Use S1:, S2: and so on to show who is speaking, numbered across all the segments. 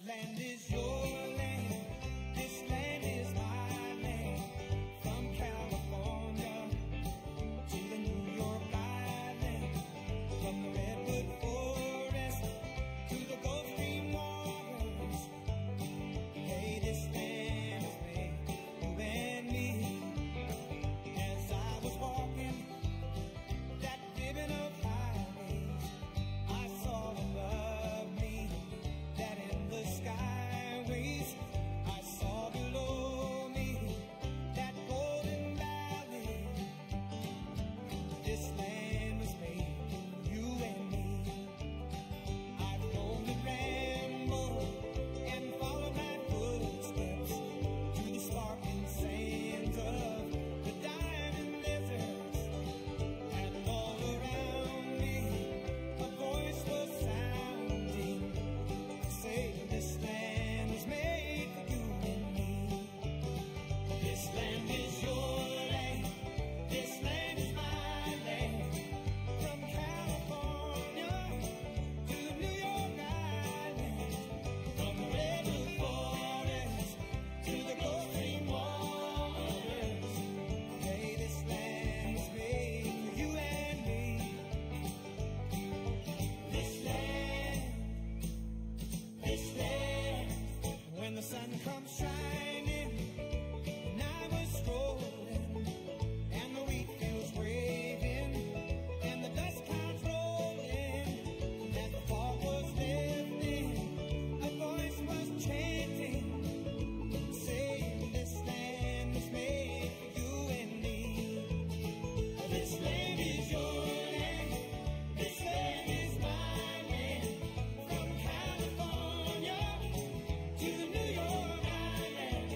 S1: land is your land. This land is my land. From California to the New York Island. From the Redwood Forest to the Gulf Stream waters. Hey, this land is made for you and me. As I was walking that ribbon of highways, I saw above me that in the skyways, I saw below me that golden valley. This land was made for you and me. I've roamed and rambled and followed my footsteps to the sparkling sands of the diamond deserts. And all around me a voice was sounding to say this land was made for you and me. This land is your land. This land is my land. From California to the New York Island. From the Redwood Forest to the Gulf Stream waters. Hey, this land was made for you and me. This land, when the sun comes shining, and I was strolling, and the wheat fields waving, and the dust clouds rolling, and the fog was lifting, a voice was chanting, saying this land was made for you and me. This land is your land. This land is my land. From California to the New York Island.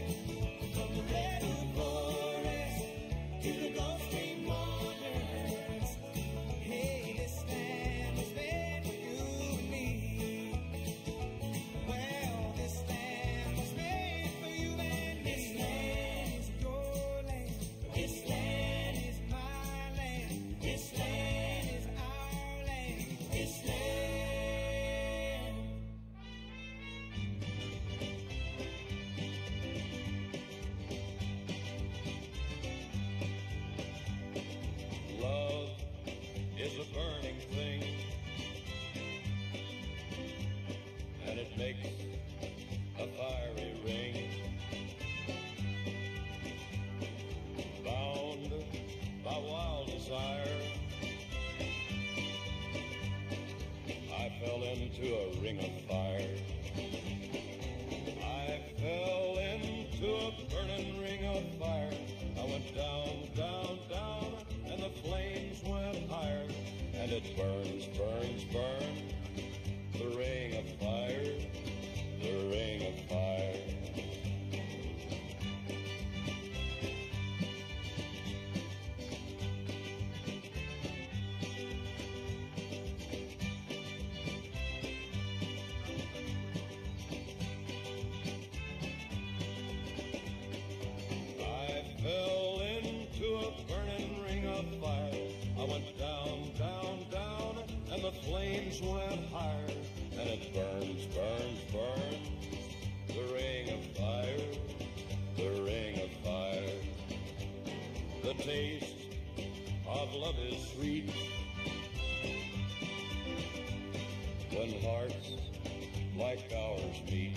S1: From the Redwood Forest to the Gulf Stream waters. Hey, this land was made for you and me. Well, this land was made for you and me. This land is your land. This land is my land. This land is our land. This land.
S2: Love is a burning thing, and it makes a fiery ring. Bound by wild desire, I fell into a ring of fire. I fell into a burning ring of fire. I went down, down, down, and the flames went higher. And it burns, burns, burns, the ring of fire, the ring of fire. I fell into a burning ring of fire. I went down, down, down, and the flames went higher. And it burns, burns, burns, the ring of fire, the ring of fire. The taste of love is sweet when hearts like ours meet.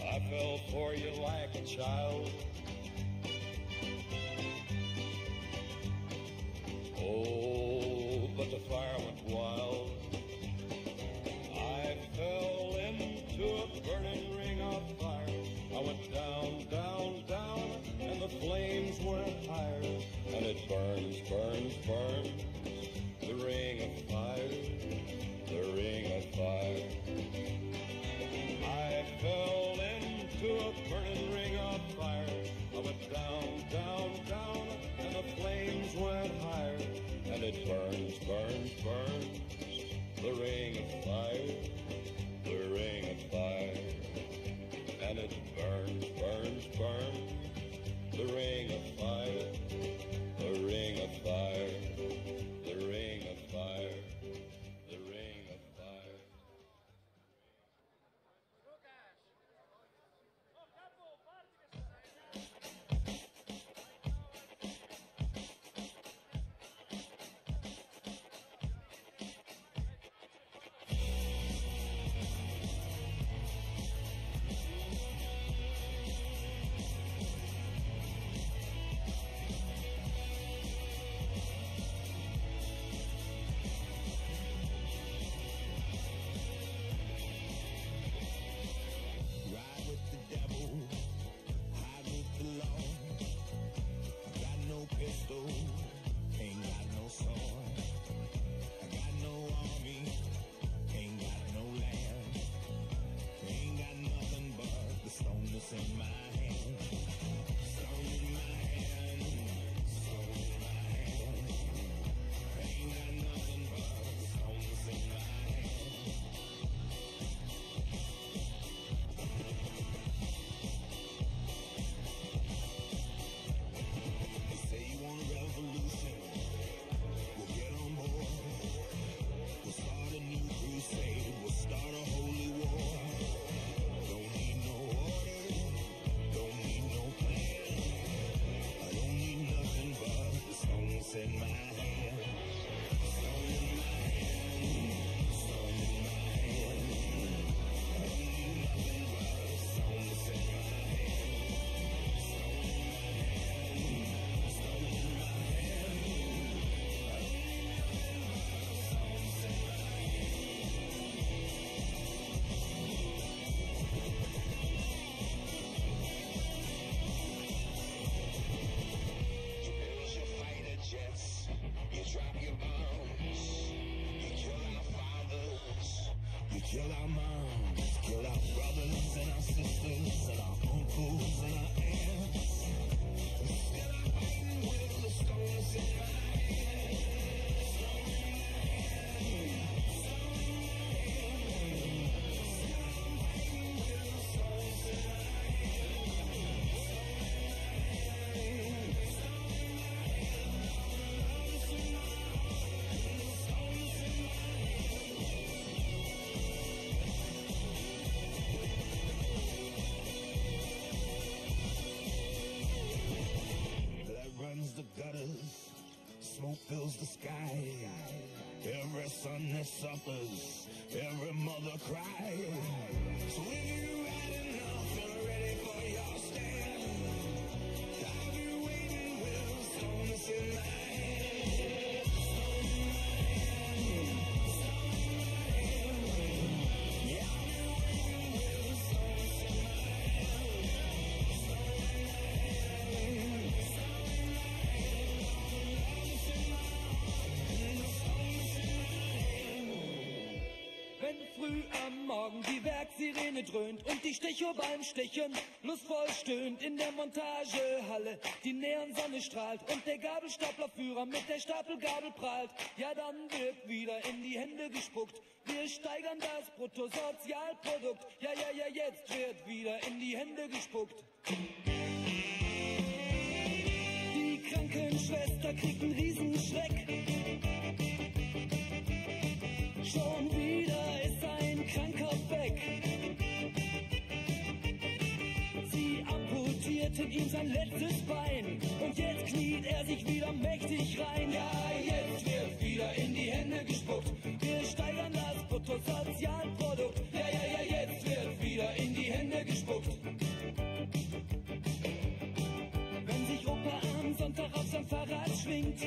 S2: I fell for you like a child. Oh, but the fire went wild. I fell into a burning ring of fire. I went down, down, down, and the flames went higher. And it burns, burns, burns, the ring of fire, the ring of fire. I fell into a burning ring of fire. I went down, down, down, and the flames went higher. And it burns, burns, burns, the ring of fire, the ring of fire. And it burns, burns, burns, the ring of fire, the ring of fire, the ring of fire, the ring of fire.
S1: Kill our moms, kill our brothers and our sisters and our uncles and our aunts. Still I'm fighting with the stones in my hand. Smoke fills the sky. Every son that suffers, every mother cries. So if you had enough and ready for your stand, I'll be waiting with stones in my hand. Stones in my hand. Stones in my hand. Yeah, I'll be waiting with stones in my hand. Stones in my hand.
S3: Wenn früh am Morgen die Werksirene dröhnt und die Stecho beim Stechen lustvoll stöhnt in der Montagehalle, die Neonsonne strahlt und der Gabelstaplerführer mit der Stapelgabel prahlt, ja dann wird wieder in die Hände gespuckt. Wir steigern das Bruttosozialprodukt, ja, jetzt wird wieder in die Hände gespuckt. Die Krankenschwester kriegt einen Riesenschreck. Schon wieder ist ein Kranker weg. Sie amputierten ihm sein letztes Bein und jetzt kniet er sich wieder mächtig rein. Ja, jetzt wird wieder in die Hände gespuckt. Wir steigern das Bruttosozialprodukt. Ja, jetzt wird wieder in die Hände gespuckt. Wenn sich Opa am Sonntag auf sein Fahrrad schwingt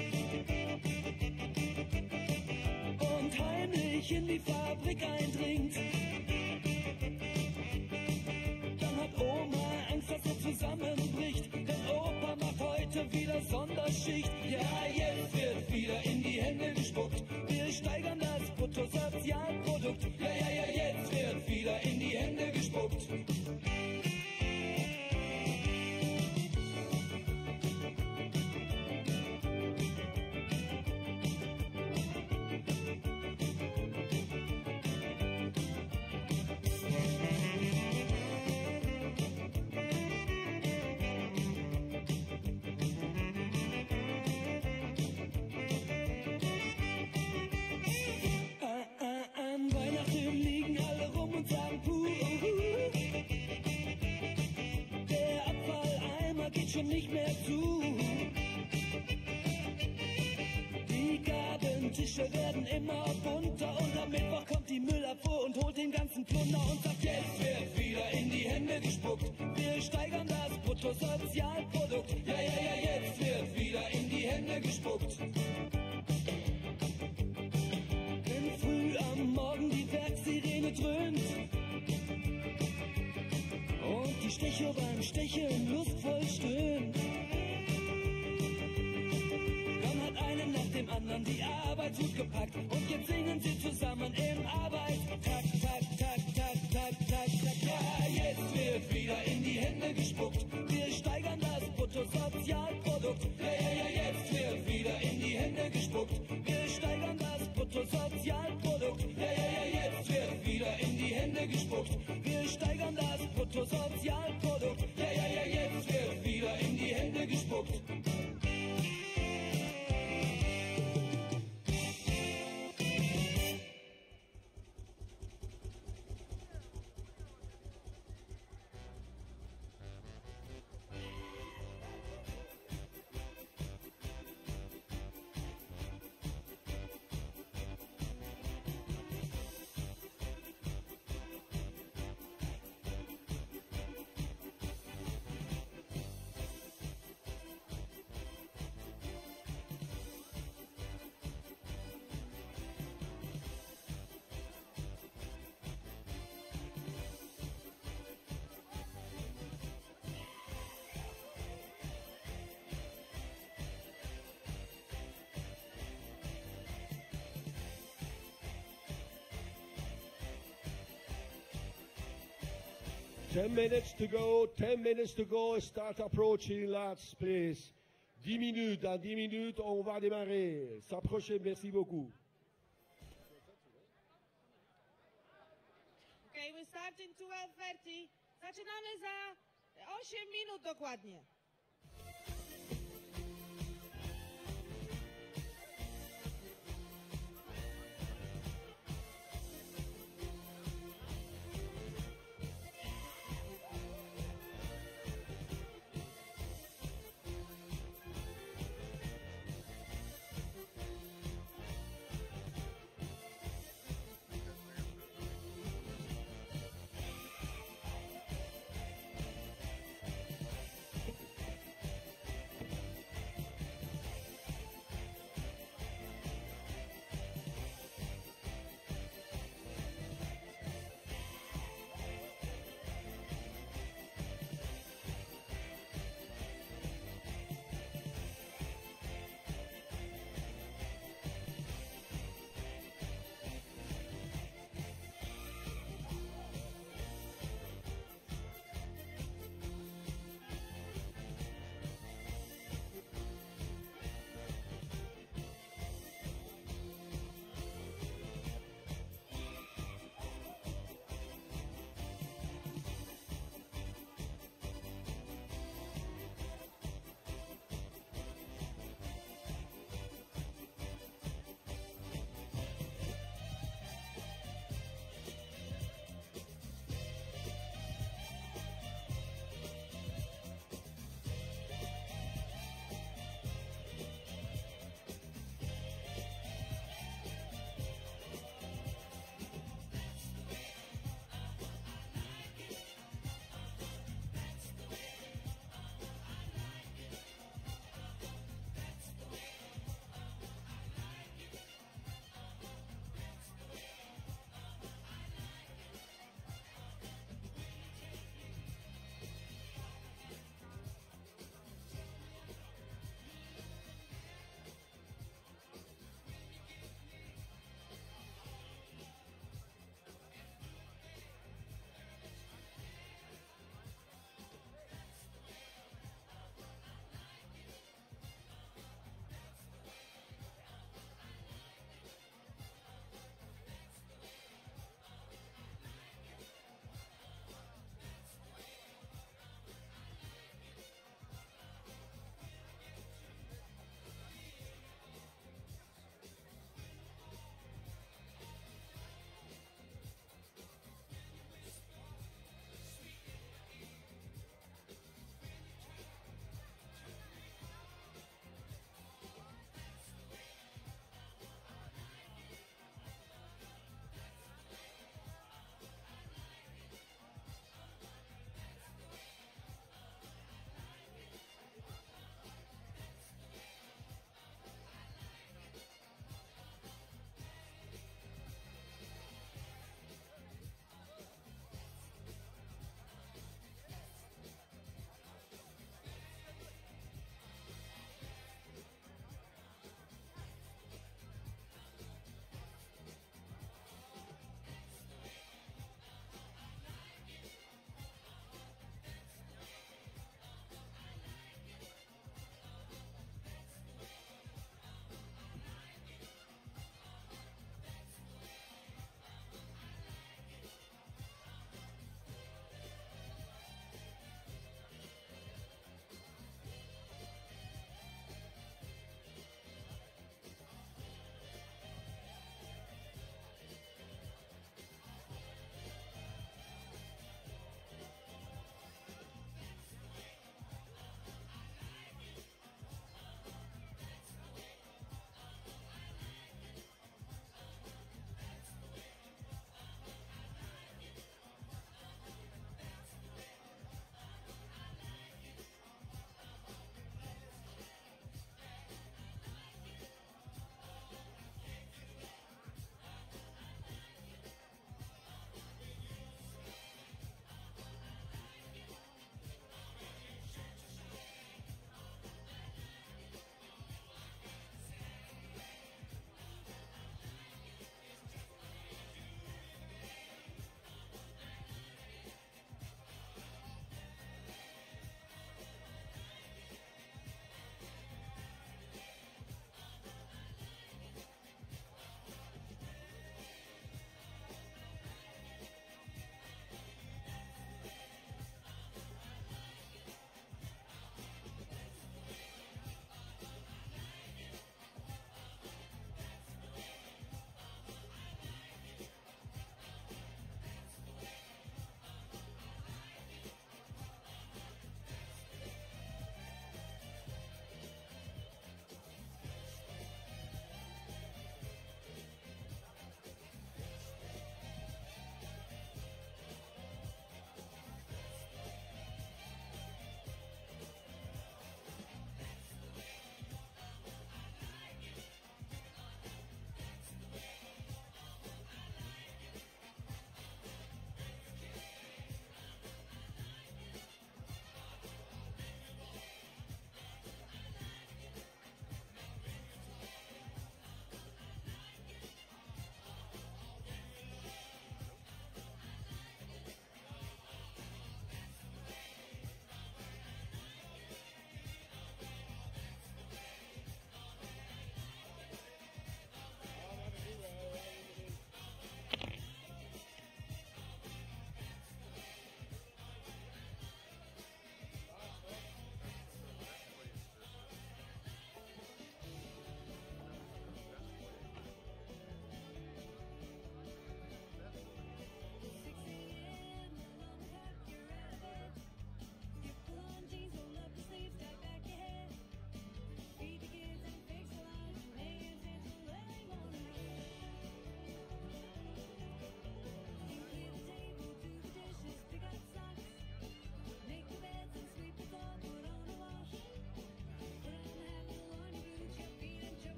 S3: und heimlich in die Fabrik eindringt, dann hat Oma Angst, dass er zusammenbricht, denn Opa macht heute wieder Sonderschicht. Ja, jetzt wird wieder in die Hände gespuckt. Wir steigern das Bruttosozialprodukt. Ja, jetzt wird wieder in die Hände gespuckt. Schon nicht mehr zu. Die Gabentische werden immer bunter und am Mittwoch kommt die Müllabfuhr und holt den ganzen Plunder und sagt, jetzt wird wieder in die Hände gespuckt. Wir steigern das Bruttosozialprodukt. Ja, jetzt wird wieder in die Hände gespuckt. Wenn früh am Morgen die Werksirene dröhnt und die Stecho beim Stechen lustvoll stöhnt, dann hat einen nach dem anderen die Arbeitshut gepackt und jetzt singen sie zusammen im Arbeitstakt. Ja, jetzt wird wieder in die Hände gespuckt. Wir steigern das Bruttosozialprodukt. Ja, jetzt wird wieder in die Hände gespuckt. Wir steigern das Bruttosozialprodukt. Ja, jetzt wird wieder in die Hände gespuckt. Wir steigern das Bruttosozialprodukt. Ja, jetzt wird wieder in die Hände gespuckt.
S2: 10 minutes to go, 10 minutes to go, start approaching, lads, please. 10 minutes, dans 10 minutes, on va démarrer. S'approcher, merci beaucoup.
S4: Okay, we start in 12:30. Zaczynamy za 8 minut dokładnie.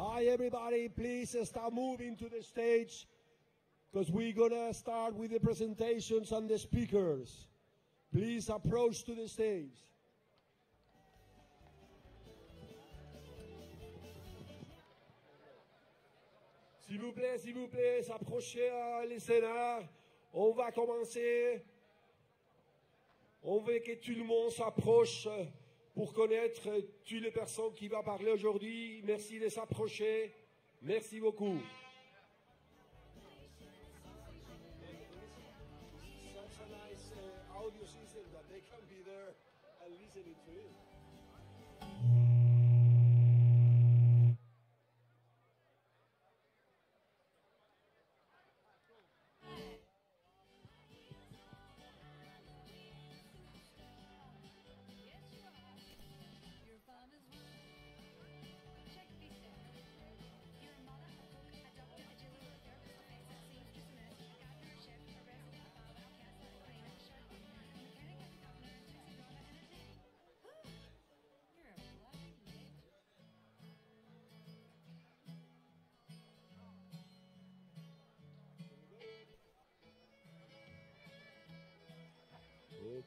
S5: Hi everybody, please start moving to the stage because we're gonna start with the presentations and the speakers. Please approach to the stage. S'il vous plaît, s'approchez à l'escénaire. On va commencer. On veut que tout le monde s'approche pour connaître toutes les personnes qui vont parler aujourd'hui. Merci de s'approcher. Merci beaucoup. Such a nice audio system that they can be there and listening to it.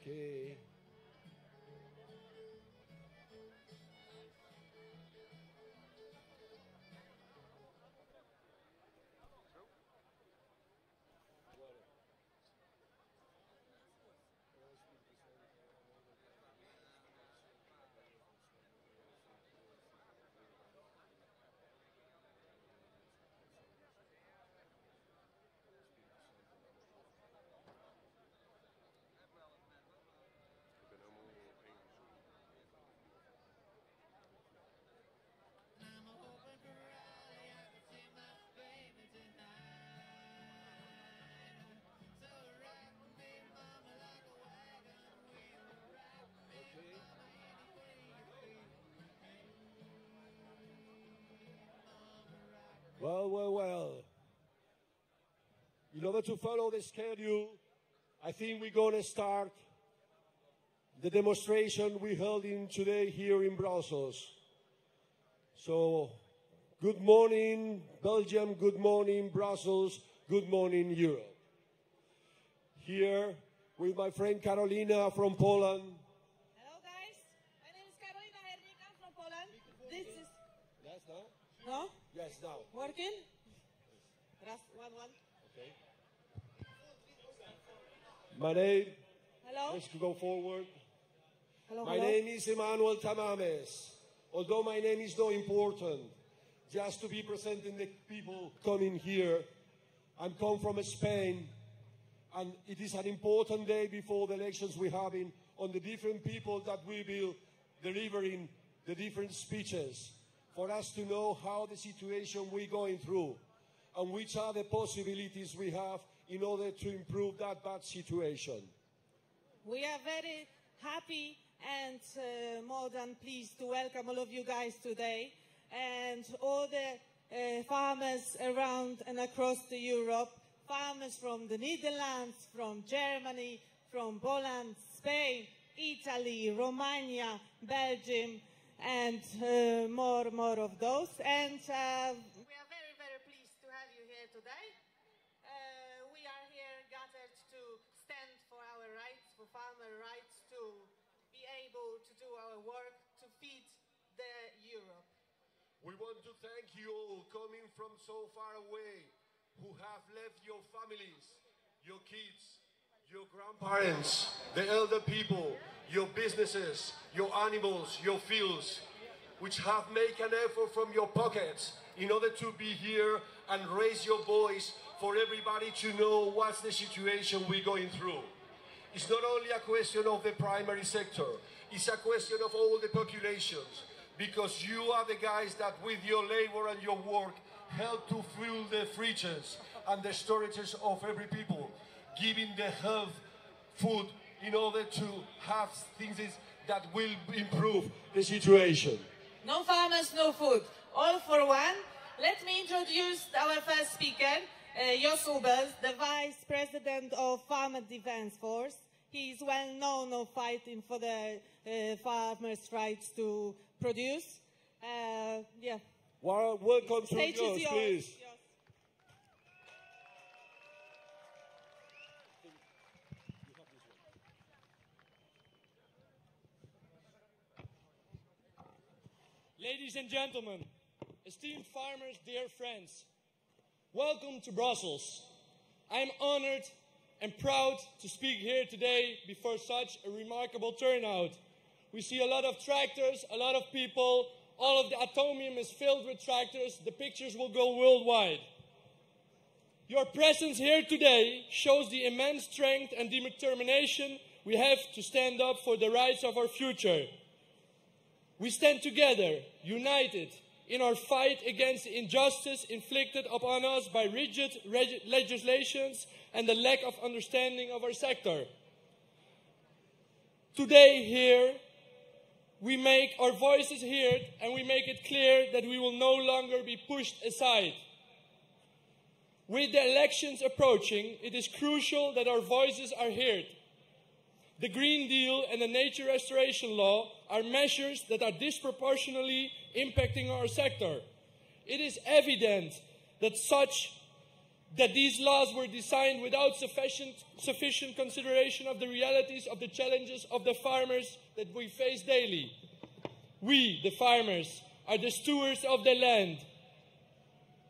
S5: Okay. Well. In order to follow the schedule, I think we're going to start the demonstration we held in today here in Brussels. So, good morning, Belgium, good morning, Brussels, good morning, Europe. Here with my friend Carolina from Poland.
S4: Hello guys, my name is Carolina Hernika from Poland. This is...
S5: Yes, now?
S4: No?
S5: Yes, now.
S4: Working? Raz, one.
S5: Okay. My name,
S4: Hello?
S5: let's go forward.
S4: Hello,
S5: My name is Emmanuel Tamames. Although my name is not important, just to be presenting the people coming here. I'm come from Spain, and it is an important day before the elections we're having on the different people that we will delivering the different speeches for us to know how the situation we're going through and which are the possibilities we have in order to improve that bad situation.
S4: We are very happy and more than pleased to welcome all of you guys today and all the farmers around and across the Europe, farmers from the Netherlands, from Germany, from Poland, Spain, Italy, Romania, Belgium, and more of those. And we are very pleased to have you here today. We are here gathered to stand for our rights, for farmer rights, to be able to do our work to feed the Europe.
S5: We want to thank you all coming from so far away, who have left your families, your kids, your grandparents, the elder people, your businesses, your animals, your fields, which have made an effort from your pockets in order to be here and raise your voice for everybody to know what's the situation we're going through. It's not only a question of the primary sector, it's a question of all the populations, because you are the guys that with your labor and your work help to fill the fridges and the storages of every people, giving the health food in order to have things that will improve the situation.
S4: No farmers, no food. All for one. Let me introduce our first speaker, Jos Ubers, the Vice President of Farmer Defense Force. He is well known of fighting for the farmers' rights to produce.
S2: Welcome to
S4: Stage is
S2: yours,
S4: yours.
S2: please.
S6: Ladies and gentlemen, esteemed farmers, dear friends, welcome to Brussels. I'm honored and proud to speak here today before such a remarkable turnout. We see a lot of tractors, a lot of people, all of the atomium is filled with tractors, the pictures will go worldwide. Your presence here today shows the immense strength and determination we have to stand up for the rights of our future. We stand together, united, in our fight against the injustice inflicted upon us by rigid legislations and the lack of understanding of our sector. Today here, we make our voices heard and we make it clear that we will no longer be pushed aside. With the elections approaching, it is crucial that our voices are heard. The Green Deal and the Nature Restoration Law are measures that are disproportionately impacting our sector. It is evident that these laws were designed without sufficient consideration of the realities of the challenges of the farmers that we face daily. We, the farmers, are the stewards of the land.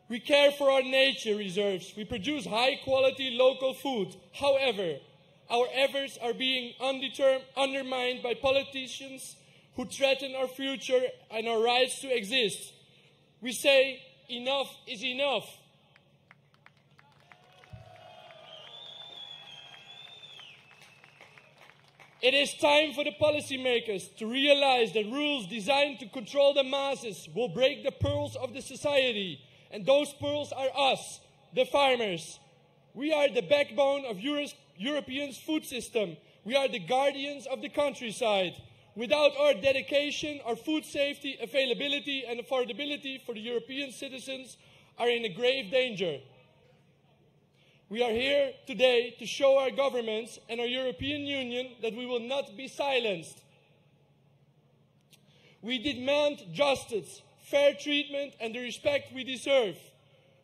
S6: We care for our nature reserves. We produce high-quality local food. However, our efforts are being undermined by politicians who threaten our future and our rights to exist. We say, enough is enough. It is time for the policymakers to realize that rules designed to control the masses will break the pearls of the society. And those pearls are us, the farmers. We are the backbone of Europe's food system. We are the guardians of the countryside. Without our dedication, our food safety, availability and affordability for the European citizens are in a grave danger. We are here today to show our governments and our European Union that we will not be silenced. We demand justice, fair treatment and the respect we deserve.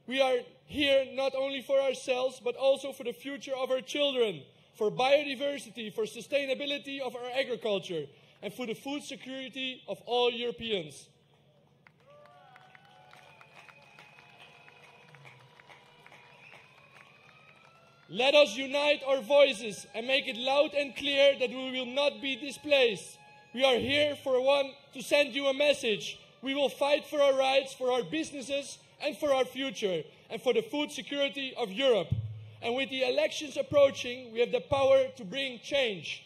S6: We are here not only for ourselves but also for the future of our children, for biodiversity, for sustainability of our agriculture and for the food security of all Europeans. Let us unite our voices and make it loud and clear that we will not be displaced. We are here to send you a message. We will fight for our rights, for our businesses and for our future and for the food security of Europe. And with the elections approaching, we have the power to bring change.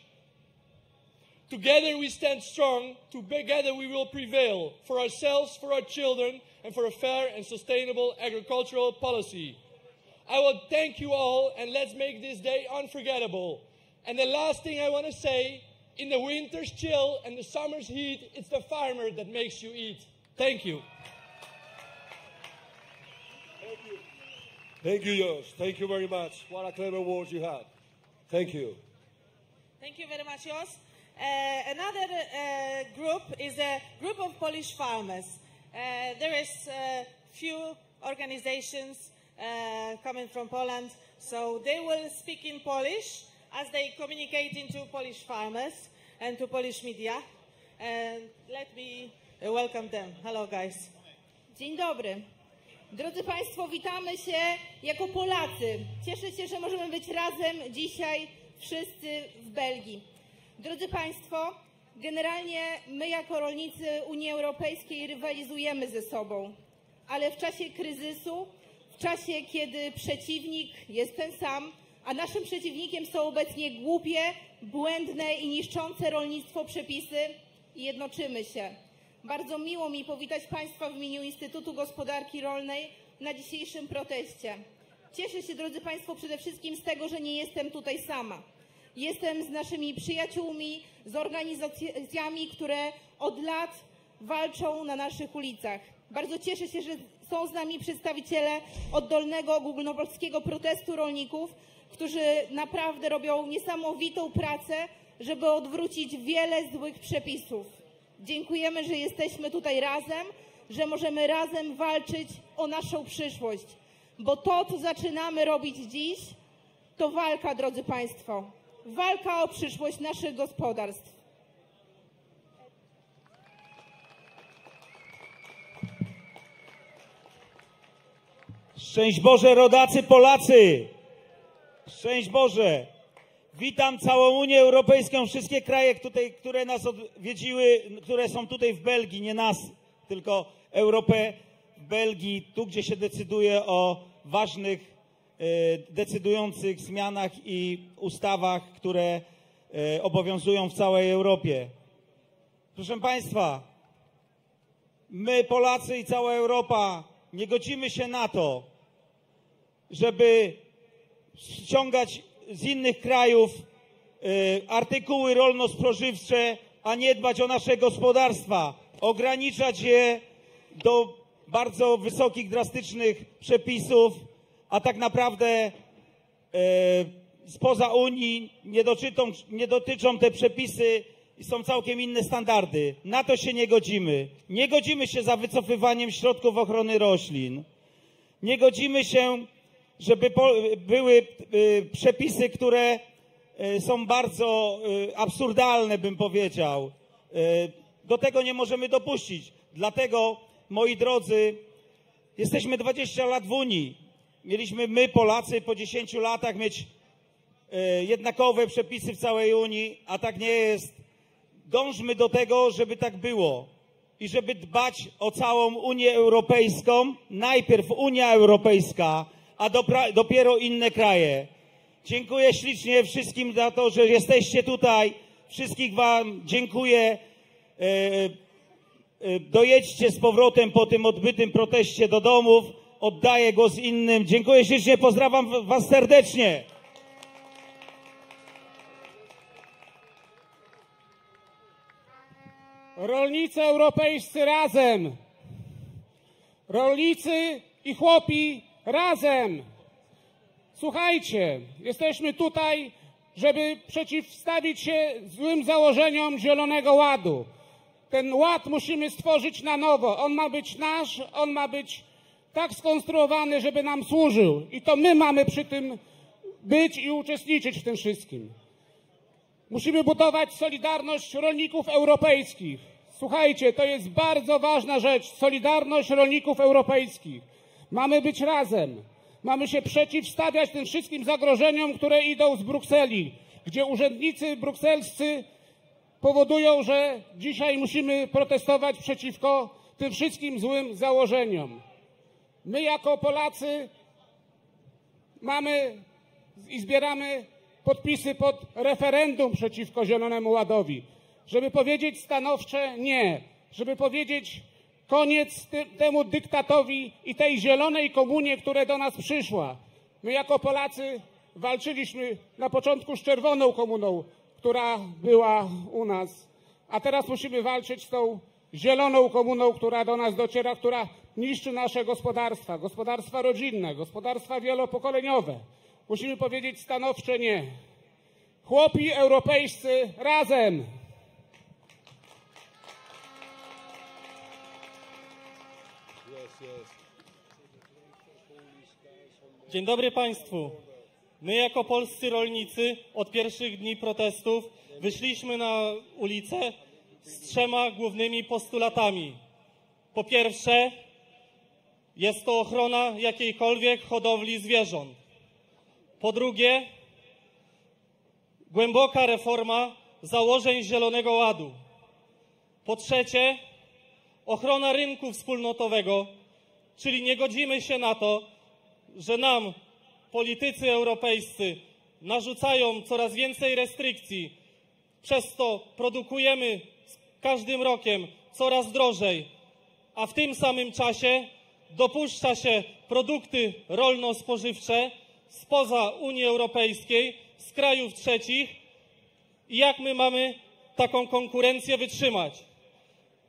S6: Together we stand strong. Together we will prevail for ourselves, for our children and for a fair and sustainable agricultural policy. I will thank you all and let's make this day unforgettable. And the last thing I want to say, in the winter's chill and the summer's heat, it's the farmer that makes you eat. Thank you.
S2: Thank you, Jos. Thank you very much. What a clever words you had. Thank you.
S4: Thank you very much, Jos. Another group is a group of Polish farmers. There is few organizations coming from Poland, so they will speak in Polish as they communicate into Polish farmers and to Polish media. And let me welcome them. Hello, guys.
S7: Dzień dobry. Drodzy Państwo, witamy się jako Polacy. Cieszę się, że możemy być razem dzisiaj wszyscy w Belgii. Drodzy Państwo, generalnie my jako rolnicy Unii Europejskiej rywalizujemy ze sobą, ale w czasie kryzysu, w czasie kiedy przeciwnik jest ten sam, a naszym przeciwnikiem są obecnie głupie, błędne i niszczące rolnictwo przepisy, jednoczymy się. Bardzo miło mi powitać Państwa w imieniu Instytutu Gospodarki Rolnej na dzisiejszym proteście. Cieszę się, drodzy Państwo, przede wszystkim z tego, że nie jestem tutaj sama. Jestem z naszymi przyjaciółmi, z organizacjami, które od lat walczą na naszych ulicach. Bardzo cieszę się, że są z nami przedstawiciele oddolnego ogólnopolskiego protestu rolników, którzy naprawdę robią niesamowitą pracę, żeby odwrócić wiele złych przepisów. Dziękujemy, że jesteśmy tutaj razem, że możemy razem walczyć o naszą przyszłość. Bo to, co zaczynamy robić dziś, to walka, drodzy Państwo. Walka o przyszłość naszych gospodarstw.
S8: Szczęść Boże, rodacy Polacy! Szczęść Boże! Witam całą Unię Europejską, wszystkie kraje, które nas odwiedziły, które są tutaj w Belgii, nie nas, tylko Europę w Belgii, tu gdzie się decyduje o ważnych, decydujących zmianach i ustawach, które obowiązują w całej Europie. Proszę Państwa, my Polacy i cała Europa nie godzimy się na to, żeby ściągać z innych krajów artykuły rolno-spożywcze, a nie dbać o nasze gospodarstwa, ograniczać je do bardzo wysokich, drastycznych przepisów, a tak naprawdę spoza Unii nie dotyczą te przepisy i są całkiem inne standardy. Na to się nie godzimy. Nie godzimy się za wycofywaniem środków ochrony roślin. Nie godzimy się, żeby były przepisy, które są bardzo absurdalne, bym powiedział. Do tego nie możemy dopuścić. Dlatego, moi drodzy, jesteśmy 20 lat w Unii. Mieliśmy my, Polacy, po 10 latach mieć jednakowe przepisy w całej Unii, a tak nie jest. Dążmy do tego, żeby tak było i żeby dbać o całą Unię Europejską. Najpierw Unia Europejska, a dopiero inne kraje. Dziękuję ślicznie wszystkim za to, że jesteście tutaj. Wszystkich Wam dziękuję. Dojedźcie z powrotem po tym odbytym proteście do domów. Oddaję głos innym. Dziękuję ślicznie, pozdrawiam Was serdecznie.
S9: Rolnicy europejscy razem! Rolnicy i chłopi razem! Słuchajcie, jesteśmy tutaj, żeby przeciwstawić się złym założeniom Zielonego Ładu. Ten ład musimy stworzyć na nowo. On ma być nasz, on ma być tak skonstruowany, żeby nam służył. I to my mamy przy tym być i uczestniczyć w tym wszystkim. Musimy budować solidarność rolników europejskich. Słuchajcie, to jest bardzo ważna rzecz. Solidarność rolników europejskich. Mamy być razem. Mamy się przeciwstawiać tym wszystkim zagrożeniom, które idą z Brukseli, gdzie urzędnicy brukselscy powodują, że dzisiaj musimy protestować przeciwko tym wszystkim złym założeniom. My jako Polacy mamy i zbieramy podpisy pod referendum przeciwko Zielonemu Ładowi, żeby powiedzieć stanowcze nie, żeby powiedzieć koniec temu dyktatowi i tej zielonej komunie, która do nas przyszła. My jako Polacy walczyliśmy na początku z czerwoną komuną, która była u nas, a teraz musimy walczyć z tą zieloną komuną, która do nas dociera, która niszczy nasze gospodarstwa, gospodarstwa rodzinne, gospodarstwa wielopokoleniowe. Musimy powiedzieć stanowcze nie. Chłopi europejscy razem!
S10: Dzień dobry Państwu. My jako polscy rolnicy od pierwszych dni protestów wyszliśmy na ulicę z 3 głównymi postulatami. Po pierwsze, jest to ochrona jakiejkolwiek hodowli zwierząt. Po drugie, głęboka reforma założeń Zielonego Ładu. Po trzecie, ochrona rynku wspólnotowego, czyli nie godzimy się na to, że nam politycy europejscy narzucają coraz więcej restrykcji, przez to produkujemy z każdym rokiem coraz drożej, a w tym samym czasie dopuszcza się produkty rolno-spożywcze spoza Unii Europejskiej, z krajów trzecich i jak my mamy taką konkurencję wytrzymać?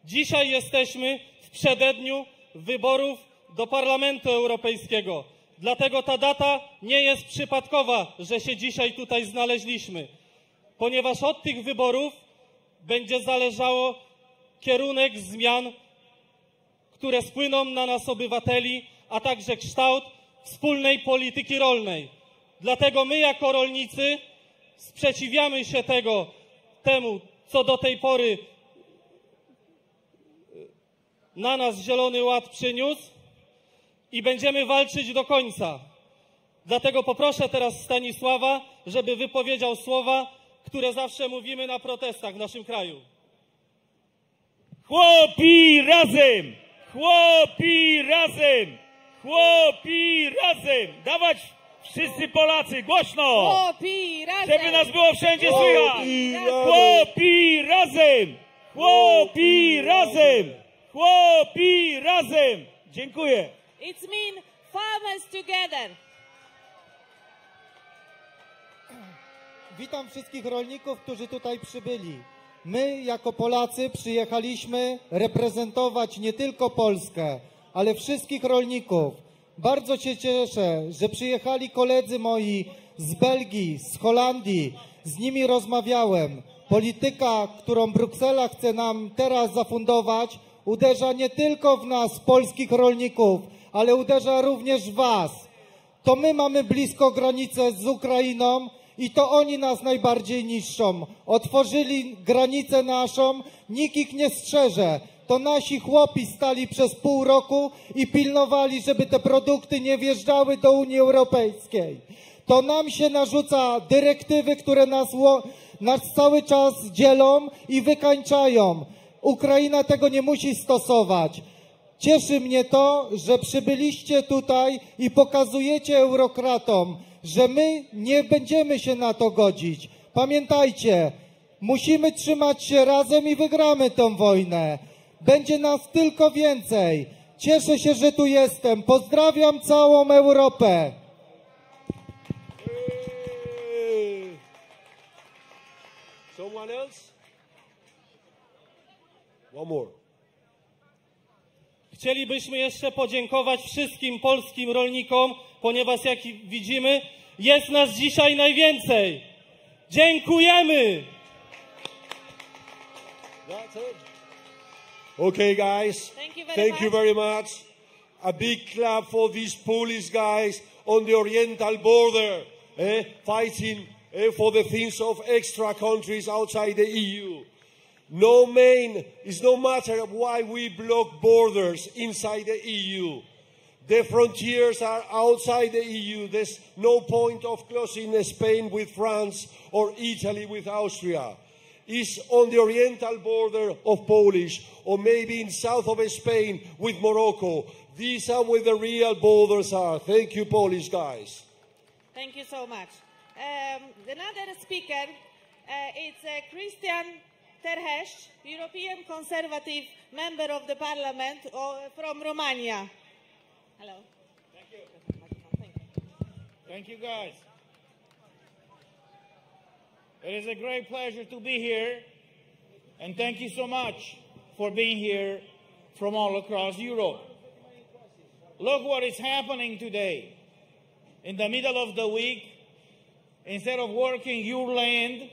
S10: Dzisiaj jesteśmy w przededniu wyborów do Parlamentu Europejskiego. Dlatego ta data nie jest przypadkowa, że się dzisiaj tutaj znaleźliśmy, ponieważ od tych wyborów będzie zależało kierunek zmian które spłyną na nas obywateli, a także kształt wspólnej polityki rolnej. Dlatego my jako rolnicy sprzeciwiamy się temu, co do tej pory na nas Zielony Ład przyniósł i będziemy walczyć do końca. Dlatego poproszę teraz Stanisława, żeby wypowiedział słowa, które zawsze mówimy na protestach w naszym kraju.
S8: Chłopi razem! Chłopi razem! Chłopi razem! Dawać wszyscy Polacy, głośno!
S7: Chłopi razem!
S8: Żeby nas było wszędzie słychać! Chłopi razem! Chłopi razem! Chłopi razem! Dziękuję.
S4: It's mean farmers together.
S11: Witam wszystkich rolników, którzy tutaj przybyli. My, jako Polacy, przyjechaliśmy reprezentować nie tylko Polskę, ale wszystkich rolników. Bardzo się cieszę, że przyjechali koledzy moi z Belgii, z Holandii. Z nimi rozmawiałem. Polityka, którą Bruksela chce nam teraz zafundować, uderza nie tylko w nas, polskich rolników, ale uderza również w was. To my mamy blisko granicę z Ukrainą i to oni nas najbardziej niszczą. Otworzyli granicę naszą, nikt ich nie strzeże. To nasi chłopi stali przez pół roku i pilnowali, żeby te produkty nie wjeżdżały do Unii Europejskiej. To nam się narzuca dyrektywy, które nas cały czas dzielą i wykańczają. Ukraina tego nie musi stosować. Cieszy mnie to, że przybyliście tutaj i pokazujecie eurokratom, że my nie będziemy się na to godzić. Pamiętajcie, musimy trzymać się razem i wygramy tę wojnę. Będzie nas tylko więcej. Cieszę się, że tu jestem. Pozdrawiam całą Europę.
S5: Someone else? One more.
S10: Chcielibyśmy jeszcze podziękować wszystkim polskim rolnikom, ponieważ jak widzimy, jest nas dzisiaj najwięcej. Dziękujemy!
S5: That's it. Okay, guys. Thank you very much. A big clap for these Polish guys on the Oriental border, fighting for the things of extra countries outside the EU. It's no matter why we block borders inside the EU. The frontiers are outside the EU. There's no point of closing Spain with France or Italy with Austria. It's on the oriental border of Polish, or maybe in south of Spain with Morocco. These are where the real borders are. Thank you, Polish guys.
S4: Thank you so much. Another speaker is Christian Terhes, European Conservative Member of the Parliament from Romania. Hello.
S8: Thank you. Thank you, guys. It is a great pleasure to be here, and thank you so much for being here from all across Europe. Look what is happening today. In the middle of the week, instead of working your land,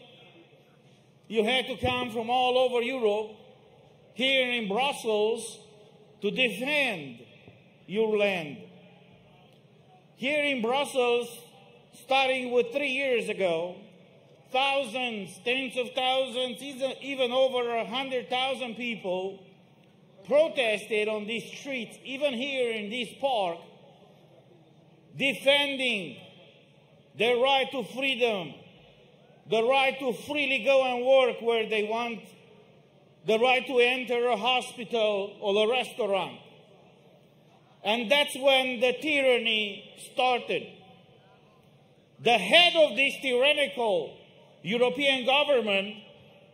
S8: you had to come from all over Europe, here in Brussels, to defend your land. Here in Brussels, starting with 3 years ago, thousands, tens of thousands, even over 100,000 people protested on these streets, even here in this park, defending their right to freedom, the right to freely go and work where they want, the right to enter a hospital or a restaurant. And that's when the tyranny started. The head of this tyrannical European government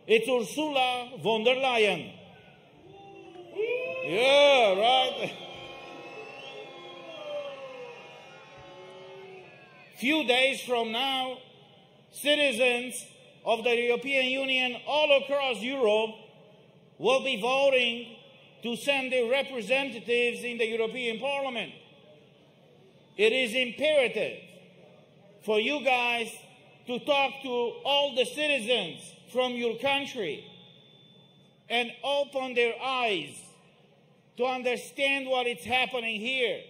S8: is Ursula von der Leyen. Yeah, right. Few days from now, citizens of the European Union all across Europe will be voting to send their representatives in the European Parliament. It is imperative for you guys to talk to all the citizens from your country and open their eyes to understand what is happening here.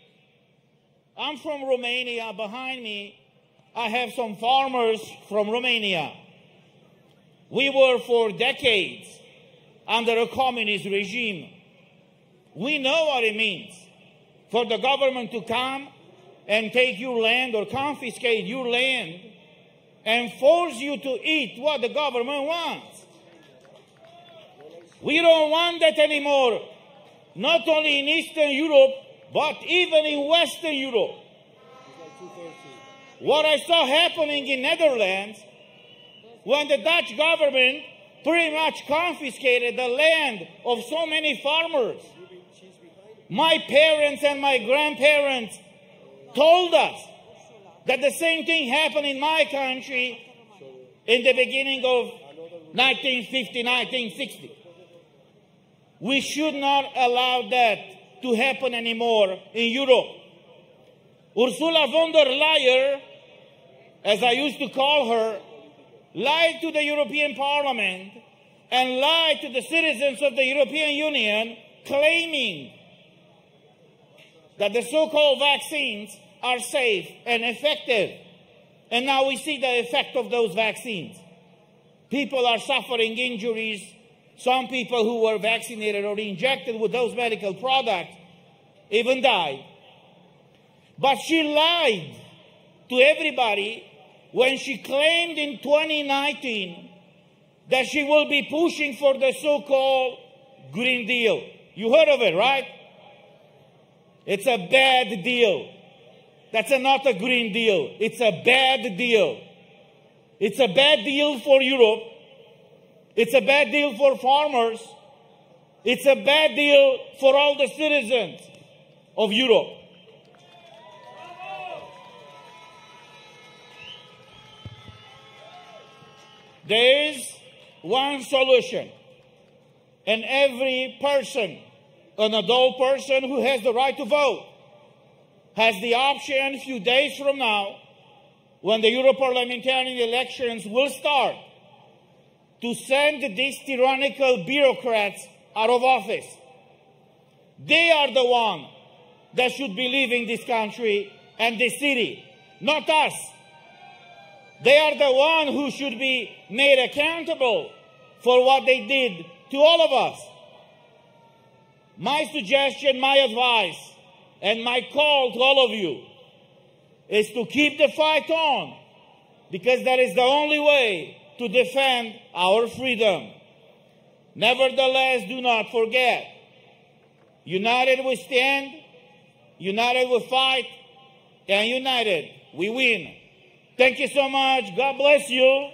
S8: I'm from Romania. Behind me, I have some farmers from Romania. We were for decades under a communist regime. We know what it means for the government to come and take your land or confiscate your land and force you to eat what the government wants. We don't want that anymore, not only in Eastern Europe, but even in Western Europe. What I saw happening in Netherlands, when the Dutch government pretty much confiscated the land of so many farmers. My parents and my grandparents told us that the same thing happened in my country in the beginning of 1950, 1960. We should not allow that to happen anymore in Europe. Ursula von der Leyen, as I used to call her, lied to the European Parliament and lied to the citizens of the European Union, claiming that the so-called vaccines are safe and effective. And now we see the effect of those vaccines. People are suffering injuries. Some people who were vaccinated or injected with those medical products even died. But she lied to everybody when she claimed in 2019 that she will be pushing for the so-called Green Deal. You heard of it, right? It's a bad deal. That's not a Green Deal. It's a bad deal. It's a bad deal for Europe. It's a bad deal for farmers. It's a bad deal for all the citizens of Europe. There is one solution, and every person, an adult person who has the right to vote, has the option a few days from now, when the Europarliamentarian elections will start, to send these tyrannical bureaucrats out of office. They are the ones that should be leaving this country and this city, not us. They are the ones who should be made accountable for what they did to all of us. My suggestion, my advice, and my call to all of you is to keep the fight on, because that is the only way to defend our freedom. Nevertheless, do not forget, united we stand, united we fight, and united we win. Thank you so much. God bless you.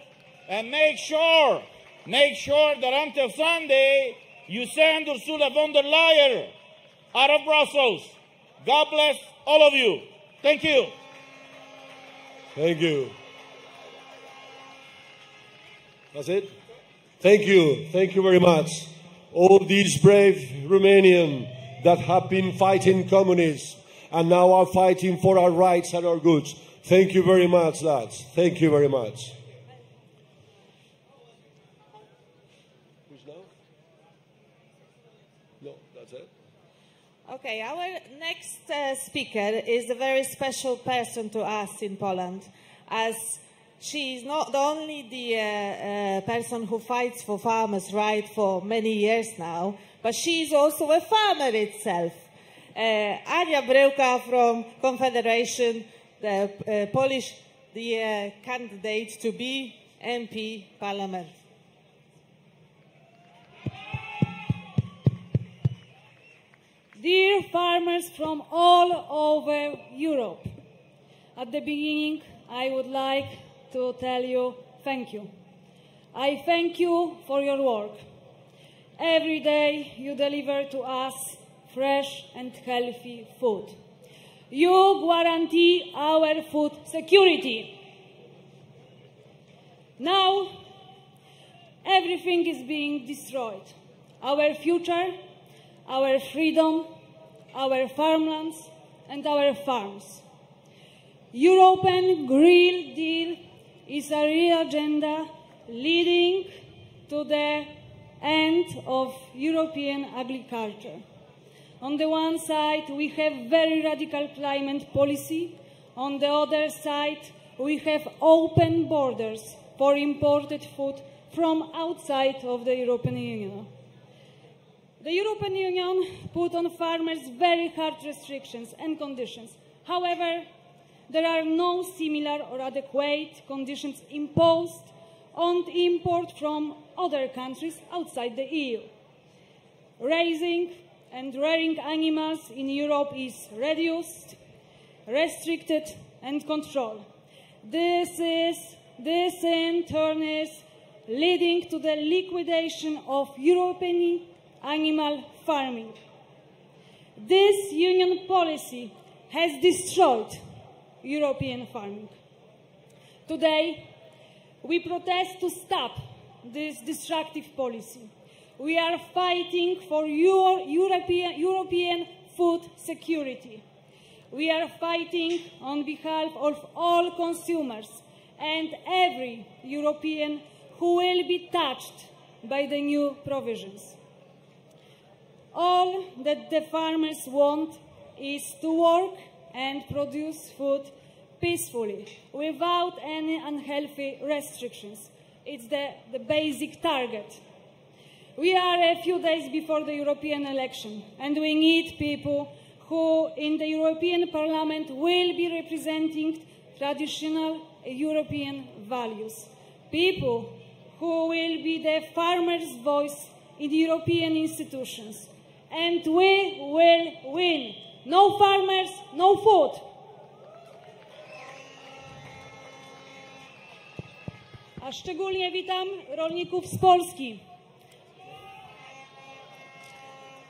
S8: And make sure that until Sunday, you send Ursula von der Leyen out of Brussels. God bless all of you. Thank you.
S5: Thank you. That's it? Thank you. Thank you very much. All these brave Romanians that have been fighting communists and now are fighting for our rights and our goods. Thank you very much, lads. Thank you very much. Who's now? No, that's it.
S4: Okay, our next speaker is a very special person to us in Poland, as she is not only the person who fights for farmers' rights for many years now, but she is also a farmer itself. Ania Bryłka from Confederation, the Polish candidate to be MP Parliament.
S12: Dear farmers from all over Europe, at the beginning I would like to tell you thank you. I thank you for your work. Every day you deliver to us fresh and healthy food. You guarantee our food security. Now, everything is being destroyed. Our future, our freedom, our farmlands, and our farms. European Green Deal is a real agenda leading to the end of European agriculture. On the one side, we have very radical climate policy. On the other side, we have open borders for imported food from outside of the European Union. The European Union put on farmers very hard restrictions and conditions. However, there are no similar or adequate conditions imposed on import from other countries outside the EU. Raising and rearing animals in Europe is reduced, restricted and controlled. This in turn is leading to the liquidation of European animal farming. This union policy has destroyed European farming. Today, we protest to stop this destructive policy. We are fighting for European food security. We are fighting on behalf of all consumers and every European who will be touched by the new provisions. All that the farmers want is to work and produce food peacefully, without any unhealthy restrictions. It's the basic target. We are a few days before the European election, and we need people who in the European Parliament will be representing traditional European values. People who will be the farmers' voice in the European institutions. And we will win. No farmers, no food. A szczególnie witam rolników z Polski.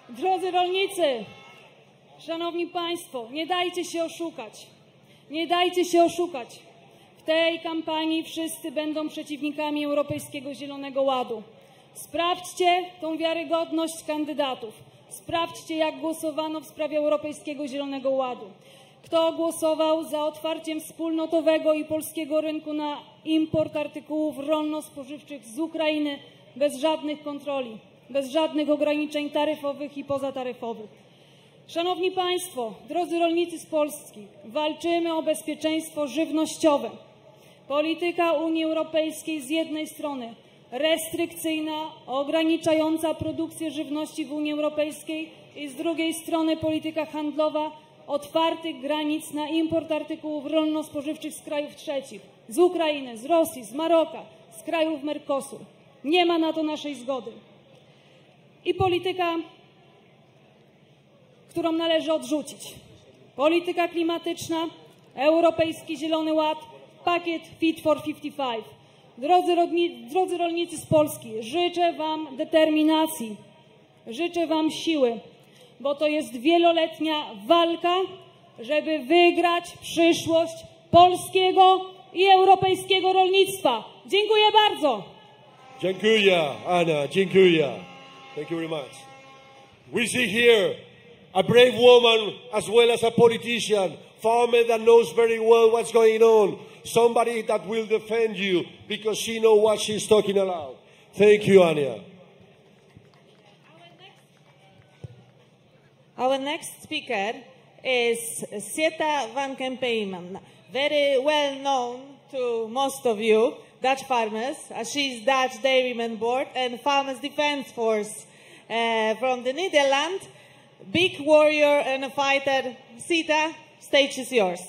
S12: Drodzy rolnicy, szanowni państwo, nie dajcie się oszukać. Nie dajcie się oszukać. W tej kampanii wszyscy będą przeciwnikami Europejskiego Zielonego Ładu. Sprawdźcie tą wiarygodność kandydatów. Sprawdźcie, jak głosowano w sprawie Europejskiego Zielonego Ładu. Kto głosował za otwarciem wspólnotowego i polskiego rynku na import artykułów rolno-spożywczych z Ukrainy bez żadnych kontroli, bez żadnych ograniczeń taryfowych i pozataryfowych. Szanowni Państwo, drodzy rolnicy z Polski, walczymy o bezpieczeństwo żywnościowe. Polityka Unii Europejskiej z jednej strony restrykcyjna, ograniczająca produkcję żywności w Unii Europejskiej i z drugiej strony polityka handlowa otwartych granic na import artykułów rolno-spożywczych z krajów trzecich, z Ukrainy, z Rosji, z Maroka, z krajów Mercosur. Nie ma na to naszej zgody. I polityka, którą należy odrzucić. Polityka klimatyczna, Europejski Zielony Ład, pakiet Fit for 55. Drodzy rolnicy z Polski, życzę Wam determinacji, życzę Wam siły, bo to jest wieloletnia walka, żeby wygrać przyszłość polskiego i europejskiego rolnictwa. Dziękuję bardzo.
S5: Dziękuję, Anna. Dziękuję. Thank you very much. We see here a brave woman as well as a politician, farmer that knows very well what's going on, somebody that will defend you because she knows what she's talking about. Thank you, Anya.
S4: Our next speaker is Sieta van Kempeman, very well known to most of you, Dutch farmers. She's Dutch Dairyman Board and Farmers Defence Force from the Netherlands. Big warrior and a fighter. Sieta, stage is yours.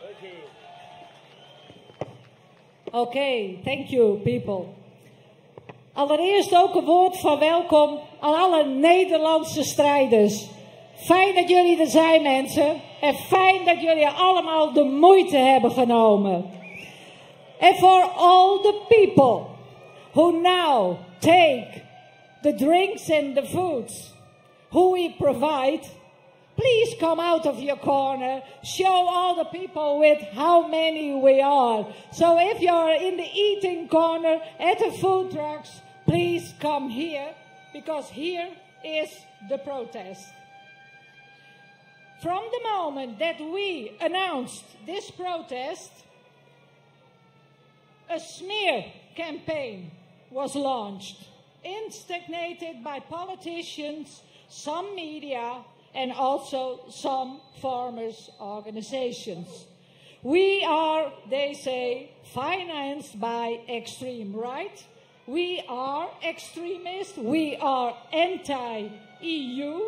S5: Thank you.
S13: Oké, thank you people. Allereerst ook een woord van welkom aan alle Nederlandse strijders. Fijn dat jullie er zijn, mensen. En fijn dat jullie allemaal de moeite hebben genomen. And for all the people who now take the drinks and the foods who we provide, please come out of your corner, show all the people with how many we are. So if you're in the eating corner at the food trucks, please come here, because here is the protest. From the moment that we announced this protest, a smear campaign was launched, instigated by politicians some media, and also some farmers' organizations. We are, they say, financed by extreme right. We are extremists. We are anti-EU.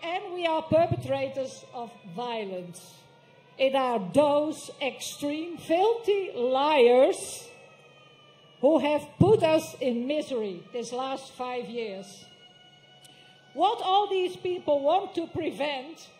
S13: And we are perpetrators of violence. It are those extreme, filthy liars who have put us in misery this last 5 years. What all these people want to prevent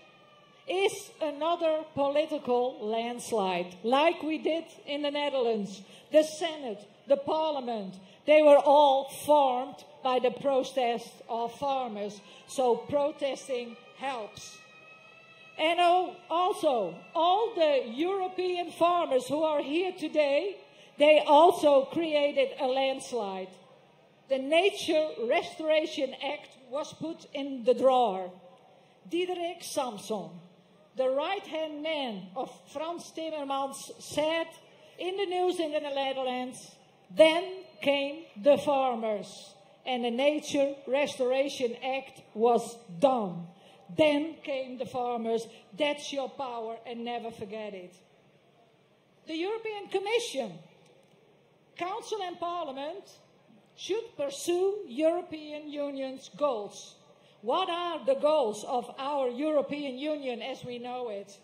S13: is another political landslide, like we did in the Netherlands. The Senate, the Parliament, they were all formed by the protest of farmers. So protesting helps. And also, all the European farmers who are here today, they also created a landslide. The Nature Restoration Act was put in the drawer. Diederik Samson, the right-hand man of Frans Timmermans, said in the news in the Netherlands, then came the farmers. And the Nature Restoration Act was done. Then came the farmers. That's your power, and never forget it. The European Commission, Council and Parliament should pursue European Union's goals. What are the goals of our European Union as we know it?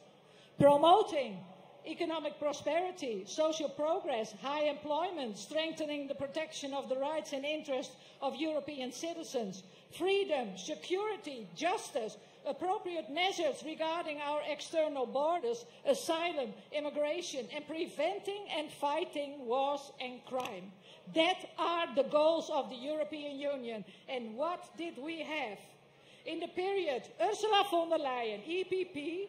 S13: Promoting economic prosperity, social progress, high employment, strengthening the protection of the rights and interests of European citizens, freedom, security, justice, appropriate measures regarding our external borders, asylum, immigration, and preventing and fighting wars and crime. That are the goals of the European Union. And what did we have? In the period, Ursula von der Leyen, EPP,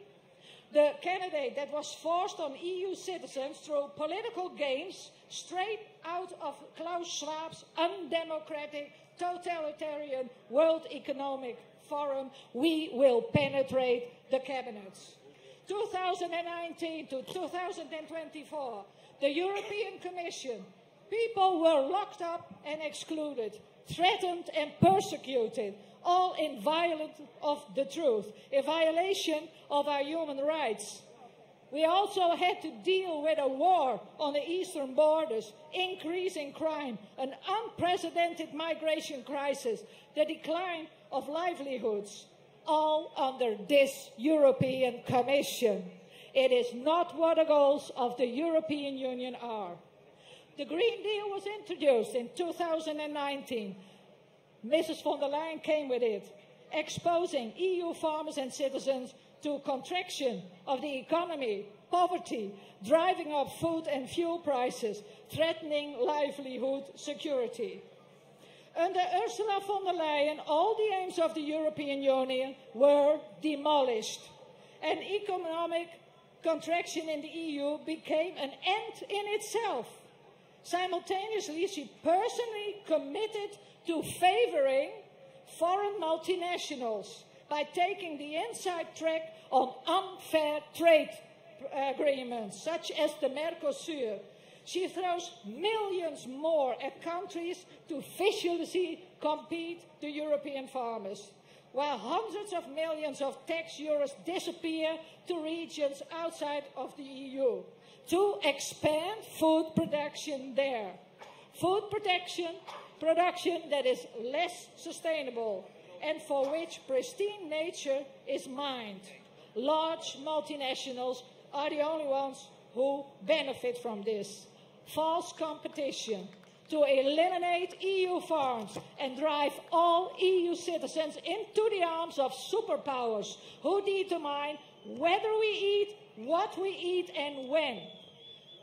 S13: the candidate that was forced on EU citizens through political games straight out of Klaus Schwab's undemocratic, totalitarian World Economic Forum, we will penetrate the cabinets. 2019 to 2024, the European Commission, people were locked up and excluded, threatened and persecuted, all in violation of the truth, a violation of our human rights. We also had to deal with a war on the eastern borders, increasing crime, an unprecedented migration crisis, the decline of livelihoods, all under this European Commission. It is not what the goals of the European Union are. The Green Deal was introduced in 2019. Mrs. von der Leyen came with it, exposing EU farmers and citizens to contraction of the economy, poverty, driving up food and fuel prices, threatening livelihood security. Under Ursula von der Leyen, all the aims of the European Union were demolished. And economic contraction in the EU became an end in itself. Simultaneously, she personally committed to favoring foreign multinationals by taking the inside track on unfair trade agreements, such as the Mercosur. She throws millions more at countries to viciously compete the European farmers, while hundreds of millions of tax euros disappear to regions outside of the EU to expand food production there. Food production that is less sustainable and for which pristine nature is mined. Large multinationals are the only ones who benefit from this. False competition to eliminate EU farms and drive all EU citizens into the arms of superpowers who determine whether we eat, what we eat and when.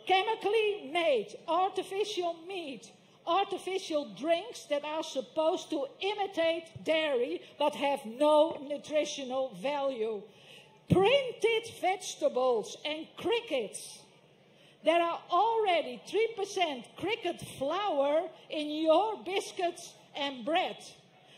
S13: Chemically made artificial meat, artificial drinks that are supposed to imitate dairy but have no nutritional value. Printed vegetables and crickets. There are already 3% cricket flour in your biscuits and bread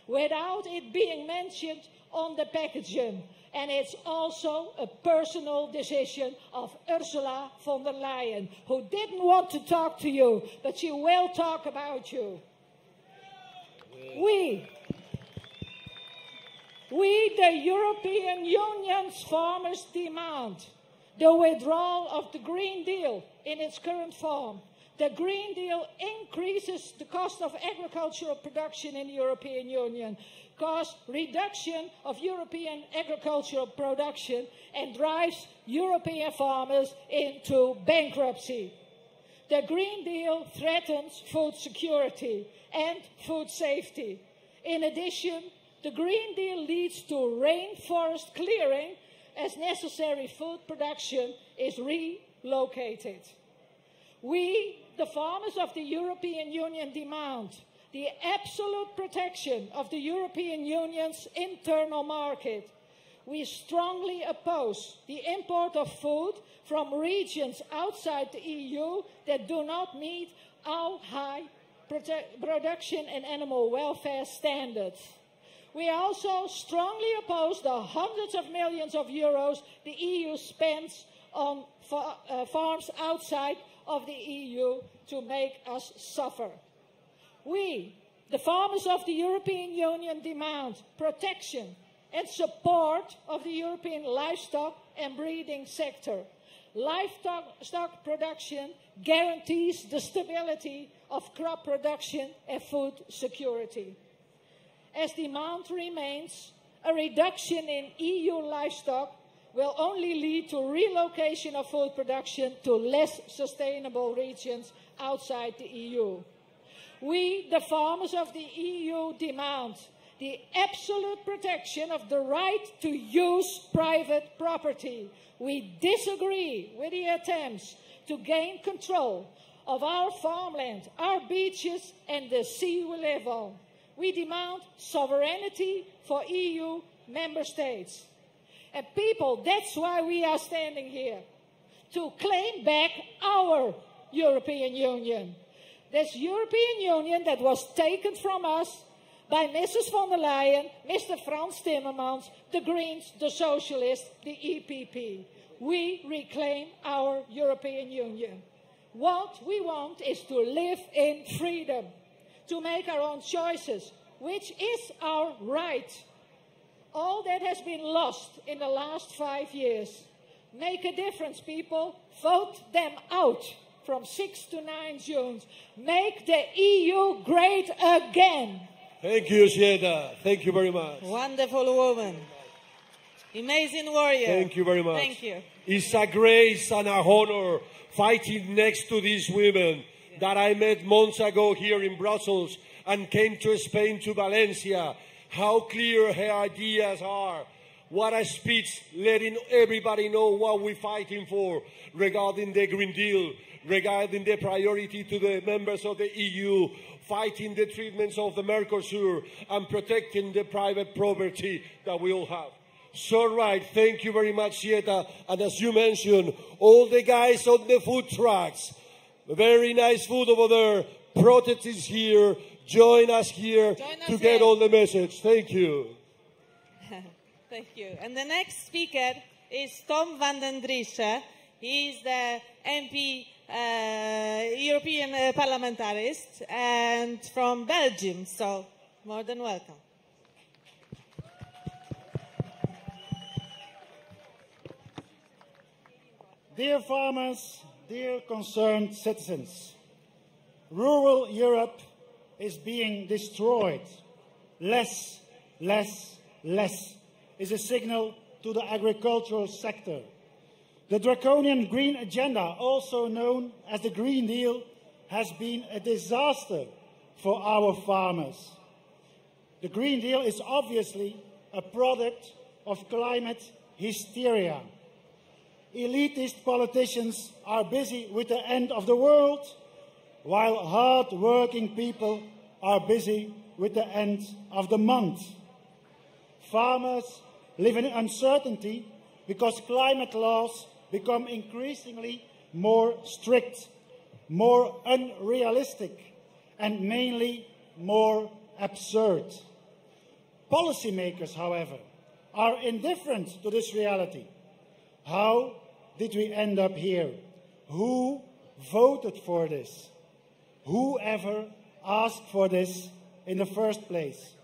S13: without it being mentioned on the packaging. And it's also a personal decision of Ursula von der Leyen, who didn't want to talk to you, but she will talk about you. We, the European Union's farmers, demand the withdrawal of the Green Deal in its current form. The Green Deal increases the cost of agricultural production in the European Union, causes reduction of European agricultural production, and drives European farmers into bankruptcy. The Green Deal threatens food security and food safety. In addition, the Green Deal leads to rainforest clearing as necessary food production is relocated. We, the farmers of the European Union, demand the absolute protection of the European Union's internal market. We strongly oppose the import of food from regions outside the EU that do not meet our high production and animal welfare standards. We also strongly oppose the hundreds of millions of euros the EU spends on farms outside of the EU to make us suffer. We, the farmers of the European Union, demand protection and support of the European livestock and breeding sector. Livestock production guarantees the stability of crop production and food security. As demand remains, a reduction in EU livestock will only lead to relocation of food production to less sustainable regions outside the EU. We, the farmers of the EU, demand the absolute protection of the right to use private property. We disagree with the attempts to gain control of our farmland, our beaches, and the sea we live on. We demand sovereignty for EU member states. And people, that's why we are standing here, to claim back our European Union. This European Union that was taken from us by Mrs. von der Leyen, Mr. Frans Timmermans, the Greens, the Socialists, the EPP. We reclaim our European Union. What we want is to live in freedom, to make our own choices, which is our right. All that has been lost in the last 5 years. Make a difference, people. Vote them out from 6 to 9 June. Make the EU great again.
S5: Thank you, Sieta. Thank you very much.
S4: Wonderful woman. Amazing warrior.
S5: Thank you very much.
S4: Thank you.
S5: It's a grace and a honor fighting next to these women that I met months ago here in Brussels and came to Spain, to Valencia. How clear her ideas are. What a speech, letting everybody know what we're fighting for regarding the Green Deal, regarding the priority to the members of the EU, fighting the treatments of the Mercosur, and protecting the private property that we all have. So right, thank you very much, Sieta. And as you mentioned, all the guys on the food trucks, very nice food over there, protest is here, join us here to get all the message. Thank you.
S4: Thank you. And the next speaker is Tom van den Driessen. He is the MP, European parliamentarist, and from Belgium, so more than welcome.
S14: Dear farmers, dear concerned citizens, rural Europe is being destroyed. Less, less, less is a signal to the agricultural sector. The draconian green agenda, also known as the Green Deal, has been a disaster for our farmers. The Green Deal is obviously a product of climate hysteria. Elitist politicians are busy with the end of the world, while hard-working people are busy with the end of the month. Farmers live in uncertainty because climate laws become increasingly more strict, more unrealistic, and mainly more absurd. Policymakers, however, are indifferent to this reality. How did we end up here? Who voted for this? Who ever asked for this in the first place?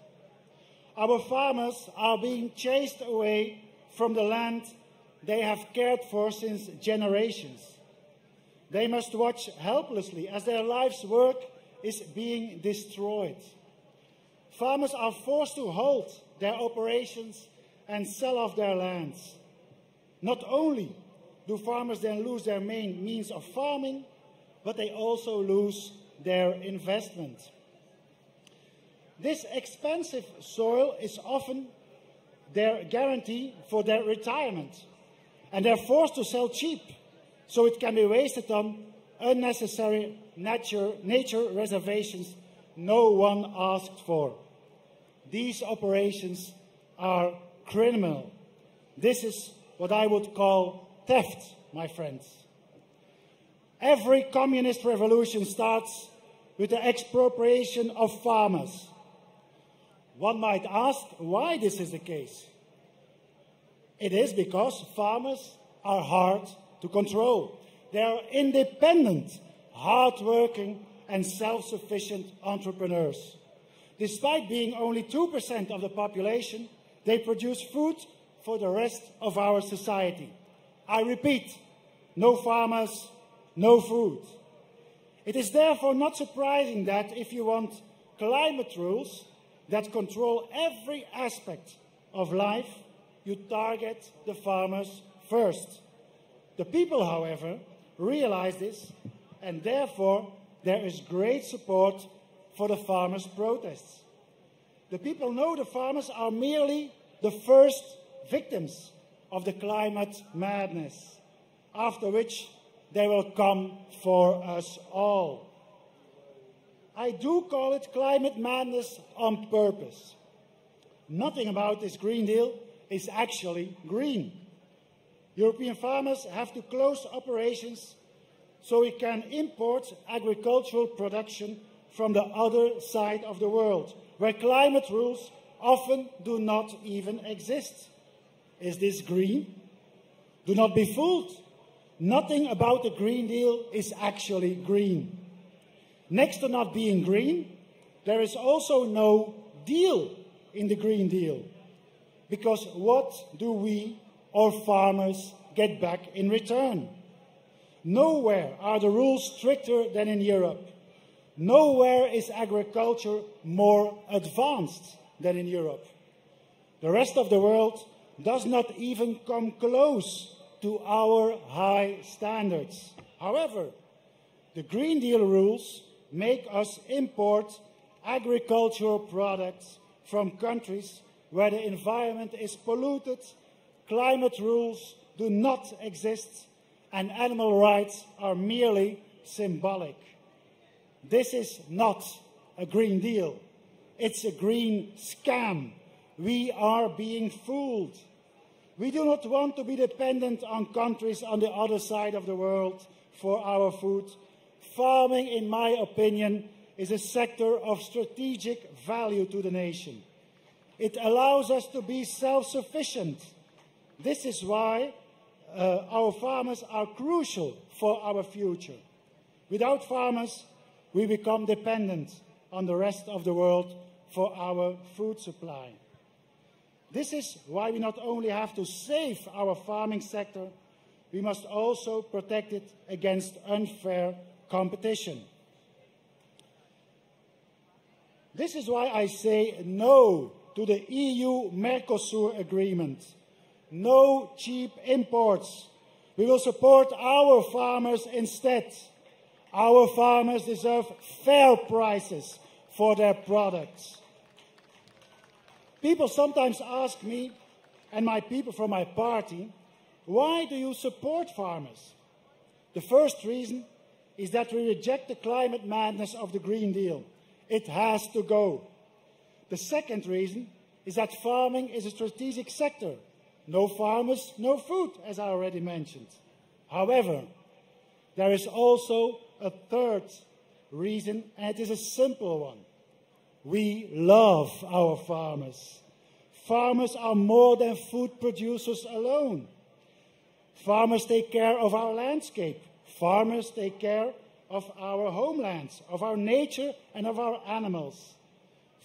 S14: Our farmers are being chased away from the land they have cared for since generations. They must watch helplessly as their life's work is being destroyed. Farmers are forced to halt their operations and sell off their lands. Not only do farmers then lose their main means of farming, but they also lose their investment. This expensive soil is often their guarantee for their retirement, and they're forced to sell cheap so it can be wasted on unnecessary nature reservations no one asked for. These operations are criminal. This is what I would call theft, my friends. Every communist revolution starts with the expropriation of farmers. One might ask why this is the case. It is because farmers are hard to control. They are independent, hard-working and self-sufficient entrepreneurs. Despite being only 2% of the population, they produce food for the rest of our society. I repeat, no farmers, no food. It is therefore not surprising that if you want climate rules that control every aspect of life, you target the farmers first. The people, however, realize this, and therefore there is great support for the farmers' protests. The people know the farmers are merely the first victims of the climate madness, after which they will come for us all. I do call it climate madness on purpose. Nothing about this Green Deal is actually green. European farmers have to close operations so we can import agricultural production from the other side of the world, where climate rules often do not even exist. Is this green? Do not be fooled. Nothing about the Green Deal is actually green. Next to not being green, there is also no deal in the Green Deal. Because what do we, or farmers, get back in return? Nowhere are the rules stricter than in Europe. Nowhere is agriculture more advanced than in Europe. The rest of the world does not even come close to our high standards. However, the Green Deal rules make us import agricultural products from countries where the environment is polluted, climate rules do not exist, and animal rights are merely symbolic. This is not a Green Deal. It's a green scam. We are being fooled. We do not want to be dependent on countries on the other side of the world for our food. Farming, in my opinion, is a sector of strategic value to the nation. It allows us to be self-sufficient. This is why our farmers are crucial for our future. Without farmers, we become dependent on the rest of the world for our food supply. This is why we not only have to save our farming sector, we must also protect it against unfair competition. This is why I say no to the EU-Mercosur agreement. No cheap imports. We will support our farmers instead. Our farmers deserve fair prices for their products. People sometimes ask me, and my people from my party, why do you support farmers? The first reason is that we reject the climate madness of the Green Deal. It has to go. The second reason is that farming is a strategic sector. No farmers, no food, as I already mentioned. However, there is also a third reason, and it is a simple one. We love our farmers. Farmers are more than food producers alone. Farmers take care of our landscape. Farmers take care of our homelands, of our nature and of our animals.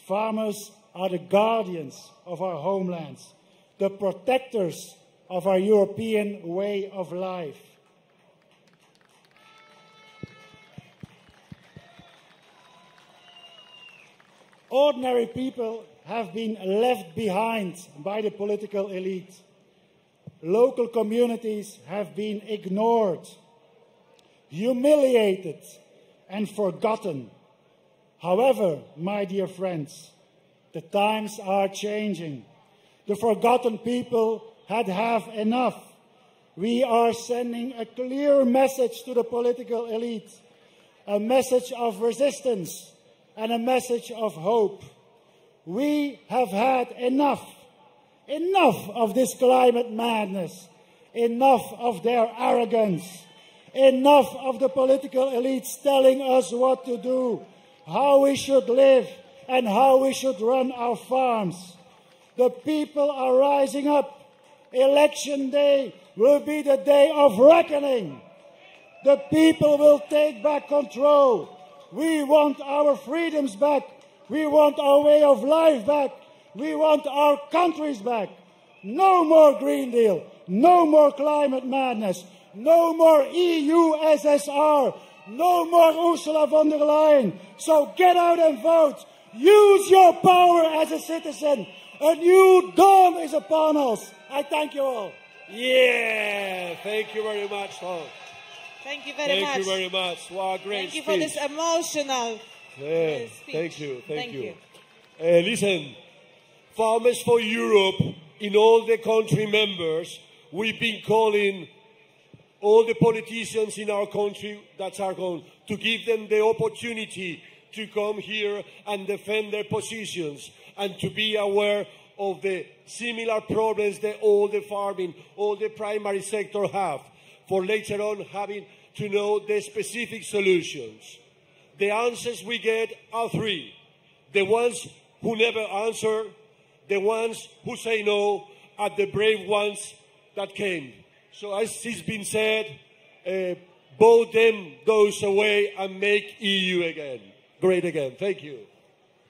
S14: Farmers are the guardians of our homelands, the protectors of our European way of life. Ordinary people have been left behind by the political elite. Local communities have been ignored, humiliated, and forgotten. However, my dear friends, the times are changing. The forgotten people had enough. We are sending a clear message to the political elite, a message of resistance and a message of hope. We have had enough. Enough of this climate madness. Enough of their arrogance. Enough of the political elites telling us what to do, how we should live, and how we should run our farms. The people are rising up. Election day will be the day of reckoning. The people will take back control. We want our freedoms back. We want our way of life back. We want our countries back. No more Green Deal. No more climate madness. No more EU SSR. No more Ursula von der Leyen. So get out and vote. Use your power as a citizen. A new dawn is upon us. I thank you all.
S5: Yeah, thank you very much, all.
S4: Thank you very much.
S5: Thank you very much. Wow, great
S4: Thank you
S5: speech.
S4: for this emotional speech.
S5: Thank you.
S4: Thank you.
S5: Listen, Farmers for Europe, in all the country members, we've been calling all the politicians in our country that are going to give them the opportunity to come here and defend their positions and to be aware of the similar problems that all the farming, all the primary sector have, for later on having to know the specific solutions. The answers we get are three. The ones who never answer, the ones who say no, and the brave ones that came. So as it's been said, vote them those away and make EU again. Great again. Thank you.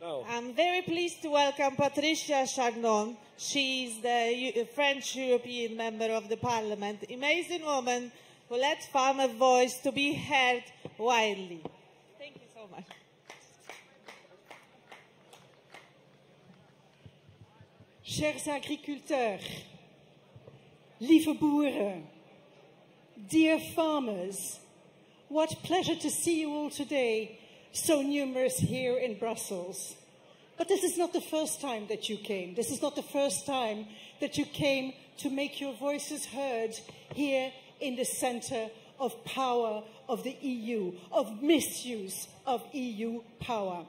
S5: Now.
S4: I'm very pleased to welcome Patricia Chagnon. She's the French European member of the Parliament. Amazing woman who lets farmer voice to be heard widely. Thank you so much.
S15: Chers agriculteurs, lieve boeren, dear farmers, what pleasure to see you all today, so numerous here in Brussels. But this is not the first time that you came. This is not the first time that you came to make your voices heard here in the center of power of the EU, of misuse of EU power.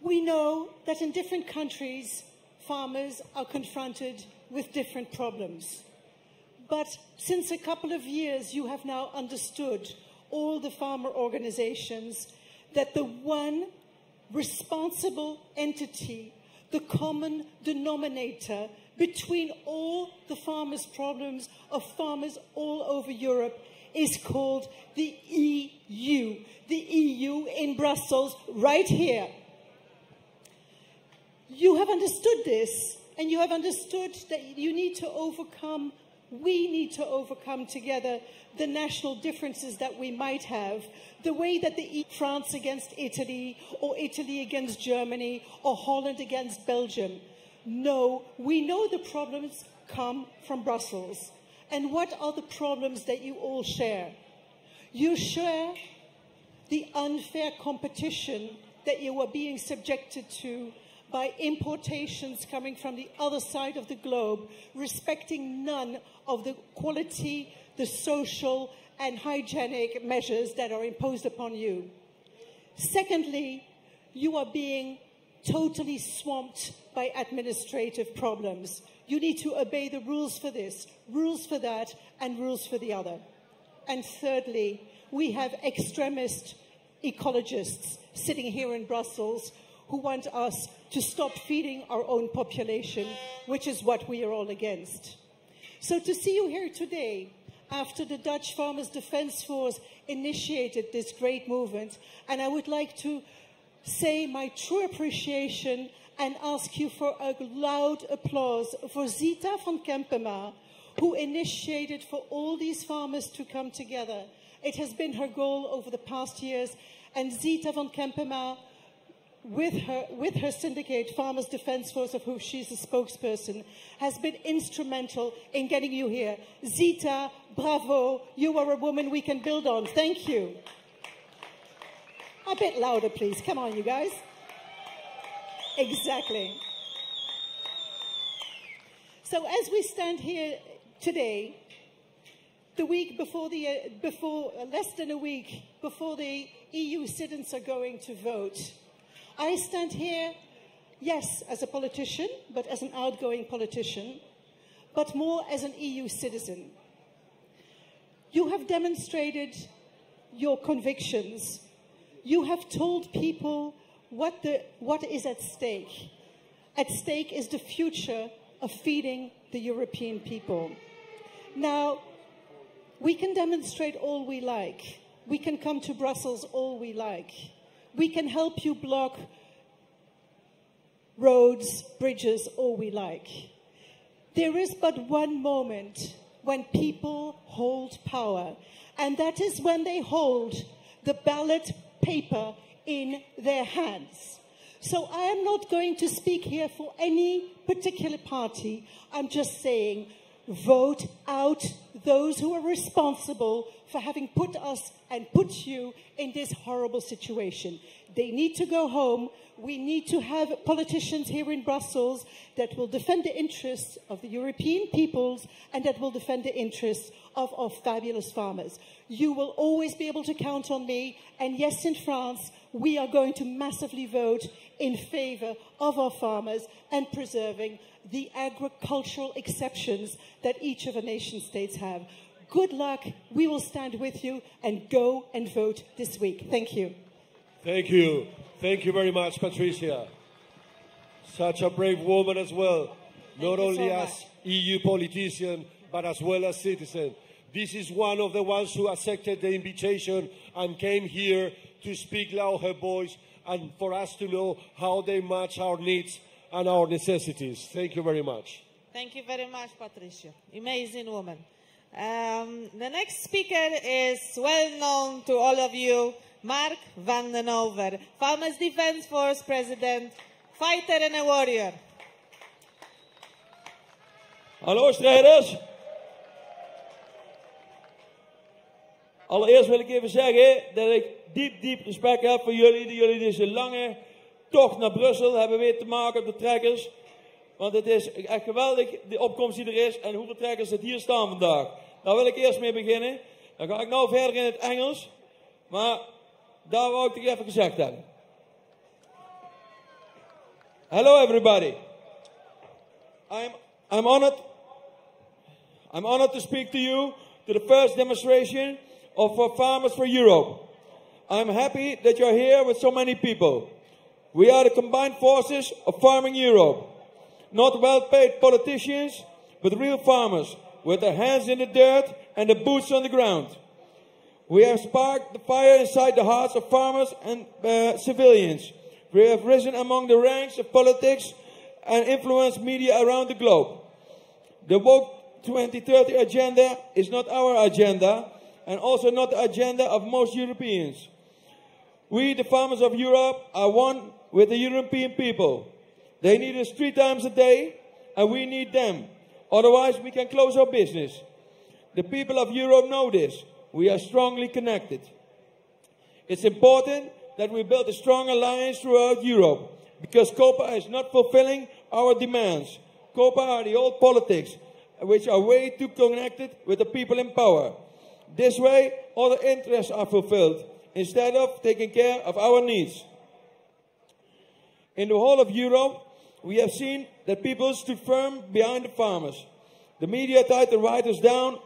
S15: We know that in different countries, farmers are confronted with different problems. But since a couple of years, you have now understood, all the farmer organizations, that the one responsible entity, the common denominator between all the farmers' problems of farmers all over Europe is called the EU. The EU in Brussels, right here. You have understood this, and you have understood that you need to overcome, we need to overcome together the national differences that we might have, the way that France against Italy, or Italy against Germany, or Holland against Belgium. No, we know the problems come from Brussels. And what are the problems that you all share? You share the unfair competition that you are being subjected to by importations coming from the other side of the globe, respecting none of the quality, the social and hygienic measures that are imposed upon you. Secondly, you are being totally swamped by administrative problems. You need to obey the rules for this, rules for that, and rules for the other. And thirdly, we have extremist ecologists sitting here in Brussels who want us to stop feeding our own population, which is what we are all against. So to see you here today, after the Dutch Farmers Defence Force initiated this great movement, and I would like to say my true appreciation and ask you for a loud applause for Zita van Kempema, who initiated for all these farmers to come together. It has been her goal over the past years, and Zita van Kempema, with her syndicate, Farmers Defence Force, of whom she's a spokesperson, has been instrumental in getting you here. Zita, bravo, you are a woman we can build on. Thank you. A bit louder, please. Come on, you guys. Exactly. So as we stand here today, the week before less than a week before the EU citizens are going to vote, I stand here, yes, as a politician, but as an outgoing politician, but more as an EU citizen. You have demonstrated your convictions. You have told people what is at stake. At stake is the future of feeding the European people. Now, we can demonstrate all we like. We can come to Brussels all we like. We can help you block roads, bridges, all we like. There is but one moment when people hold power, and that is when they hold the ballot paper in their hands. So I am not going to speak here for any particular party. I'm just saying, vote out those who are responsible for having put us and put you in this horrible situation. They need to go home. We need to have politicians here in Brussels that will defend the interests of the European peoples and that will defend the interests of our fabulous farmers. You will always be able to count on me. And yes, in France, we are going to massively vote in favor of our farmers and preserving the agricultural exceptions that each of the nation states have. Good luck. We will stand with you, and go and vote this week. Thank you.
S5: Thank you. Thank you very much, Patricia. Such a brave woman as well. Not only as EU politician, but as well as citizen. This is one of the ones who accepted the invitation and came here to speak loud her voice and for us to know how they match our needs and our necessities. Thank you very much.
S4: Thank you very much, Patricia. Amazing woman. The next speaker is well known to all of you, Mark van den Over, Farmers Defence Force President, fighter and a warrior.
S16: Hallo strijders. Allereerst wil ik even zeggen dat ik diep respect heb voor jullie. Dat jullie deze lange tocht naar Brussel hebben weten te maken op de trekkers. Want het is echt geweldig, de opkomst die er is en hoeveel trekkers er hier staan vandaag. Daar wil ik eerst mee beginnen. Dan ga ik nou verder in het Engels. Maar daar wou ik toch even gezegd hebben. Hello everybody. I'm honored to speak to you to the first demonstration of Farmers for Europe. I'm happy that you're here with so many people. We are the combined forces of farming Europe. Not well-paid politicians, but real farmers with their hands in the dirt and the boots on the ground. We have sparked the fire inside the hearts of farmers and civilians. We have risen among the ranks of politics and influenced media around the globe. The Woke 2030 agenda is not our agenda, and also not the agenda of most Europeans. We, the farmers of Europe, are one with the European people. They need us 3 times a day, and we need them. Otherwise, we can close our business. The people of Europe know this. We are strongly connected. It's important that we build a strong alliance throughout Europe, because COPA is not fulfilling our demands. COPA are the old politics, which are way too connected with the people in power. This way, other interests are fulfilled, instead of taking care of our needs. In the whole of Europe, we have seen that people stood firm behind the farmers. The media tried to write us down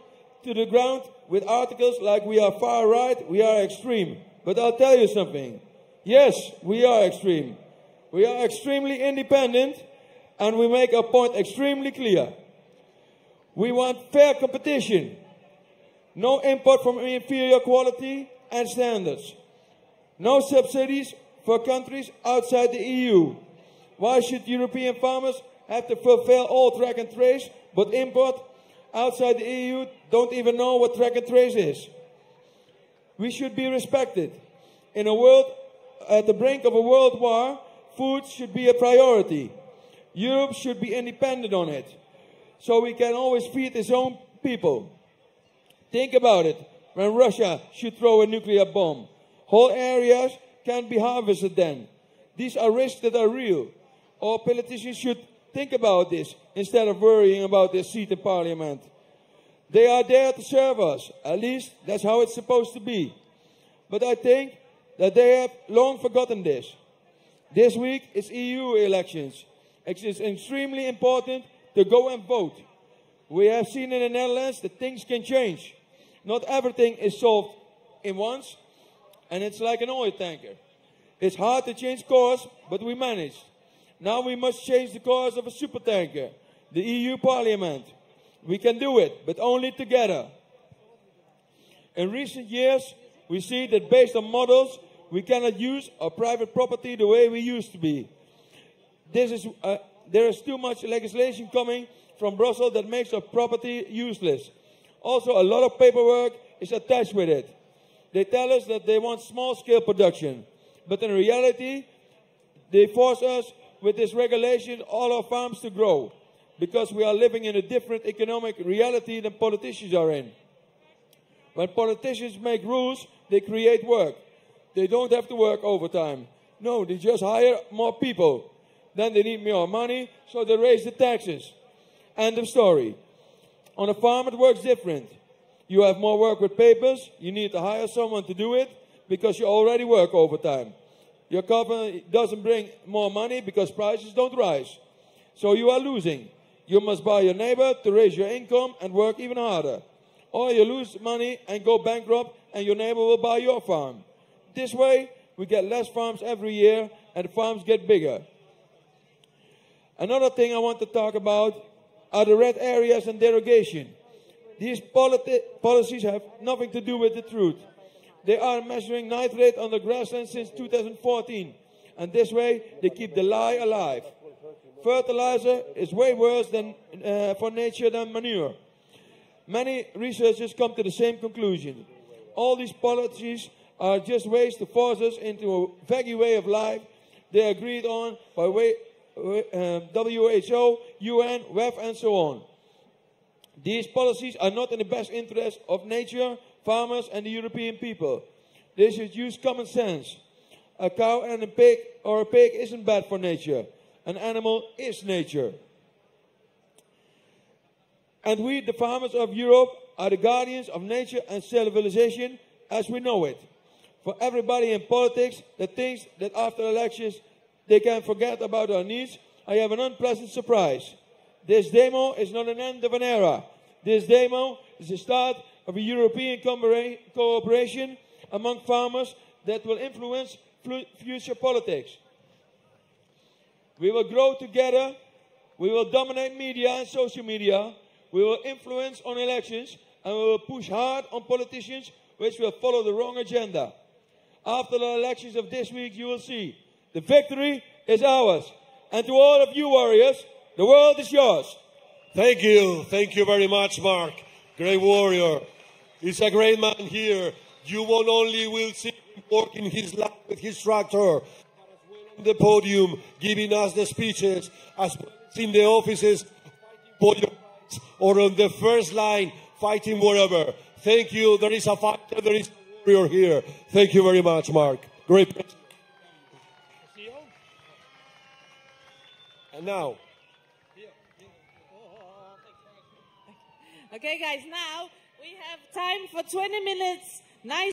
S16: to the ground with articles like we are far right, we are extreme. But I'll tell you something. Yes, we are extreme. We are extremely independent, and we make our point extremely clear. We want fair competition. No import from inferior quality and standards. No subsidies for countries outside the EU. Why should European farmers have to fulfill all track and trace, but import outside the EU don't even know what track and trace is? We should be respected. In a world at the brink of a world war, food should be a priority. Europe should be independent on it, so we can always feed its own people. Think about it, when Russia should throw a nuclear bomb. Whole areas can't be harvested then. These are risks that are real. All politicians should think about this instead of worrying about their seat in parliament. They are there to serve us. At least that's how it's supposed to be. But I think that they have long forgotten this. This week is EU elections. It is extremely important to go and vote. We have seen in the Netherlands that things can change. Not everything is solved in once, and it's like an oil tanker. It's hard to change course, but we managed. Now we must change the course of a supertanker, the EU Parliament. We can do it, but only together. In recent years, we see that based on models, we cannot use our private property the way we used to be. There is too much legislation coming from Brussel that makes our property useless. Also, a lot of paperwork is attached with it. They tell us that they want small-scale production, but in reality, they force us with this regulation all our farms to grow, because we are living in a different economic reality than politicians are in. When politicians make rules, they create work. They don't have to work overtime. No, they just hire more people. Then they need more money, so they raise the taxes. End of story. On a farm, it works different. You have more work with papers. You need to hire someone to do it because you already work overtime. Your company doesn't bring more money because prices don't rise. So you are losing. You must buy your neighbor to raise your income and work even harder. Or you lose money and go bankrupt and your neighbor will buy your farm. This way, we get less farms every year and the farms get bigger. Another thing I want to talk about are the red areas and derogation. These policies have nothing to do with the truth. They are measuring nitrate on the grassland since 2014. And this way, they keep the lie alive. Fertilizer is way worse for nature than manure. Many researchers come to the same conclusion. All these policies are just ways to force us into a vague way of life they agreed on by WHO, UN, WEF, and so on. These policies are not in the best interest of nature, farmers, and the European people. They should use common sense. A cow and a pig or a pig isn't bad for nature. An animal is nature. And we, the farmers of Europe, are the guardians of nature and civilization as we know it. For everybody in politics that thinks that after elections they can forget about our needs, I have an unpleasant surprise. This demo is not an end of an era. This demo is the start of a European cooperation among farmers that will influence future politics. We will grow together. We will dominate media and social media. We will influence on elections, and we will push hard on politicians which will follow the wrong agenda. After the elections of this week, you will see the victory is ours. And to all of you warriors, the world is yours.
S17: Thank you. Thank you very much, Mark. Great warrior. He's a great man here. You won't only will see him working his land with his tractor, but as well on the podium, giving us the speeches, as well as in the offices, fighting for your rights, or on the first line, fighting wherever. Thank you. There is a fighter, there is a warrior here. Thank you very much, Mark. Great president. And now.
S4: Okay, guys, now we have time for 20 minutes. Nice.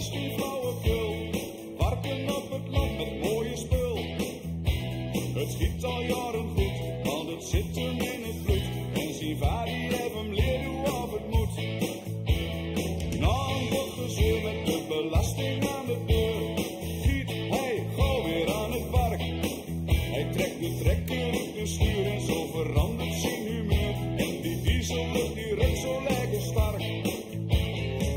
S1: is geen flauwekul. Varken op het land met mooie spul. Het schiet al jaren goed, want het zit hem in het bloed. En zijn vader heeft hem leren hoe het moet. Na een goed gezeur met de belasting aan de deur, giet hij gauw weer aan het werk. Hij trekt de trekker op de schuur en zo verandert zijn humeur. En die diesellucht die rukt zo lekker sterk.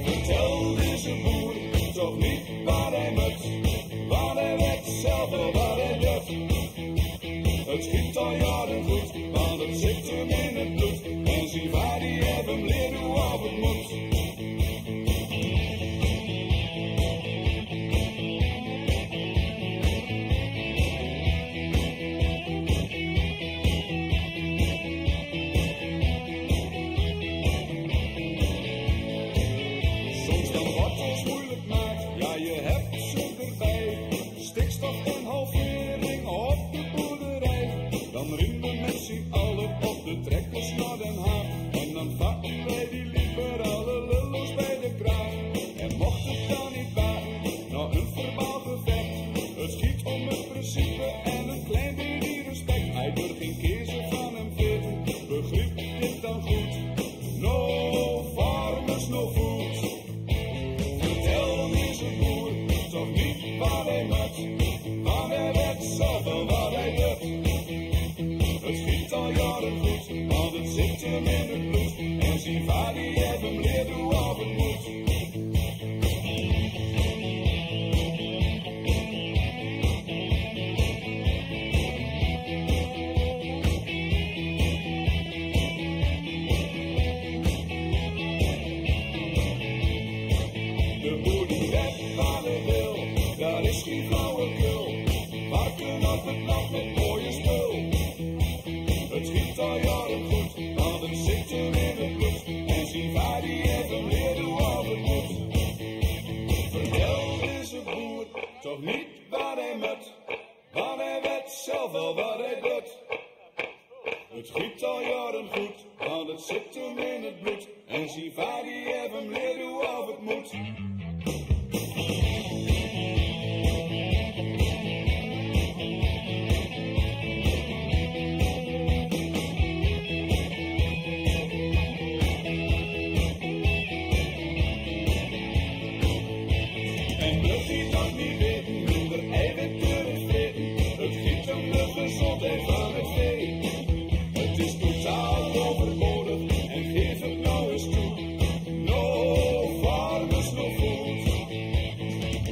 S1: Vertel deze boer toch niet waar hij moet, waar hij weet zelf wel wat hij doet. Het schiet al jaren goed, want het zit hem in het bloed. En zijn vader die heeft hem leren hoe het moet. Soms dan wordt het moeilijk maakt, ja je hebt ze erbij. Stikstof en halvering op de boerderij. Dan rinden met z'n allen op de trekkers naar Den Haag. En dan vatten wij die liberale lullo's bij de kraag. En mocht het dan niet baten, nou een verbaal gevecht. Het schiet om het principe en een klein beetje respect. Hij durft geen kiezen van hem veten, begrip dit dan goed. No farmers, no food. Vertel deze boer toch niet waar hij moet, maar hij weet zelf wel wat hij doet. Het schiet al jaren goed, want het zit hem in het bloed. En zijn vader die heeft hem leren hoe het moet. De boer die weet wat hij wil, daar is geen flauwekul. Varken op het land met mooie spul. Het schiet al jaren goed, want het zit hem in het bloed. En zijn vader die heeft hem leren hoe het moet. Vertel deze boer toch niet waar hij moet, want hij weet zelf wel wat hij doet. Het schiet al jaren goed, want het zit hem in het bloed. En zijn vader die heeft hem leren hoe het moet. En dat hij dat niet weet, minder eigen tevreden. Het giet om de gezondheid van het vee. Het is totaal overbodig en geef het nou eens toe. No farmers, no food.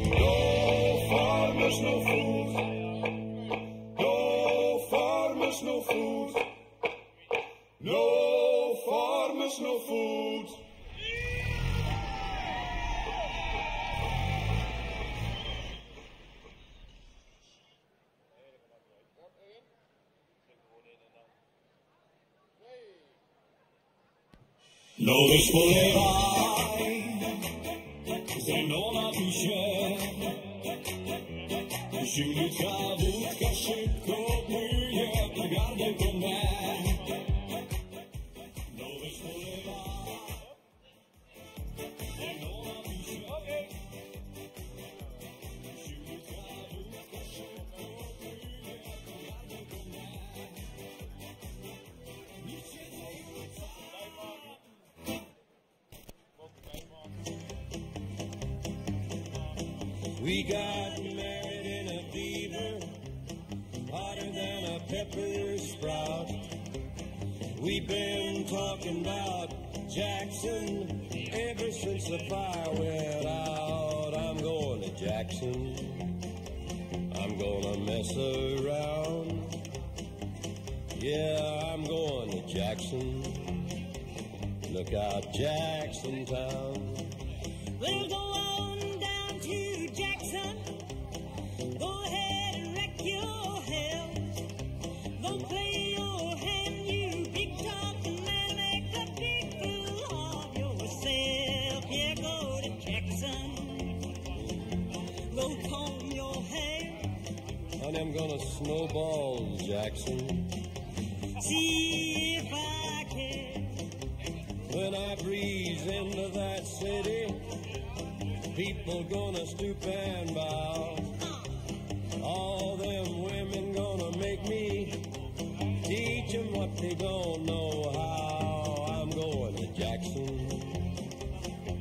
S1: No farmers, no food. No farmers, no food. No farmers, no food.
S18: No disponerai, se non ha pisze. Żółtka wódka szybko płynie, pogardę po mnie. No disponerai, se non ha pisze. Żółtka wódka szybko płynie, pogardę po mnie. Nic się nie rzuca.
S2: We got married in a fever, hotter than a pepper sprout. We've been talking about Jackson ever since the fire went out. I'm going to Jackson, I'm gonna mess around. Yeah, I'm going to Jackson, look out Jackson Town.
S19: We'll go on down to Jackson. Go ahead and wreck your hell. Go play your hand, you big talking man. Make a big fool of yourself. Yeah, go to Jackson. Go comb your hair.
S2: And I'm gonna snowball Jackson.
S19: See if I can.
S2: When I breeze into that city, people gonna stoop and bow. All them women gonna make me teach them what they don't know how. I'm going to Jackson.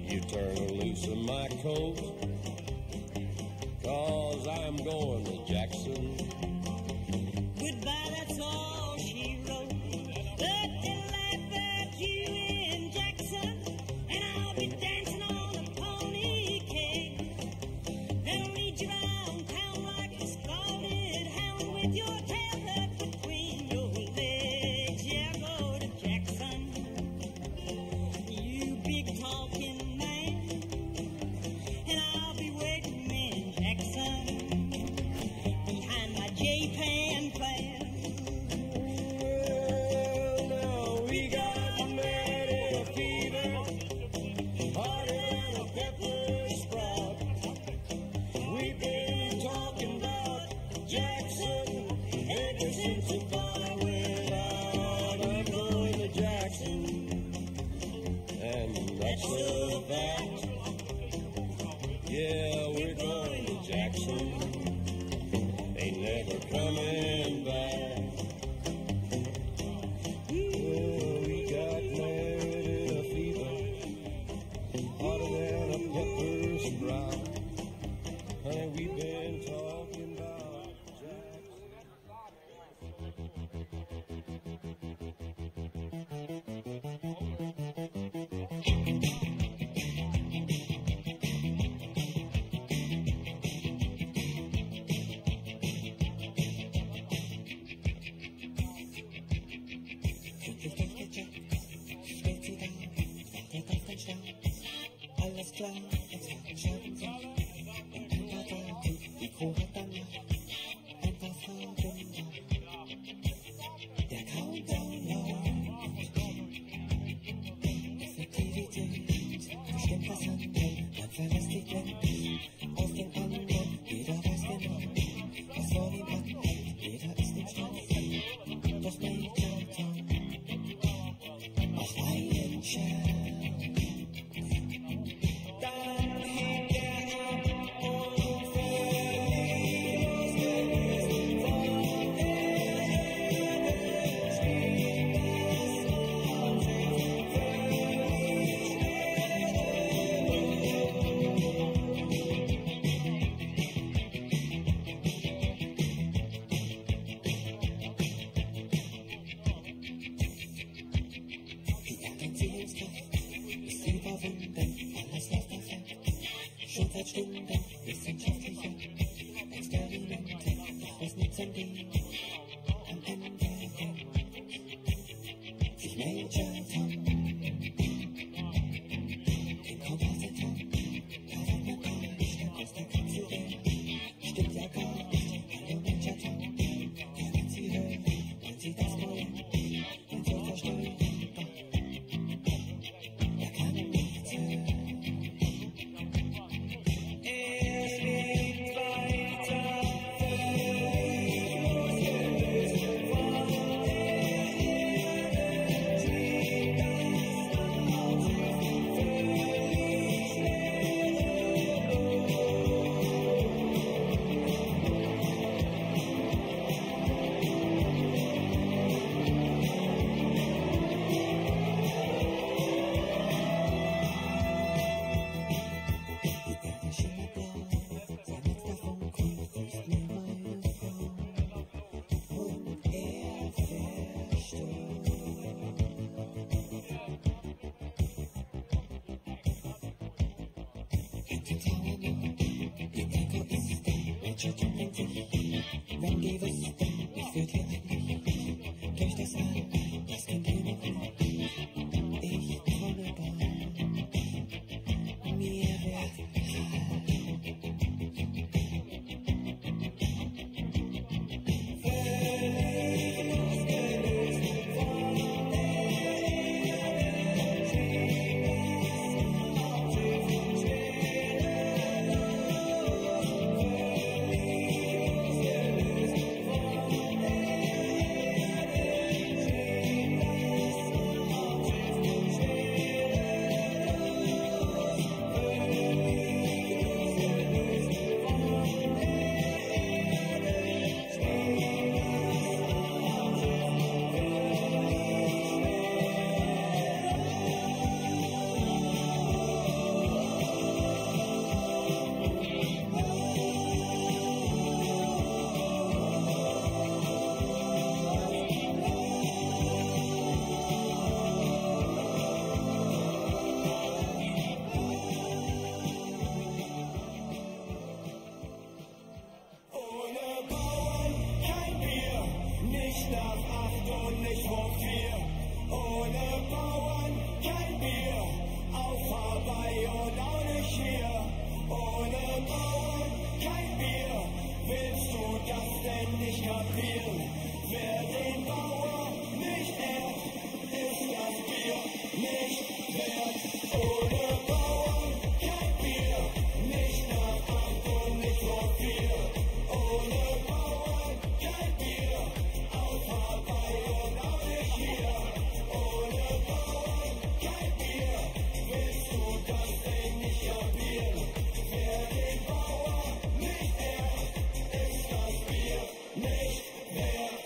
S2: You turn loose of my coat, 'cause I'm going to Jackson.
S19: Goodbye, that's all she wrote. But they'll laugh at you in Jackson, and I'll be dancing on a pony cake. They'll lead you around town like a scalded hound with your tail tucked between your legs. Yeah, go to Jackson, you big talking man, and I'll be waiting in Jackson behind my J-Pan plan.
S2: Well, now we got mad in a fever, hotter than a pepper sprout. We've been talking about Jackson ever since the fire went out. I'm going to Jackson, and that's a fact. Yeah, we're going to Jackson. Ain't never coming back. Oh, we got married in a fever, hotter than a pepper sprout. Honey, we've been talking about
S1: Alles klar, jetzt entscheiden sich. Und ein paar Tage, die Crew hat dann noch ein paar Fragen da. Der Countdown läuft. Effektivität bestimmt das Handeln. Man verlässt die Blenden auf den anderen. Jeder weiß genau, was vor ihm anhält. Jeder ist im Stress. Doch Major Tom macht einen Scherz. Stunden, wissenschaftliche Experimente, doch was nützen die am Ende sich Major Tom, den Kompositor, parlamentarischer größter Kanzler, stimmt ja gar nicht, hallo Major Tom, können Sie hören, wenn Sie das wollen, wenn Sie verstehen, er kann nichts hören. Wenn die wüssten, ich führt hier eigentlich durch das All, das kennt ihr noch nicht. Ich träume bald, mir wird
S18: trotzdem nicht kapieren. Wer den Bauer nicht ehrt, ist das Bier nicht wert. Ohne Bauern kein Bier, nicht nach 8 und nicht vor 4. Ohne Bauern kein Bier, auf Hawaii und auch nicht hier. Ohne Bauern kein Bier, willst du das denn nicht kapieren? Wer den Bauer nicht ehrt, ist das Bier nicht wert.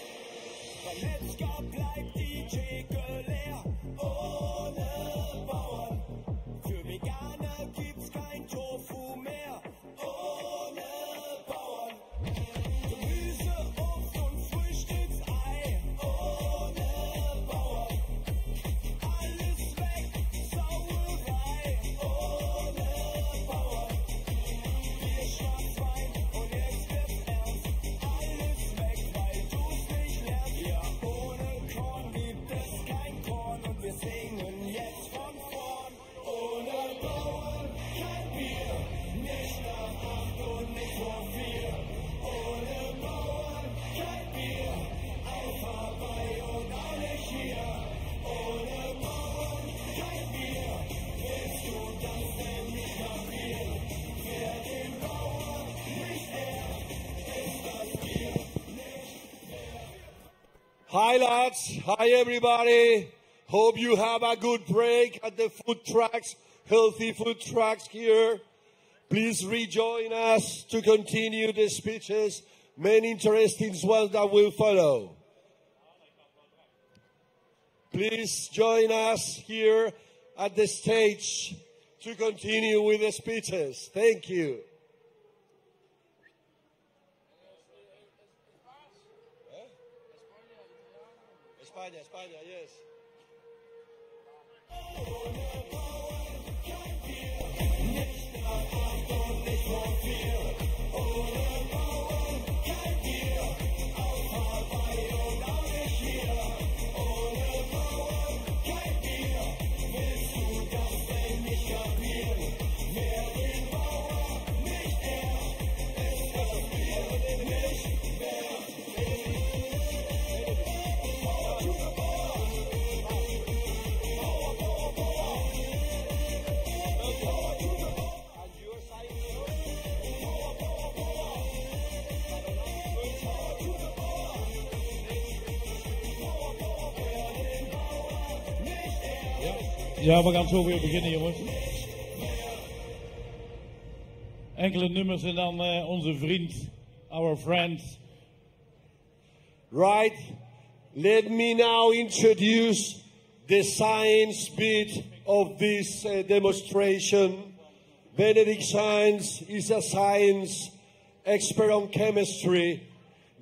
S18: Beim Metzger bleibt die Theke leer, ohne Bauern. Für Veganer gibt's kein Tofu mehr, ohne Bauern. Gemüse, Obst und Frühstücksei, ohne Bauern. Alles weg, Sauerei, ohne Bauern. Bier, Schwarzwein und jetzt wird's ernst. Alles weg, weil du's nicht lernst. Ja, ohne Korn gibt es kein Korn und wir singen jetzt von vorn. Ohne Bauern kein Bier, nicht nach 8 und nicht vor 4. Ohne Bauern kein Bier, auf Hawaii und auch nicht hier. Ohne Bauern kein Bier, willst du das denn nicht kapieren? Wer den Bauern nicht ehrt, ist das Bier nicht wert.
S17: Hi lads, hi everybody. Hope you have a good break at the food trucks, healthy food trucks here. Please rejoin us to continue the speeches, many interesting ones that will follow. Please join us here at the stage to continue with the speeches. Thank you. España, España, yes.
S20: Ja, we gaan zo weer beginnen, jongens. Enkele nummers en dan onze vriend, our friend.
S17: Right. Let me now introduce the science bit of this demonstration. Benedict Science is a science expert on chemistry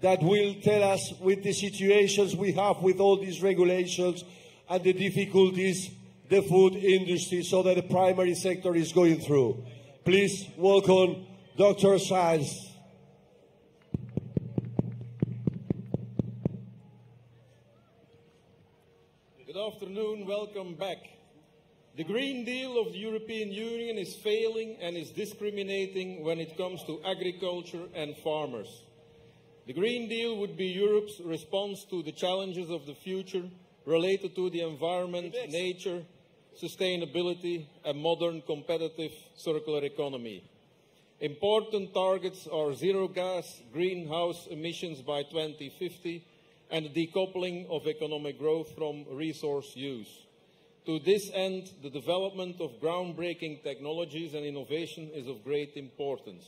S17: that will tell us with the situations we have with all these regulations and the difficulties the food industry, so that the primary sector is going through. Please welcome Dr. Science.
S21: Good afternoon, welcome back. The Green Deal of the European Union is failing and is discriminating when it comes to agriculture and farmers. The Green Deal would be Europe's response to the challenges of the future related to the environment, nature, sustainability, and modern competitive circular economy. Important targets are zero gas greenhouse emissions by 2050 and decoupling of economic growth from resource use. To this end, the development of groundbreaking technologies and innovation is of great importance.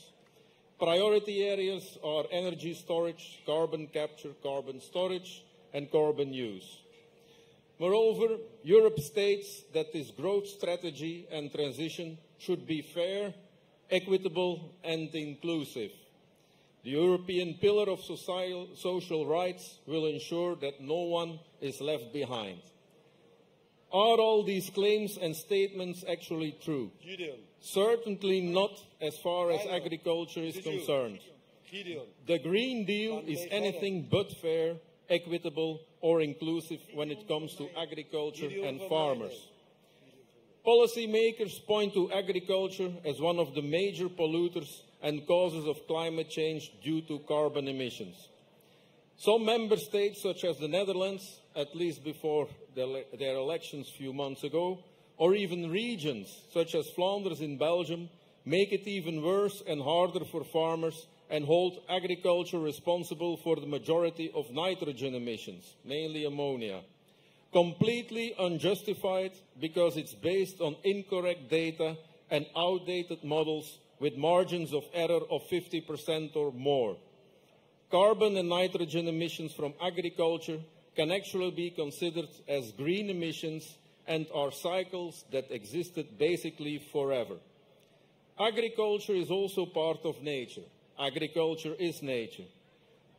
S21: Priority areas are energy storage, carbon capture, carbon storage, and carbon use. Moreover, Europe states that this growth strategy and transition should be fair, equitable, and inclusive. The European Pillar of Social Rights will ensure that no one is left behind. Are all these claims and statements actually true? Certainly not as far as agriculture is concerned. The Green Deal is anything but fair, equitable, or inclusive when it comes to agriculture and farmers. Policymakers point to agriculture as one of the major polluters and causes of climate change due to carbon emissions. Some member states, such as the Netherlands, at least before their elections a few months ago, or even regions, such as Flanders in Belgium, make it even worse and harder for farmers and hold agriculture responsible for the majority of nitrogen emissions, mainly ammonia. Completely unjustified because it's based on incorrect data and outdated models with margins of error of 50% or more. Carbon and nitrogen emissions from agriculture can actually be considered as green emissions and are cycles that existed basically forever. Agriculture is also part of nature. Agriculture is nature.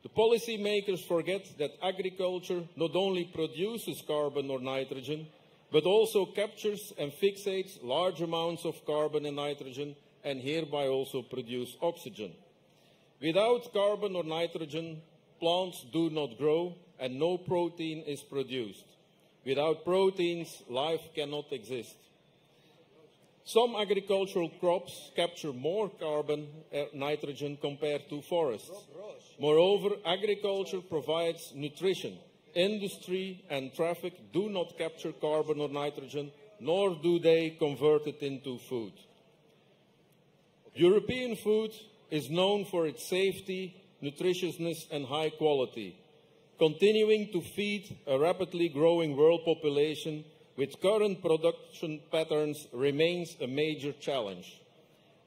S21: The policymakers forget that agriculture not only produces carbon or nitrogen, but also captures and fixates large amounts of carbon and nitrogen and hereby also produce oxygen. Without carbon or nitrogen, plants do not grow and no protein is produced. Without proteins, life cannot exist. Some agricultural crops capture more carbon and nitrogen compared to forests. Moreover, agriculture provides nutrition. Industry and traffic do not capture carbon or nitrogen, nor do they convert it into food. European food is known for its safety, nutritiousness and high quality. Continuing to feed a rapidly growing world population with current production patterns remains a major challenge.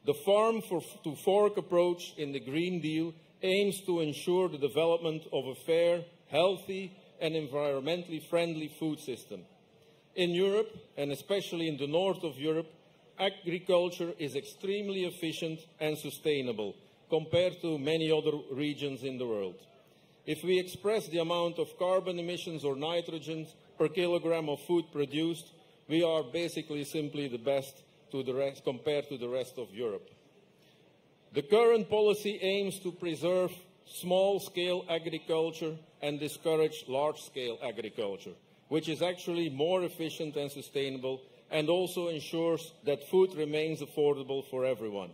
S21: The farm-to-fork approach in the Green Deal aims to ensure the development of a fair, healthy and environmentally friendly food system. In Europe, and especially in the north of Europe, agriculture is extremely efficient and sustainable compared to many other regions in the world. If we express the amount of carbon emissions or nitrogen per kilogram of food produced, we are basically simply the best compared to the rest of Europe. The current policy aims to preserve small-scale agriculture and discourage large-scale agriculture, which is actually more efficient and sustainable and also ensures that food remains affordable for everyone.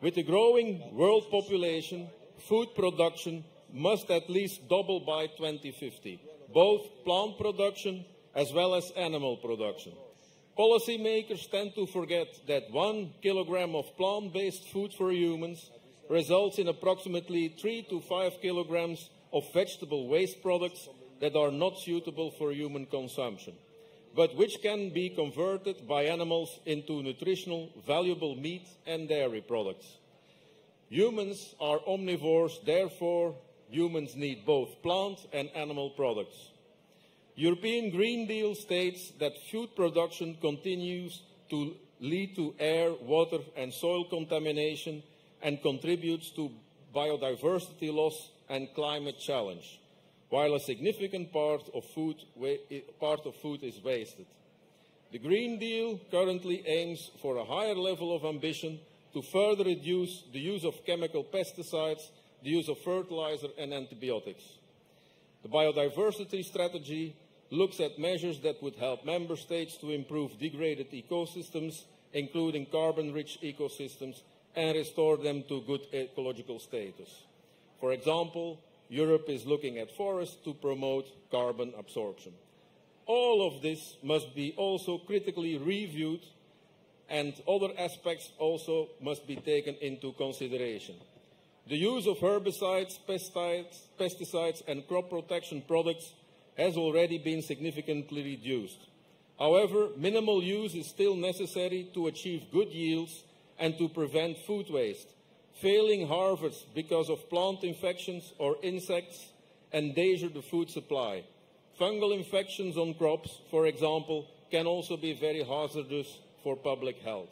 S21: With a growing world population, food production must at least double by 2050, both plant production as well as animal production. Policymakers tend to forget that 1 kilogram of plant-based food for humans results in approximately 3 to 5 kilograms of vegetable waste products that are not suitable for human consumption, but which can be converted by animals into nutritional, valuable meat and dairy products. Humans are omnivores, therefore humans need both plant and animal products. European Green Deal states that food production continues to lead to air, water and soil contamination and contributes to biodiversity loss and climate challenge, while a significant part of food is wasted. The Green Deal currently aims for a higher level of ambition to further reduce the use of chemical pesticides, the use of fertilizer and antibiotics. The biodiversity strategy looks at measures that would help member states to improve degraded ecosystems, including carbon-rich ecosystems, and restore them to good ecological status. For example, Europe is looking at forests to promote carbon absorption. All of this must be also critically reviewed, and other aspects also must be taken into consideration. The use of herbicides, pesticides and crop protection products has already been significantly reduced. However, minimal use is still necessary to achieve good yields and to prevent food waste. Failing harvests because of plant infections or insects endanger the food supply. Fungal infections on crops, for example, can also be very hazardous for public health.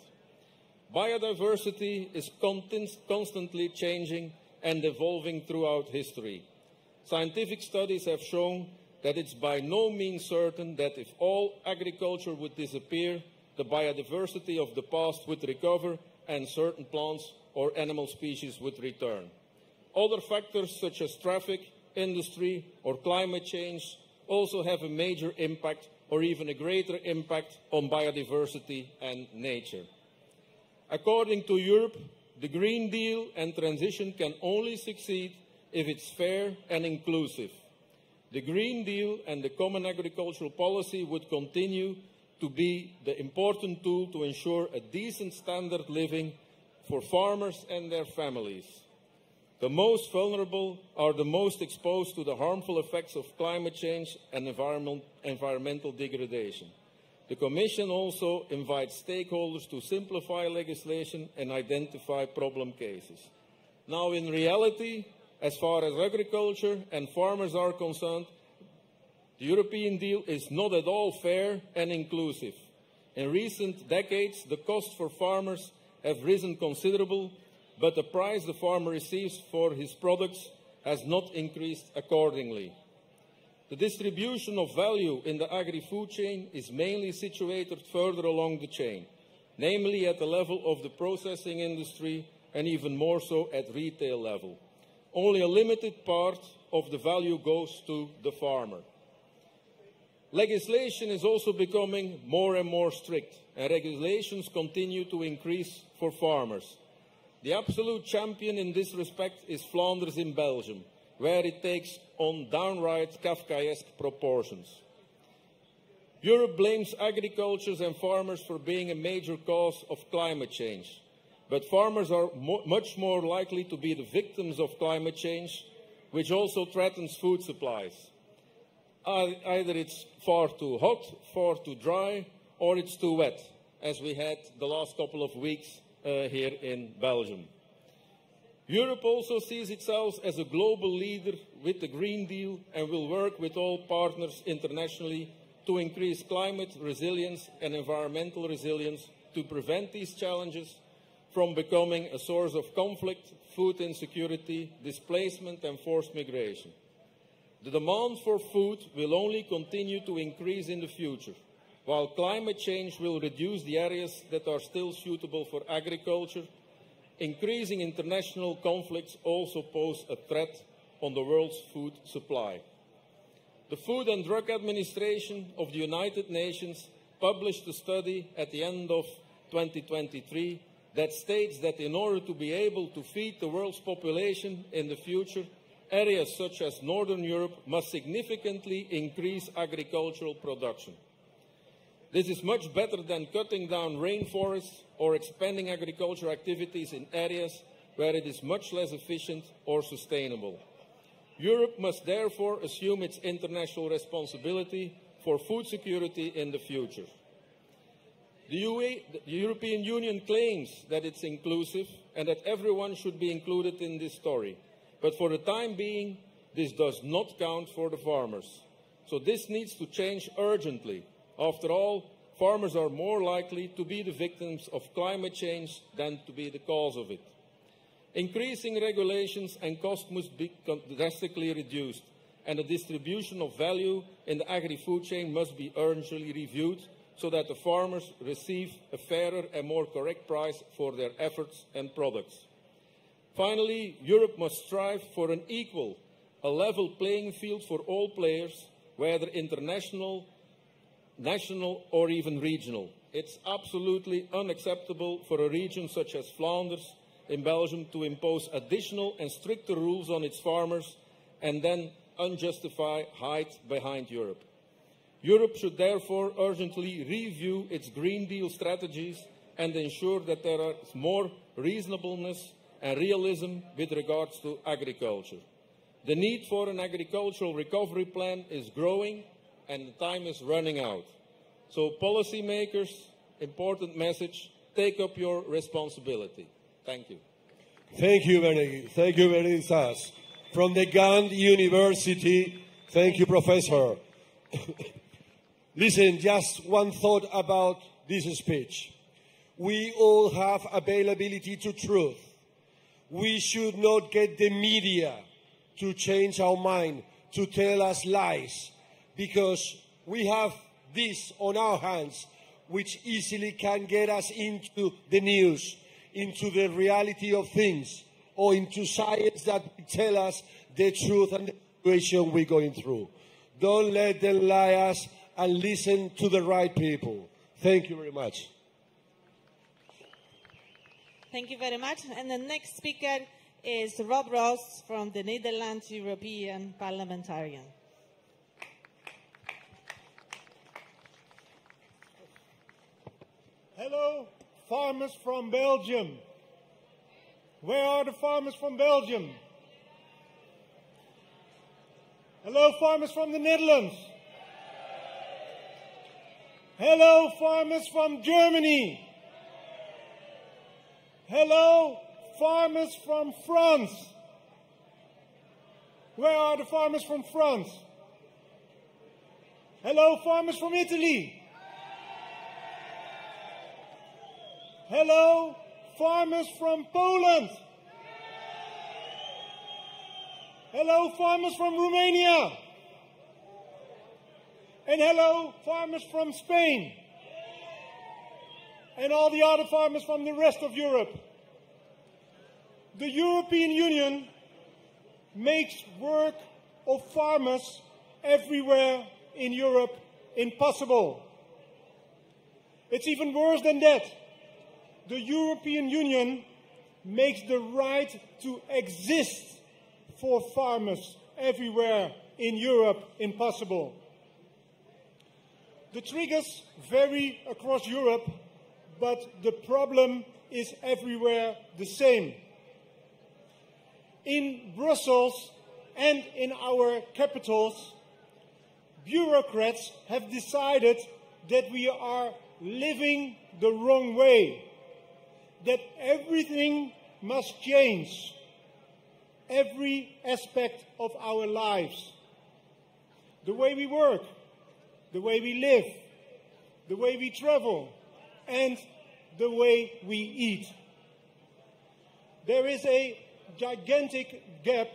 S21: Biodiversity is constantly changing and evolving throughout history. Scientific studies have shown that it's by no means certain that if all agriculture would disappear, the biodiversity of the past would recover and certain plants or animal species would return. Other factors such as traffic, industry or climate change also have a major impact or even a greater impact on biodiversity and nature. According to Europe, the Green Deal and transition can only succeed if it's fair and inclusive. The Green Deal and the Common Agricultural Policy would continue to be the important tool to ensure a decent standard living for farmers and their families. The most vulnerable are the most exposed to the harmful effects of climate change and environmental degradation. The Commission also invites stakeholders to simplify legislation and identify problem cases. Now, in reality, as far as agriculture and farmers are concerned, the European deal is not at all fair and inclusive. In recent decades, the costs for farmers have risen considerably, but the price the farmer receives for his products has not increased accordingly. The distribution of value in the agri-food chain is mainly situated further along the chain, namely at the level of the processing industry and even more so at retail level. Only a limited part of the value goes to the farmer. Legislation is also becoming more and more strict, and regulations continue to increase for farmers. The absolute champion in this respect is Flanders in Belgium, where it takes on downright Kafkaesque proportions. Europe blames agriculture and farmers for being a major cause of climate change, but farmers are much more likely to be the victims of climate change, which also threatens food supplies. Either it's far too hot, far too dry, or it's too wet, as we had the last couple of weeks here in Belgium. Europe also sees itself as a global leader with the Green Deal and will work with all partners internationally to increase climate resilience and environmental resilience to prevent these challenges from becoming a source of conflict, food insecurity, displacement and forced migration. The demand for food will only continue to increase in the future, while climate change will reduce the areas that are still suitable for agriculture. Increasing international conflicts also pose a threat on the world's food supply. The Food and Drug Administration of the United Nations published a study at the end of 2023 that states that in order to be able to feed the world's population in the future, areas such as Northern Europe must significantly increase agricultural production. This is much better than cutting down rainforests or expanding agricultural activities in areas where it is much less efficient or sustainable. Europe must therefore assume its international responsibility for food security in the future. The European Union claims that it's inclusive and that everyone should be included in this story. But for the time being, this does not count for the farmers. So this needs to change urgently. After all, farmers are more likely to be the victims of climate change than to be the cause of it. Increasing regulations and costs must be drastically reduced, and the distribution of value in the agri-food chain must be urgently reviewed so that the farmers receive a fairer and more correct price for their efforts and products. Finally, Europe must strive for an equal, a level playing field for all players, whether international, national or even regional. It's absolutely unacceptable for a region such as Flanders in Belgium to impose additional and stricter rules on its farmers and then unjustified hide behind Europe. Europe should therefore urgently review its Green Deal strategies and ensure that there is more reasonableness and realism with regards to agriculture. The need for an agricultural recovery plan is growing and the time is running out. So policymakers, important message, take up your responsibility. Thank you.
S17: Thank you, Benedict. Thank you, Benedict. From the Gand University, thank you, Professor. Listen, just one thought about this speech. We all have availability to truth. We should not get the media to change our mind, to tell us lies, because we have this on our hands, which easily can get us into the news, into the reality of things, or into science that will tell us the truth and the situation we're going through. Don't let them lie us and listen to the right people. Thank you very much.
S4: Thank you very much. And the next speaker is Rob Ross from the Netherlands European Parliamentarian.
S3: Hello, farmers from Belgium. Where are the farmers from Belgium? Hello, farmers from the Netherlands. Hello, farmers from Germany. Hello, farmers from France. Where are the farmers from France? Hello, farmers from Italy. Hello, farmers from Poland. Hello, farmers from Romania. And hello, farmers from Spain. And all the other farmers from the rest of Europe. The European Union makes work of farmers everywhere in Europe impossible. It's even worse than that. The European Union makes the right to exist for farmers everywhere in Europe impossible. The triggers vary across Europe, but the problem is everywhere the same. In Brussels and in our capitals, bureaucrats have decided that we are living the wrong way, that everything must change, every aspect of our lives. The way we work, the way we live, the way we travel, and the way we eat. There is a gigantic gap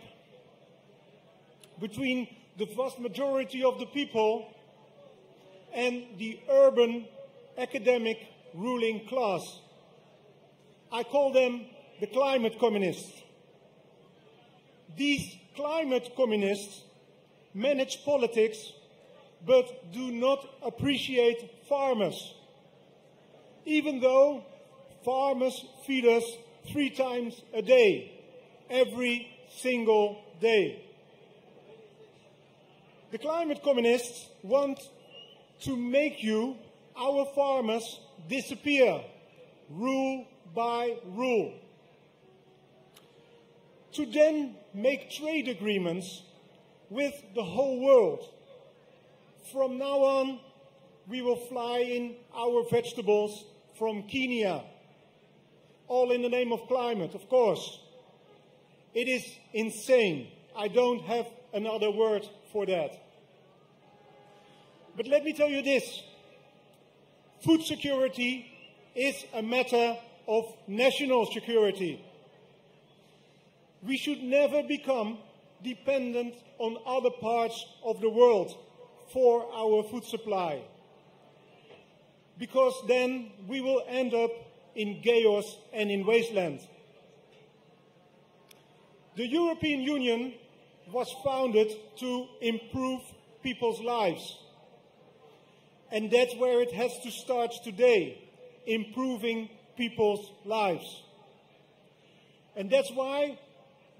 S3: between the vast majority of the people and the urban academic ruling class. I call them the climate communists. These climate communists manage politics but do not appreciate farmers, even though farmers feed us 3 times a day, every single day. The climate communists want to make you, our farmers, disappear, rule by rule, to then make trade agreements with the whole world. From now on, we will fly in our vegetables from Kenya, all in the name of climate, of course. It is insane. I don't have another word for that. But let me tell you this. Food security is a matter of national security. We should never become dependent on other parts of the world for our food supply, because then we will end up in chaos and in wasteland. The European Union was founded to improve people's lives. And that's where it has to start today, improving people's lives. And that's why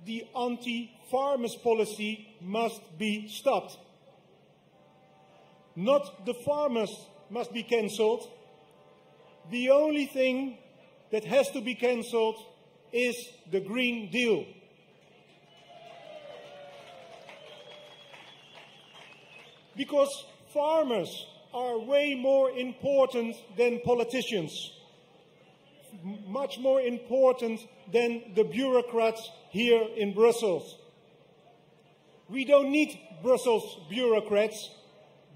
S3: the anti-farmers policy must be stopped. Not the farmers must be cancelled. The only thing that has to be cancelled is the Green Deal. Because farmers are way more important than politicians, much more important than the bureaucrats here in Brussels. We don't need Brussels bureaucrats,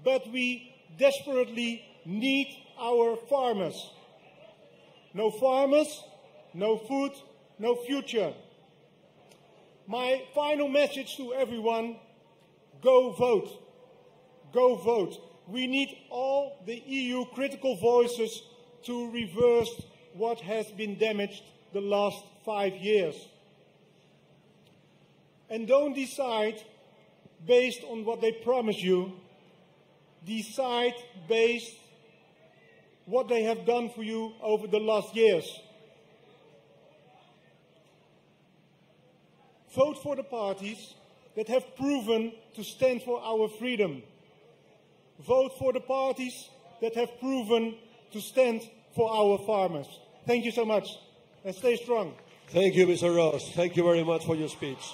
S3: but we desperately need our farmers. No farmers, no food, no future. My final message to everyone: go vote. Go vote. We need all the EU critical voices to reverse what has been damaged the last 5 years. And don't decide based on what they promise you. Decide based what they have done for you over the last years. Vote for the parties that have proven to stand for our freedom. Vote for the parties that have proven to stand for our farmers. Thank you so much, and stay strong.
S17: Thank you, Mr. Ross. Thank you very much for your speech.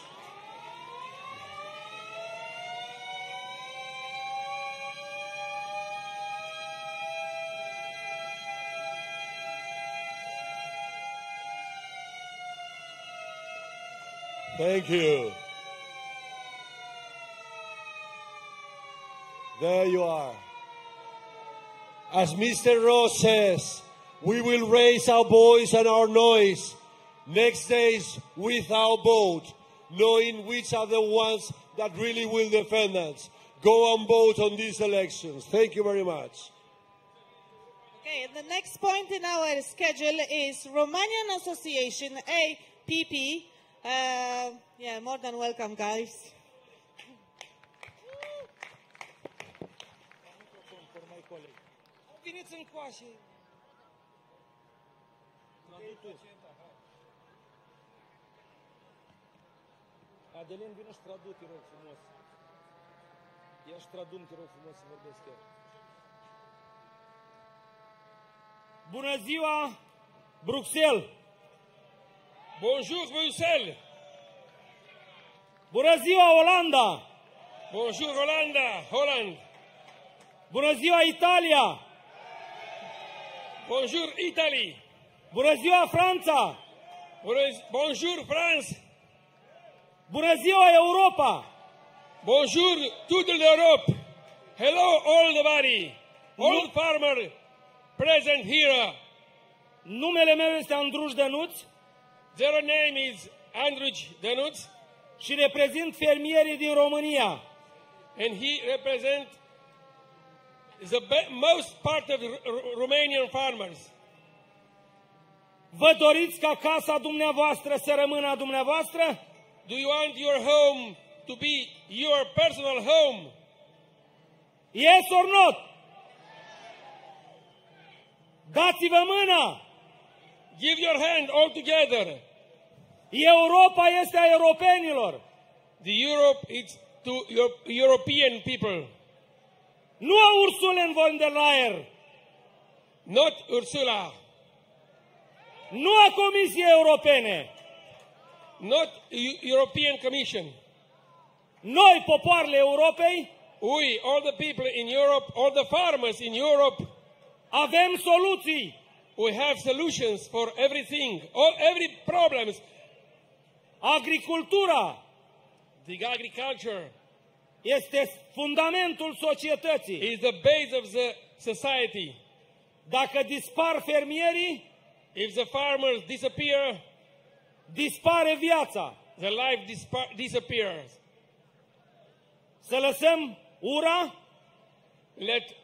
S17: Thank you. There you are. As Mr. Ross says, we will raise our voice and our noise next days with our vote, knowing which are the ones that really will defend us. Go and vote on these elections. Thank you very much.
S4: Okay, and the next point in our schedule is Romanian Association, APP. Yeah, more than welcome, guys.
S6: Veniți în coașe. Adelin, vină și tradu, te rog frumos. Ia și tradu, te rog frumos să vorbesc eu.
S8: Bună ziua, Bruxelles!
S6: Bonjour, Bruxelles!
S8: Bună ziua, Olanda!
S6: Bonjour, Olanda, Holland!
S8: Bună ziua, Italia!
S6: Bonjour, Italy!
S8: Bună ziua, Franța!
S6: Bonjour, France!
S8: Bună ziua, Europa!
S6: Bonjour, toute l'Europe! Hello, all the body! All farmers present here!
S8: Numele meu este Andruș Dănuț.
S6: Their name is Andruș Dănuț.
S8: Și reprezint fermierii din România.
S6: And he represents the most part of Romanian farmers.
S8: Vă doriți ca casa dumneavoastră să rămână a dumneavoastră?
S6: Do you want your home to be your personal home?
S8: Yes or not? Dați-vă mâna!
S6: Give your hand all together.
S8: Europa este a europenilor.
S6: The Europe is to European people.
S8: Nu a Ursula von der Leyen.
S6: Not Ursula.
S8: Nu a Comisiei Europene.
S6: Not European Commission.
S8: Noi, popoarele Europei,
S6: we, all the people in Europe, all the farmers in Europe,
S8: avem soluții.
S6: We have solutions for everything, every problems.
S8: Agricultura,
S6: the agriculture,
S8: este fundamentul societății.
S6: Is the base of the society.
S8: Dacă dispar fermierii,
S6: if the farmers disappear,
S8: dispare viața.
S6: The life disappears.
S8: Să lăsăm ura,
S6: let's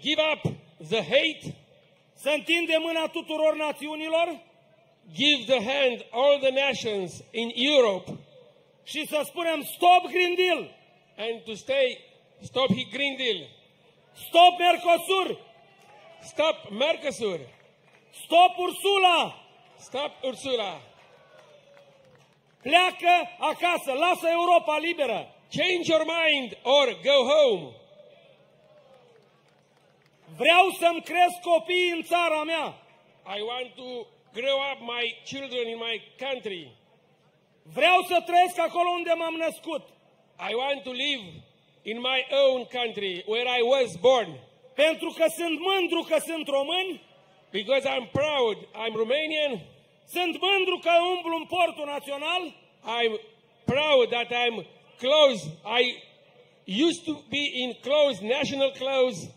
S6: give up the hate.
S8: Să întindem mâna tuturor națiunilor.
S6: Give the hand all the nations in Europe.
S8: Și să spunem stop Green Deal.
S6: And to stop Green Deal.
S8: Stop Mercosur.
S6: Stop Mercosur.
S8: Stop Ursula.
S6: Stop Ursula.
S8: Pleacă acasă, lasă Europa liberă.
S6: Change your mind or go home.
S8: Vreau să-mi cresc copiii în țara mea.
S6: I want to grow up my children in my country.
S8: Vreau să trăiesc acolo unde m-am născut.
S6: I want to live in my own country where I was born.
S8: Pentru că sunt mândru că sunt român.
S6: Because I'm proud I'm Romanian.
S8: Sunt mândru că umblu în portul național.
S6: I'm proud that I'm close. I used to be in clothes, national clothes.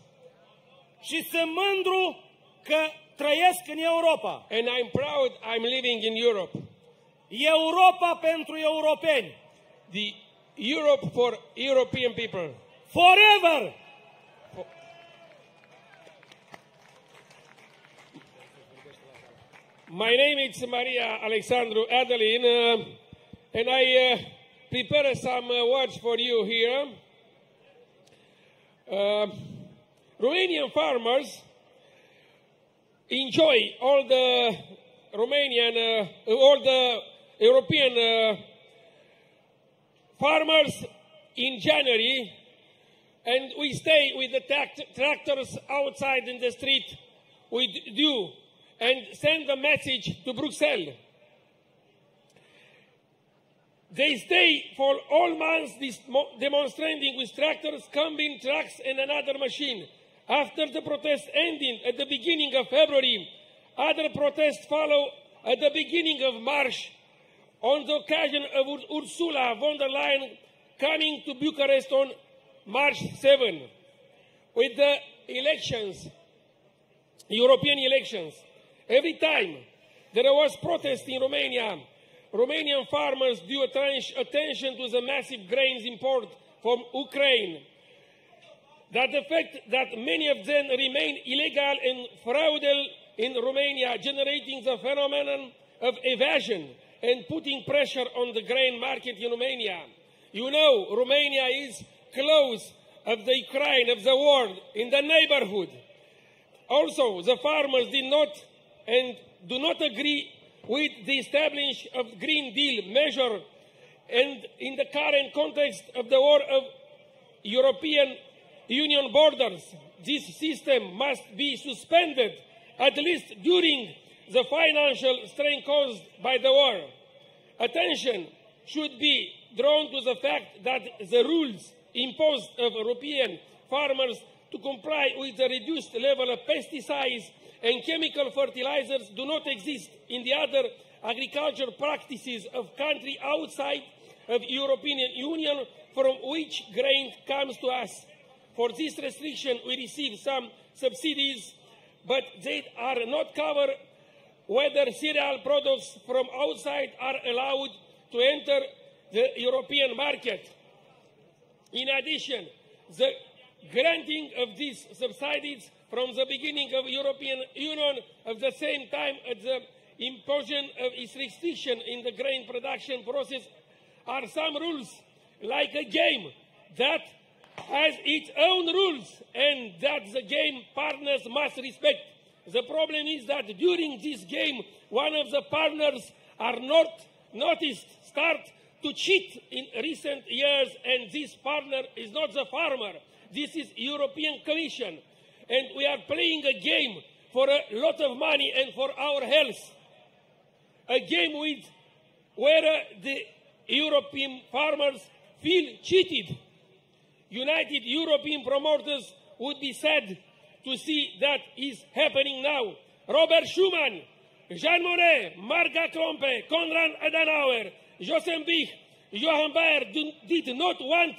S8: Și sunt mândru că trăiesc în Europa.
S6: And I'm proud I'm living in Europe.
S8: Europa pentru europeni.
S6: The Europe for European people.
S8: Forever!
S6: My name is Maria Alexandru Adelin, and I prepare some words for you here. Romanian farmers enjoy all the Romanian, all the European farmers in January, and we stay with the tractors outside in the street with you and send a message to Brussels. They stay for all months demonstrating with tractors, combine trucks and another machine. After the protest ended at the beginning of February, other protests follow at the beginning of March on the occasion of Ursula von der Leyen coming to Bucharest on March 7. With the elections, European elections, every time there was protest in Romania, Romanian farmers drew attention to the massive grains import from Ukraine. That the fact that many of them remain illegal and fraudulent in Romania, generating the phenomenon of evasion and putting pressure on the grain market in Romania. You know, Romania is close of the Ukraine, of the world, in the neighborhood. Also, the farmers did not and do not agree with the establishment of Green Deal measure, and in the current context of the war of European Union borders, this system must be suspended, at least during the financial strain caused by the war. Attention should be drawn to the fact that the rules imposed of European farmers to comply with the reduced level of pesticides and chemical fertilizers do not exist in the other agricultural practices of countries outside of European Union from which grain comes to us. For this restriction, we receive some subsidies, but they are not covered whether cereal products from outside are allowed to enter the European market. In addition, the granting of these subsidies from the beginning of European Union at the same time as the imposition of its restriction in the grain production process are some rules, like a game that has its own rules and that the game partners must respect. The problem is that during this game, one of the partners are not noticed start to cheat in recent years, and this partner is not the farmer. This is European Commission, and we are playing a game for a lot of money and for our health. A game where the European farmers feel cheated. United European promoters would be sad to see that is happening now. Robert Schuman, Jean Monnet, Marga Klompe, Konrad Adenauer, Joseph Bich, Johan Bayer did not want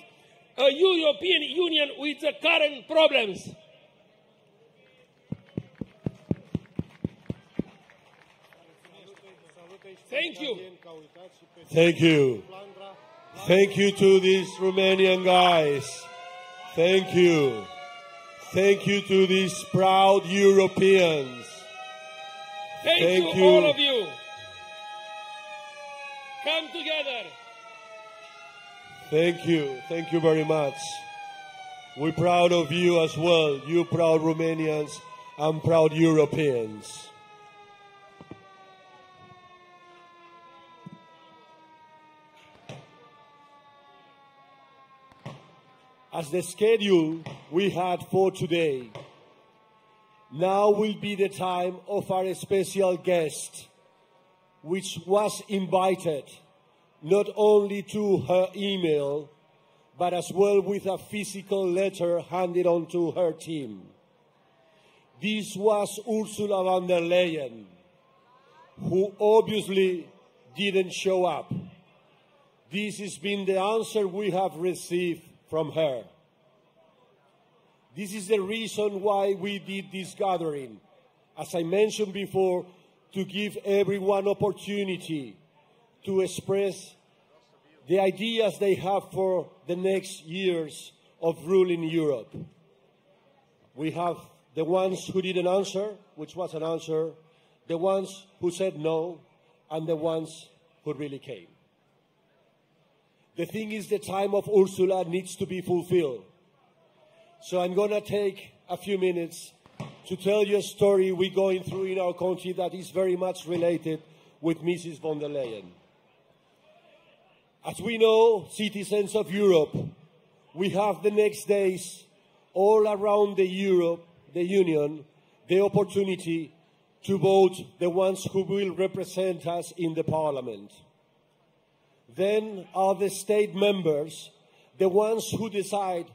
S6: a European Union with the current problems. Thank you.
S17: Thank you. Thank you to these Romanian guys. Thank you. Thank you to these proud Europeans.
S6: Thank you, all of you. Come together.
S17: Thank you. Thank you very much. We're proud of you as well, you proud Romanians and proud Europeans. As the schedule we had for today, now will be the time of our special guest, which was invited not only to her email, but as well with a physical letter handed on to her team. This was Ursula von der Leyen, who obviously didn't show up. This has been the answer we have received from her. This is the reason why we did this gathering. As I mentioned before, to give everyone opportunity to express the ideas they have for the next years of ruling Europe. We have the ones who didn't answer, which was an answer, the ones who said no, and the ones who really came. The thing is, the time of Ursula needs to be fulfilled. So I'm going to take a few minutes to tell you a story we're going through in our country that is very much related with Mrs. von der Leyen. As we know, citizens of Europe, we have the next days all around the Union, the opportunity to vote the ones who will represent us in the Parliament. Then are the state members, the ones who decide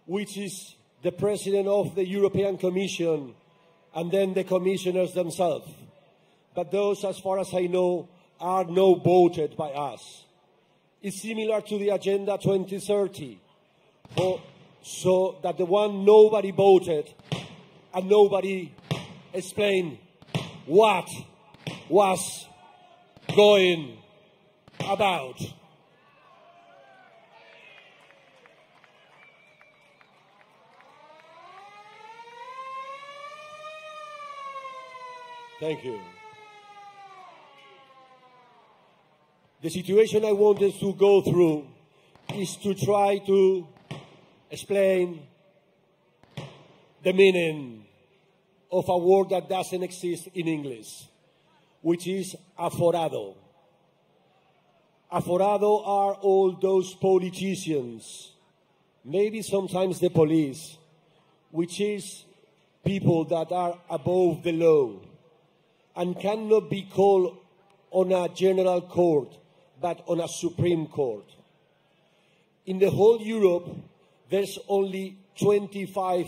S17: which is the President of the European Commission, and then the commissioners themselves. But those, as far as I know, are not voted by us. It's similar to the Agenda 2030, so that the one nobody voted and nobody explained what was going about. Thank you. The situation I wanted to go through is to try to explain the meaning of a word that doesn't exist in English, which is aforado. Aforado are all those politicians, maybe sometimes the police, which is people that are above the law and cannot be called on a general court, but on a Supreme Court. In the whole Europe, there's only 25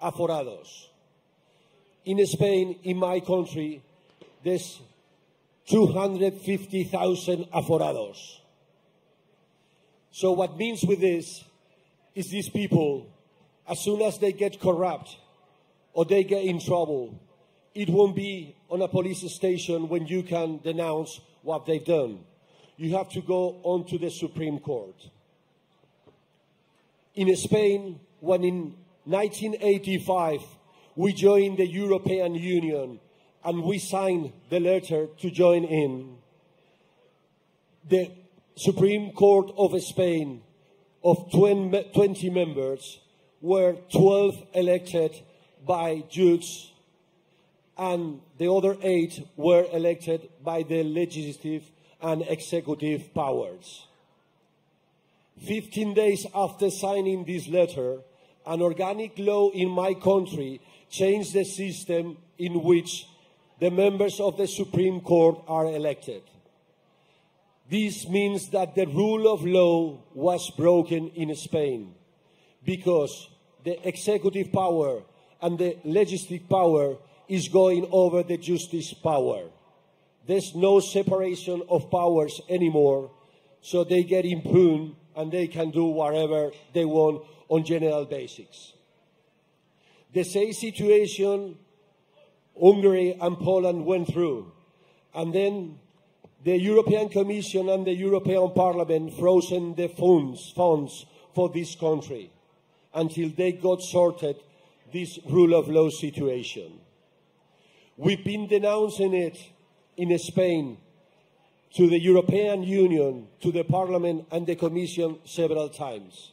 S17: aforados. In Spain, in my country, there's 250,000 aforados. So what means with this is these people, as soon as they get corrupt or they get in trouble, it won't be on a police station when you can denounce what they've done. You have to go on to the Supreme Court. In Spain, when in 1985 we joined the European Union and we signed the letter to join in, the Supreme Court of Spain of 20 members were 12 elected by judges, and the other 8 were elected by the legislative and executive powers. 15 days after signing this letter, an organic law in my country changed the system in which the members of the Supreme Court are elected. This means that the rule of law was broken in Spain because the executive power and the legislative power is going over the justice power. There's no separation of powers anymore, so they get impugned and they can do whatever they want on general basics. The same situation Hungary and Poland went through, and then the European Commission and the European Parliament frozen the funds for this country until they got sorted this rule of law situation. We've been denouncing it in Spain to the European Union, to the Parliament and the Commission several times.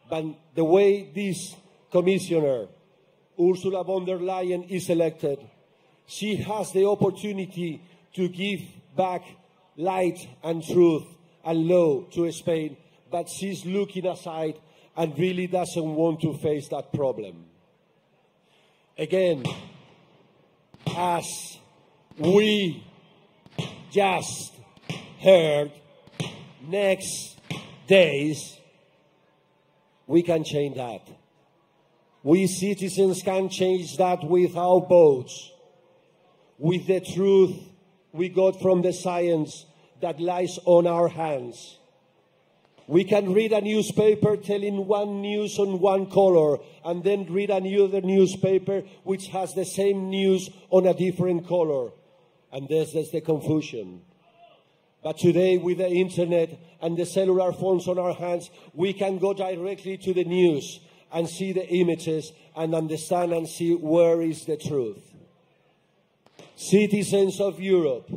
S17: But the way this Commissioner, Ursula von der Leyen, is elected, she has the opportunity to give back light and truth and law to Spain, but she's looking aside and really doesn't want to face that problem. Again, as we just heard, next days, we can change that. We citizens can change that with our votes, with the truth we got from the science that lies on our hands. We can read a newspaper telling one news on one color and then read another newspaper which has the same news on a different color. And there's the confusion. But today, with the internet and the cellular phones on our hands, we can go directly to the news and see the images and understand and see where is the truth. Citizens of Europe,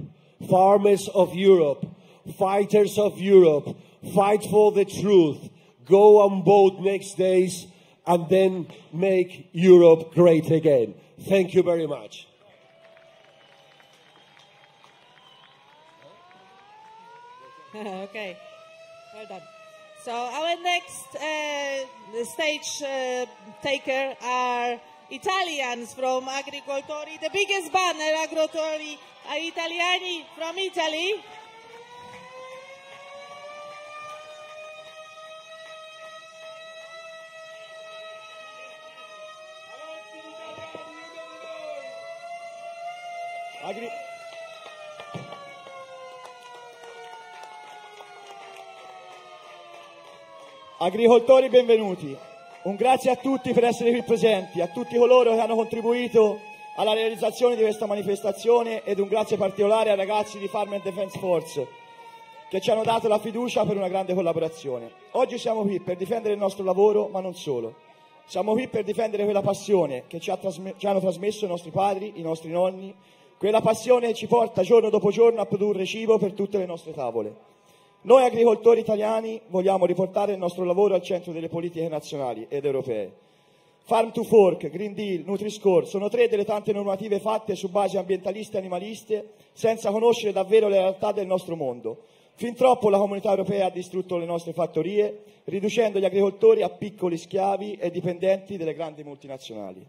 S17: farmers of Europe, fighters of Europe, fight for the truth. Go and vote next days and then make Europe great again. Thank you very much.
S4: Okay. Well done. So our next stage taker are Italians from Agricoltori, the biggest banner, Agricoltori Italiani from Italy.
S9: Agricoltori, benvenuti. Un grazie a tutti per essere qui presenti, a tutti coloro che hanno contribuito alla realizzazione di questa manifestazione ed un grazie particolare ai ragazzi di Farm and Defense Force che ci hanno dato la fiducia per una grande collaborazione. Oggi siamo qui per difendere il nostro lavoro, ma non solo. Siamo qui per difendere quella passione che ci hanno trasmesso i nostri padri, i nostri nonni, quella passione che ci porta giorno dopo giorno a produrre cibo per tutte le nostre tavole. Noi agricoltori italiani vogliamo riportare il nostro lavoro al centro delle politiche nazionali ed europee. Farm to Fork, Green Deal, Nutri-Score sono 3 delle tante normative fatte su basi ambientaliste e animaliste senza conoscere davvero le realtà del nostro mondo. Fin troppo la comunità europea ha distrutto le nostre fattorie, riducendo gli agricoltori a piccoli schiavi e dipendenti delle grandi multinazionali.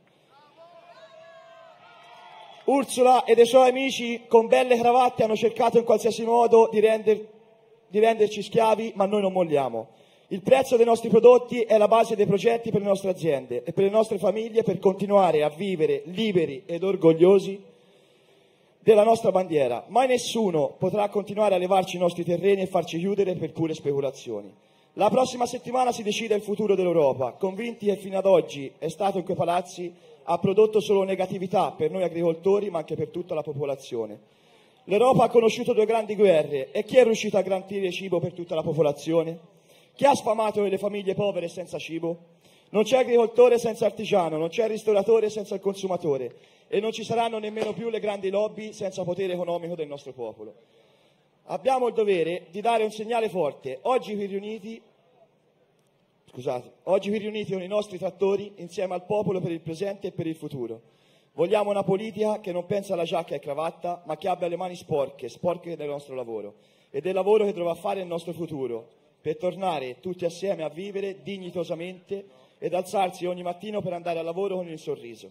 S9: Ursula ed i suoi amici con belle cravatte hanno cercato in qualsiasi modo di renderci schiavi, ma noi non molliamo. Il prezzo dei nostri prodotti è la base dei progetti per le nostre aziende e per le nostre famiglie per continuare a vivere liberi ed orgogliosi della nostra bandiera. Mai nessuno potrà continuare a levarci i nostri terreni e farci chiudere per pure speculazioni. La prossima settimana si decide il futuro dell'Europa, convinti che fino ad oggi è stato in quei palazzi ha prodotto solo negatività per noi agricoltori, ma anche per tutta la popolazione. L'Europa ha conosciuto 2 grandi guerre e chi è riuscito a garantire cibo per tutta la popolazione? Chi ha sfamato le famiglie povere senza cibo? Non c'è agricoltore senza artigiano, non c'è ristoratore senza il consumatore e non ci saranno nemmeno più le grandi lobby senza potere economico del nostro popolo. Abbiamo il dovere di dare un segnale forte. Oggi qui riuniti con i nostri trattori insieme al popolo per il presente e per il futuro. Vogliamo una politica che non pensa alla giacca e cravatta, ma che abbia le mani sporche del nostro lavoro e del lavoro che dovrà fare il nostro futuro, per tornare tutti assieme a vivere dignitosamente ed alzarsi ogni mattino per andare al lavoro con il sorriso.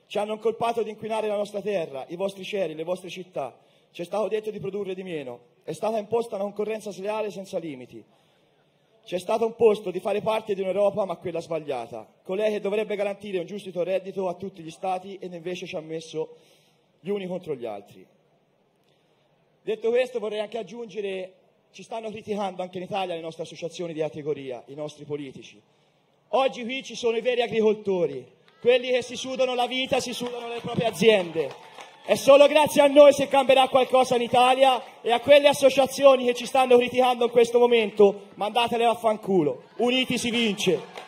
S9: Ci hanno incolpato di inquinare la nostra terra, i vostri cieli, le vostre città. Ci è stato detto di produrre di meno. È stata imposta una concorrenza sleale senza limiti. Ci è stato imposto di fare parte di un'Europa, ma quella sbagliata. Colei che dovrebbe garantire un giusto reddito a tutti gli Stati ed invece ci ha messo gli uni contro gli altri. Detto questo, vorrei anche aggiungere, ci stanno criticando anche in Italia le nostre associazioni di categoria, i nostri politici. Oggi qui ci sono i veri agricoltori, quelli che si sudano la vita, si sudano le proprie aziende. È solo grazie a noi se cambierà qualcosa in Italia e a quelle associazioni che ci stanno criticando in questo momento, mandatele a fanculo. Uniti si vince.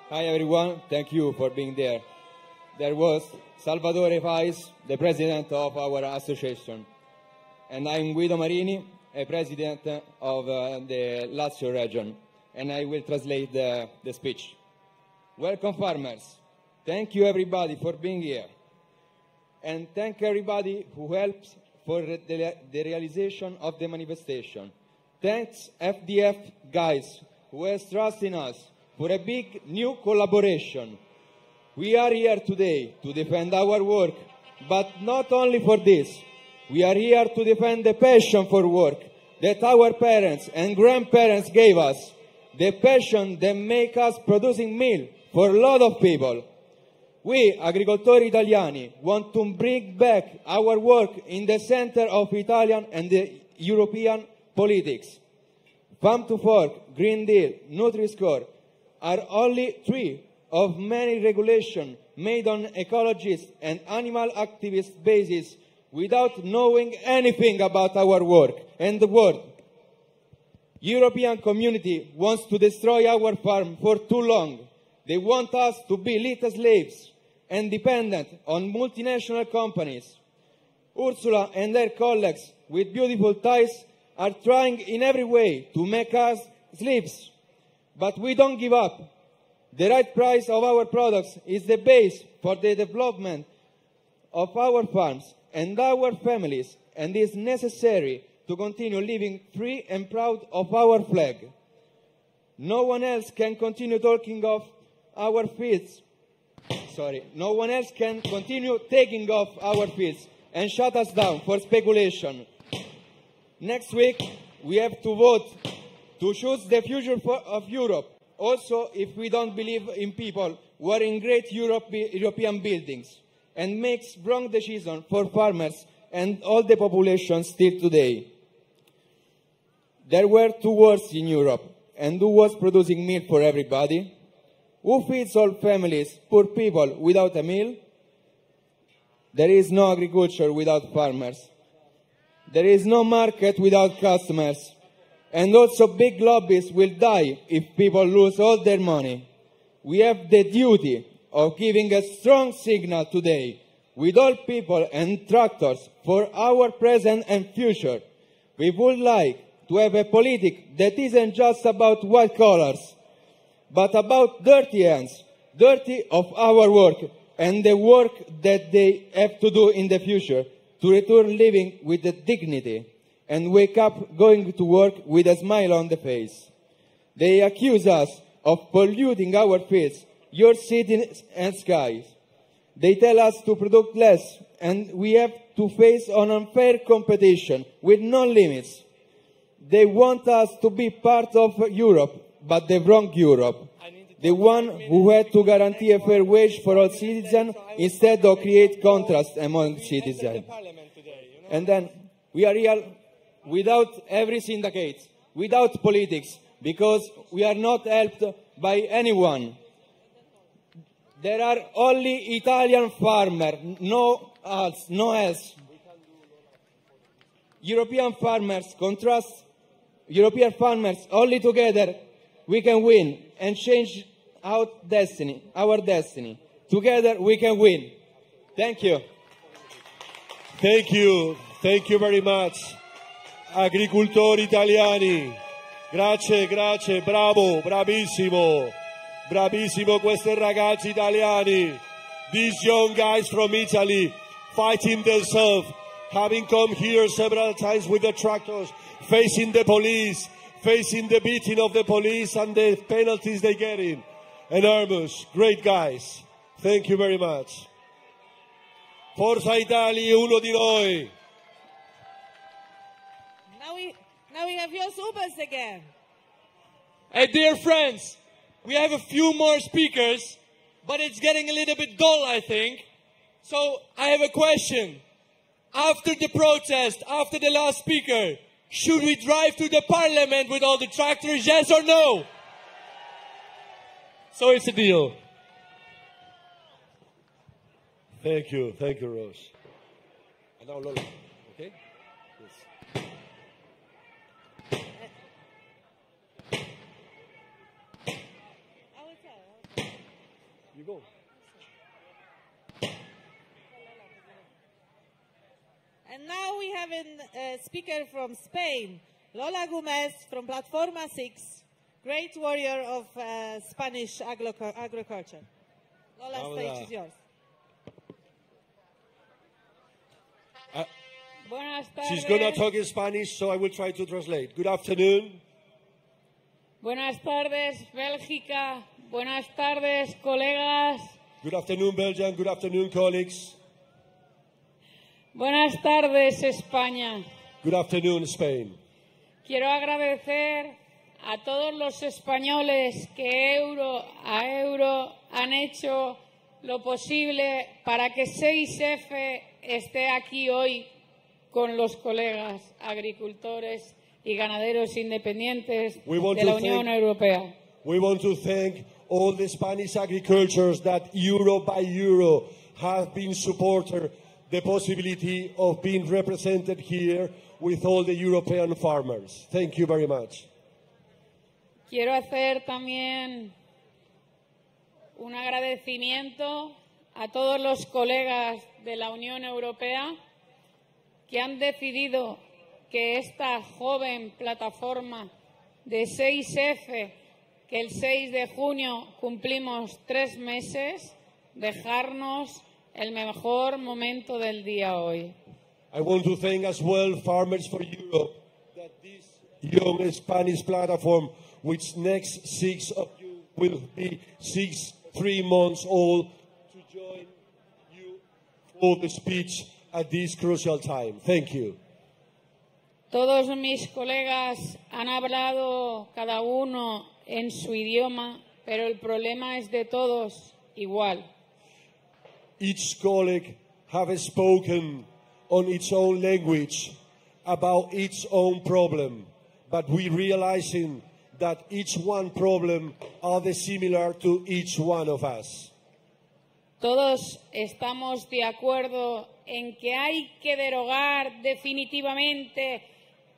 S22: Hi everyone, thank you for being there. There was Salvatore Pais, the president of our association, and I'm Guido Marini, a president of the Lazio region, and I will translate the speech. Welcome farmers, thank you everybody for being here, and thank everybody who helps for the realization of the manifestation. Thanks FDF guys who has trust in us for a big new collaboration. We are here today to defend our work, but not only for this. We are here to defend the passion for work that our parents and grandparents gave us, the passion that make us producing meal for a lot of people. We, agricoltori italiani, want to bring back our work in the center of Italian and the European politics. Farm to Fork, Green Deal, Nutri-Score are only 3 of many regulations made on ecologist and animal activist basis without knowing anything about our work and the world. European community wants to destroy our farm for too long. They want us to be little slaves. and dependent on multinational companies. Ursula and her colleagues with beautiful ties are trying in every way to make us slaves. But we don't give up. The right price of our products is the base for the development of our farms and our families, and is necessary to continue living free and proud of our flag. No one else can continue talking of our fields. No one else can continue taking off our fields and shut us down for speculation. Next week, we have to vote to choose the future of Europe. Also, if we don't believe in people who are in great European buildings and makes wrong decisions for farmers and all the population still today. There were two wars in Europe, and who was producing milk for everybody? Who feeds all families, poor people, without a meal? There is no agriculture without farmers. There is no market without customers. And also big lobbies will die if people lose all their money. We have the duty of giving a strong signal today with all people and tractors for our present and future. We would like to have a politics that isn't just about white collars, but about dirty hands, dirty of our work, and the work that they have to do in the future to return living with the dignity and wake up going to work with a smile on the face. They accuse us of polluting our fields, your cities and skies. They tell us to produce less, and we have to face an unfair competition with no limits. They want us to be part of Europe, but the wrong Europe. The one who had to guarantee a fair wage for all citizens instead of create contrast among citizens. And then we are here without every syndicate, without politics, because we are not helped by anyone. There are only Italian farmers, no else. European farmers contrast. European farmers, only together we can win and change our destiny. Together we can win. Thank you.
S17: Thank you. Thank you very much. Agricoltori italiani. Grazie, grazie, bravo, bravissimo. Bravissimo questi ragazzi italiani. These young guys from Italy fighting themselves, having come here several times with the tractors, facing the police, facing the beating of the police and the penalties they get in. Enormous, great guys. Thank you very much. Forza Italia, uno di noi.
S4: Now we have Jos Ubers again.
S7: Hey, dear friends, we have a few more speakers, but it's getting a little bit dull, I think. So I have a question. After the protest, after the last speaker, should we drive to the parliament with all the tractors, yes or no? So it's a deal.
S17: Thank you, Rose. And now Lola, okay? Yes. You go.
S4: And now we have a speaker from Spain, Lola Gomez from Plataforma 6, great warrior of Spanish agriculture. Lola, stage is yours.
S12: Buenas tardes.
S17: She's going to talk in Spanish, so I will try to translate. Good afternoon.
S12: Buenas tardes, Bélgica. Buenas tardes, colegas.
S17: Good afternoon, Belgium. Good afternoon, colleagues.
S12: Buenas tardes, España.
S17: Good afternoon, Spain.
S12: Quiero agradecer a todos los españoles que euro a euro han hecho lo posible para que 6F esté aquí hoy con los colegas agricultores y ganaderos independientes de la Unión Europea.
S17: We want to thank all the Spanish agricultures that euro by euro have been supporting the possibility of being represented here with all the European farmers. Thank you very much.
S12: Quiero hacer también un agradecimiento
S10: a todos los colegas de la Unión Europea que han decidido que esta joven plataforma de 6F, que el 6 de junio cumplimos 3 meses, dejarnos el mejor momento del día hoy.
S17: I want to thank as well Farmers for Europe, that this young Spanish platform, which next 6 of you will be 3 months old, to join you for the speech at this crucial time. Thank you.
S10: Todos mis colegas han hablado cada uno en su idioma, pero el problema es de todos igual.
S17: Each colleague have spoken on its own language about its own problem, but we realizing that each one problem are similar to each one of us.
S10: Todos estamos de acuerdo en que hay que derogar definitivamente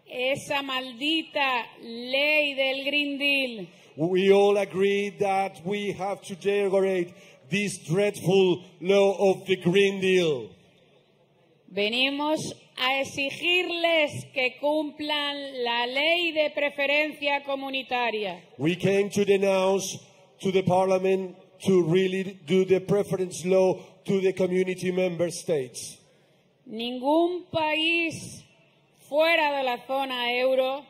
S10: esa maldita ley del Green Deal.
S17: We all agree that we have to derogate this dreadful law of the Green Deal.
S10: Venimos a exigirles que cumplan la ley de preferencia comunitaria.
S17: We came to denounce to the Parliament to really do the preference law to the community member states.
S10: Ningún país fuera de la zona euro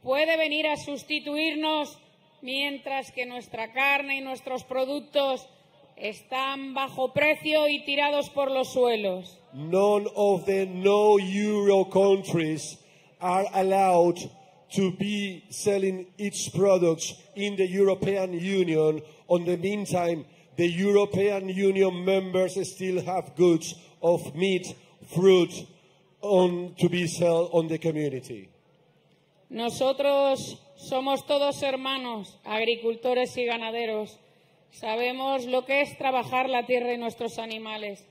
S10: puede venir a sustituirnos mientras que nuestra carne y nuestros productos están bajo precio y tirados por los suelos.
S17: None of the no-euro countries are allowed to be selling its products in the European Union. In the meantime, the European Union members still have goods of meat, fruit, to be sold on the community.
S10: Nosotros somos todos hermanos, agricultores y ganaderos. Sabemos lo que es trabajar la tierra y nuestros animales.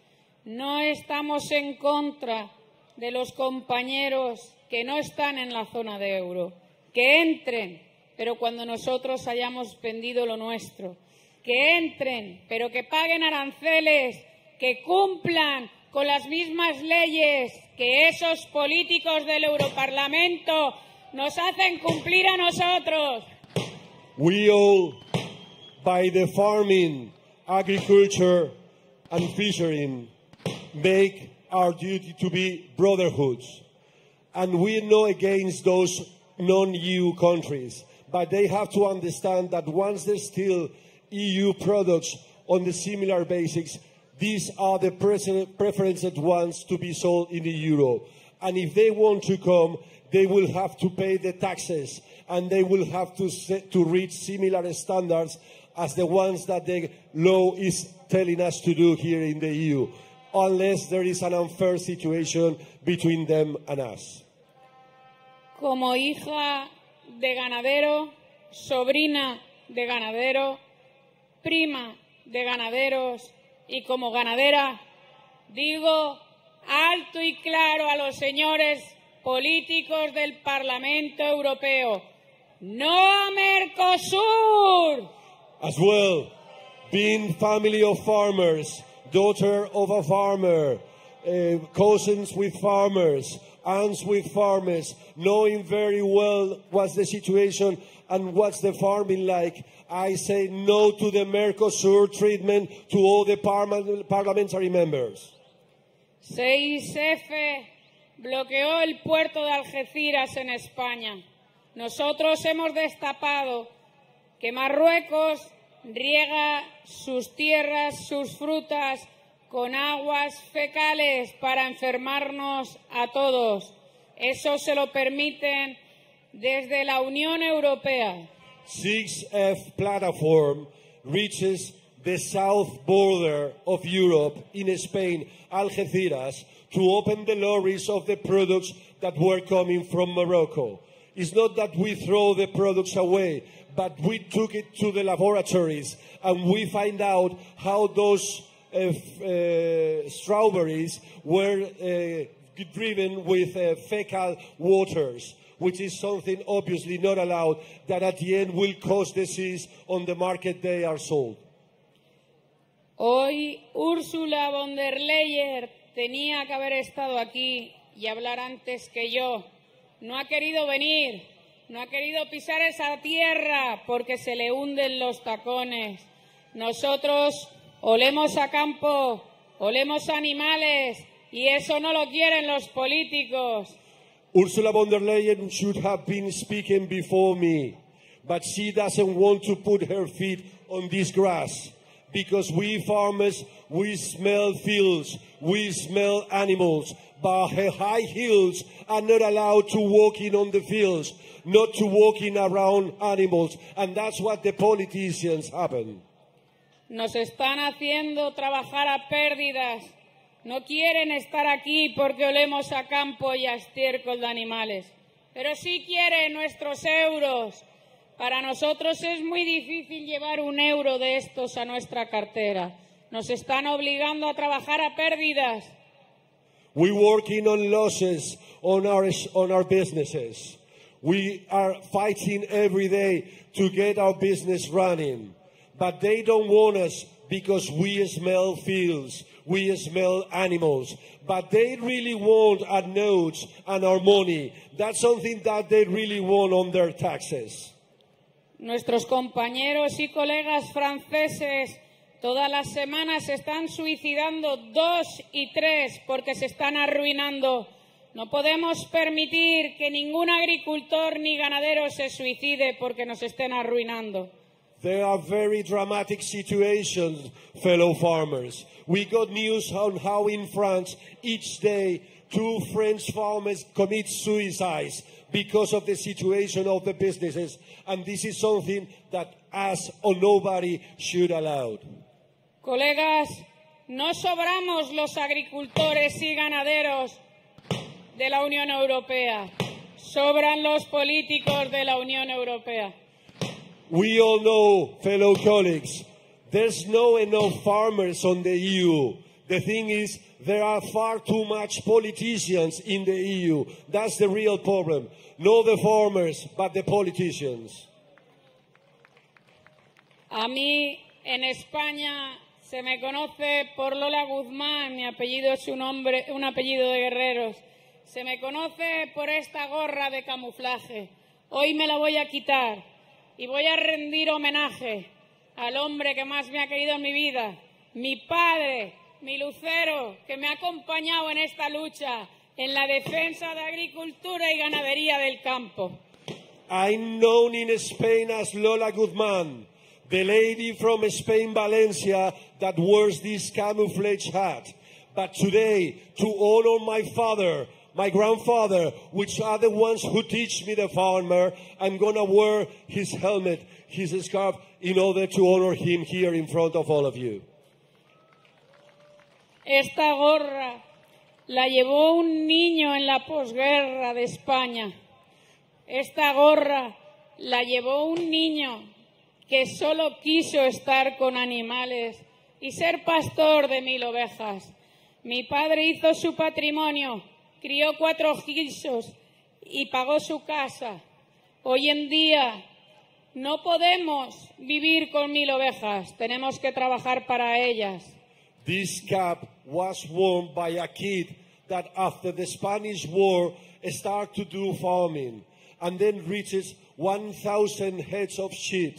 S10: No estamos en contra de los compañeros que no están en la zona de euro. Que entren, pero cuando nosotros hayamos vendido lo nuestro. Que entren, pero que paguen aranceles, que cumplan con las mismas leyes que esos políticos del Europarlamento nos hacen cumplir a nosotros.
S17: We all, by the farming, agriculture and fishing, make our duty to be brotherhoods. And we're not against those non-EU countries, but they have to understand that once there's still EU products on the similar basics, these are the preferenced ones to be sold in the euro. And if they want to come, they will have to pay the taxes, and they will have to reach similar standards as the ones that the law is telling us to do here in the EU, unless there is an unfair situation between them and us.
S10: Como hija de ganadero, sobrina de ganadero, prima de ganaderos y como ganadera, digo alto y claro a los señores políticos del Parlamento Europeo, ¡no a Mercosur!
S17: As well, being family of farmers, daughter of a farmer, cousins with farmers, aunts with farmers, knowing very well what's the situation and what's the farming like, I say no to the Mercosur treatment to all the parliamentary members.
S10: 6F bloqueó el puerto de Algeciras en España. Nosotros hemos destapado que Marruecos riega sus tierras, sus frutas, con aguas fecales para enfermarnos a todos. Eso se lo permiten desde la Unión Europea.
S17: 6F platform reaches the south border of Europe in Spain, Algeciras, to open the lorries of the products that were coming from Morocco. It's not that we throw the products away, but we took it to the laboratories and we find out how those strawberries were driven with fecal waters, which is something obviously not allowed, that at the end will cause disease on the market they are sold.
S10: Hoy Ursula von der Leyen tenía que haber estado aquí y hablar antes que yo. No ha querido venir, no ha querido pisar esa tierra porque se le hunden los tacones. Nosotros olemos a campo, olemos a animales y eso no lo quieren los políticos.
S17: Ursula von der Leyen should have been speaking before me, but she doesn't want to put her feet on this grass. Because we farmers, we smell fields, we smell animals, but her high heels are not allowed to walking on the fields, not to walking around animals, and that's what the politicians happen.
S10: Nos están haciendo trabajar a pérdidas. No quieren estar aquí porque olemos a campo y a estiércol de animales, pero sí quieren nuestros euros. Para nosotros es muy difícil llevar un euro de estos a nuestra cartera. Nos están obligando a trabajar a pérdidas.
S17: We're working on losses on our businesses. We are fighting every day to get our business running. But they don't want us because we smell fields, we smell animals. But they really want our notes and our money. That's something that they really want on their taxes.
S10: Nuestros compañeros y colegas franceses todas las semanas se están suicidando 2 y 3 porque se están arruinando. No podemos permitir que ningún agricultor ni ganadero se suicide porque nos estén arruinando.
S17: There are very dramatic situations, fellow farmers. We got news on how in France each day 2 French farmers commit suicides because of the situation of the businesses, and this is something that us or nobody should allow.
S10: Colegas, no sobramos los agricultores y ganaderos de la Unión Europea, sobran los políticos de la Unión Europea.
S17: We all know, fellow colleagues, there's no enough farmers on the EU. The thing is, there are far too much politicians in the EU. That's the real problem. Not the farmers, but the politicians.
S10: A mí, en España, se me conoce por Lola Guzmán, mi apellido es un apellido de guerreros. Se me conoce por esta gorra de camuflaje. Hoy me la voy a quitar y voy a rendir homenaje al hombre que más me ha querido en mi vida, mi padre, mi lucero, que me ha acompañado en esta lucha, en la defensa de agricultura y ganadería del campo.
S17: I'm known in Spain as Lola Guzmán, the lady from Spain, Valencia, that wears this camouflage hat. But today, to honor my father, my grandfather, which are the ones who teach me the farmer, I'm going to wear his helmet, his scarf, in order to honor him here in front of all of you.
S10: Esta gorra la llevó un niño en la posguerra de España. Esta gorra la llevó un niño que solo quiso estar con animales y ser pastor de 1000 ovejas. Mi padre hizo su patrimonio, crió 4 guisos y pagó su casa. Hoy en día no podemos vivir con 1000 ovejas, tenemos que trabajar para ellas.
S17: This cap was worn by a kid that after the Spanish War started to do farming and then reaches 1,000 heads of sheep.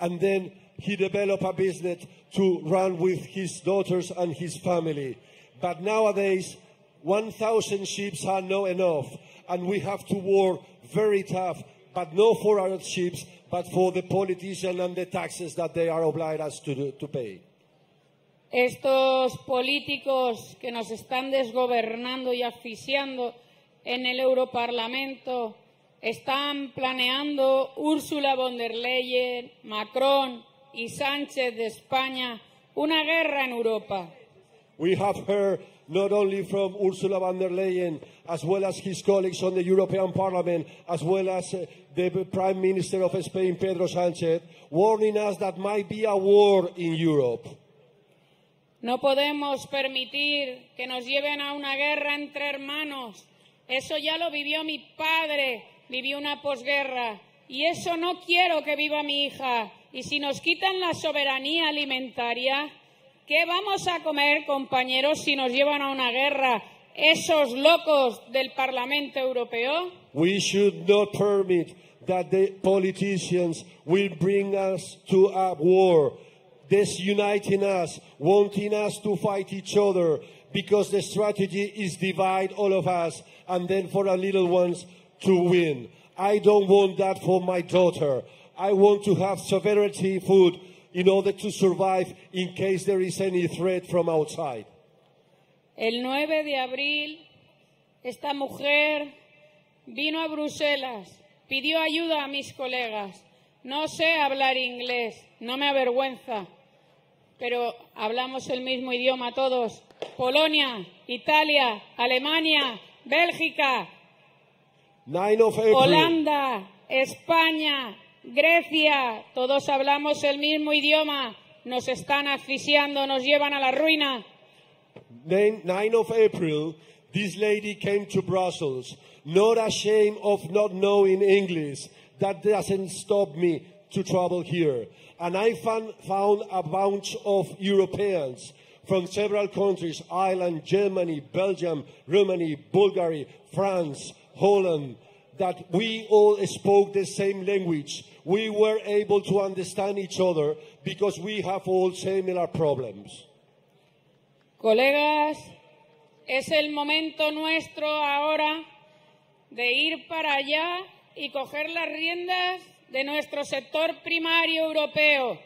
S17: And then he developed a business to run with his daughters and his family. But nowadays, 1,000 sheep are not enough. And we have to work very tough, but not for our sheep, but for the politicians and the taxes that they are obliged us to pay.
S10: Estos políticos que nos están desgobernando y asfixiando en el Europarlamento están planeando Ursula von der Leyen, Macron y Sánchez de España una guerra en Europa.
S17: We have heard not only from Ursula von der Leyen, as well as his colleagues on the European Parliament, as well as the Prime Minister of Spain, Pedro Sánchez, warning us that might be a war in Europe.
S10: No podemos permitir que nos lleven a una guerra entre hermanos. Eso ya lo vivió mi padre, vivió una posguerra. Y eso no quiero que viva mi hija. Y si nos quitan la soberanía alimentaria, ¿Qué vamos a comer, compañeros, si nos llevan a una guerra esos locos del Parlamento Europeo?
S17: We should not permit that the politicians will bring us to a war, disuniting us, wanting us to fight each other, because the strategy is divide all of us and then for our little ones to win. I don't want that for my daughter. I want to have sovereignty food in order to survive in case there is any threat from outside.
S10: El 9 de abril, esta mujer vino a Bruselas, pidió ayuda a mis colegas. No sé hablar inglés, no me avergüenza, pero hablamos el mismo idioma todos. Polonia, Italia, Alemania, Bélgica,
S17: 9 of April.
S10: Holanda, España, Grecia, todos hablamos el mismo idioma. Nos están asfixiando, nos llevan a la ruina.
S17: 9 of April, this lady came to Brussels, not ashamed of not knowing English. That doesn't stop me to travel here. And I found a bunch of Europeans from several countries, Ireland, Germany, Belgium, Romania, Bulgaria, France, Holland, that we all spoke the same language. We were able to understand each other because we have all similar problems.
S10: Colegas, es el momento nuestro ahora de ir para allá y coger las riendas de nuestro sector primario europeo.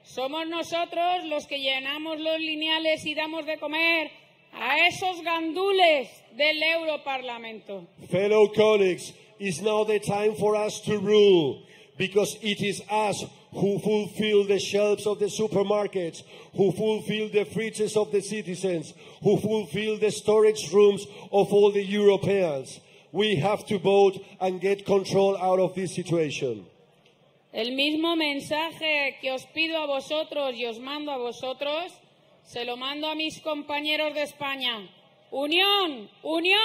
S10: Somos nosotros los que llenamos los lineales y damos de comer a esos gandules del Europarlamento.
S17: Fellow colleagues, it's now the time for us to rule, because it is us who fulfill the shelves of the supermarkets, who fulfill the fridges of the citizens, who fulfill the storage rooms of all the Europeans. We have to vote and get control out of this situation.
S10: El mismo mensaje que os pido a vosotros y os mando a vosotros, se lo mando a mis compañeros de España. Unión, unión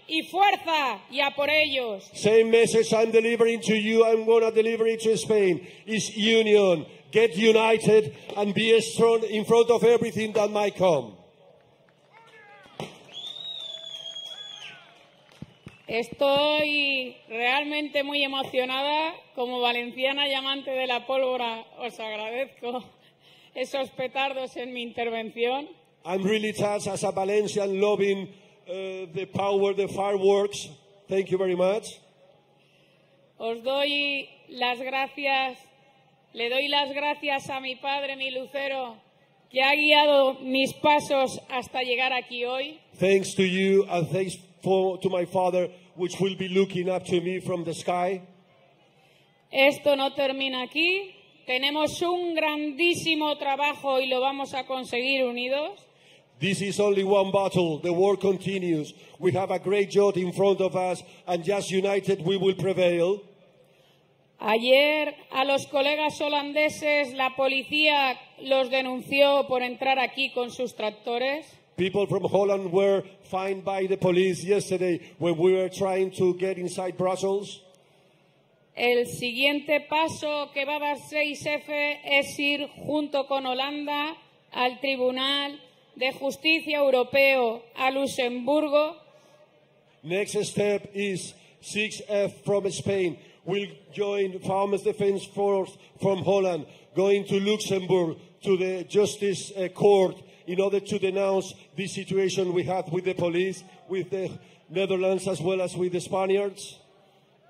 S10: y fuerza, y a por ellos.
S17: Same message I'm delivering to you, I'm going to deliver it to Spain, is union. Get united and be strong in front of everything that might come.
S10: Estoy realmente muy emocionada. Como valenciana y amante de la pólvora, os agradezco esos petardos en mi intervención.
S17: I'm really touched as a Valencian loving the power, the fireworks. Thank you very much.
S10: Os doy las gracias, le doy las gracias a mi padre, mi lucero, que ha guiado mis pasos hasta llegar aquí hoy.
S17: Thanks to you and thanks to my father, which will be looking up to me from the sky.
S10: Esto no termina aquí. Tenemos un grandísimo trabajo y lo vamos a conseguir unidos.
S17: This is only one battle. The war continues. We have a great job in front of us, and just united we will prevail.
S10: Ayer a los colegas holandeses la policía los denunció por entrar aquí con sus tractores.
S17: People from Holland were fined by the police yesterday when we were trying to get inside Brussels.
S10: El siguiente paso que va a dar 6F es ir junto con Holanda al Tribunal de Justicia Europeo, a Luxemburgo.
S17: Next step is 6F from Spain. We'll join Farmers Defence Force from Holland, going to Luxembourg, to the Justice Court, in order to denounce the situation we have with the police, with the Netherlands, as well as with the Spaniards.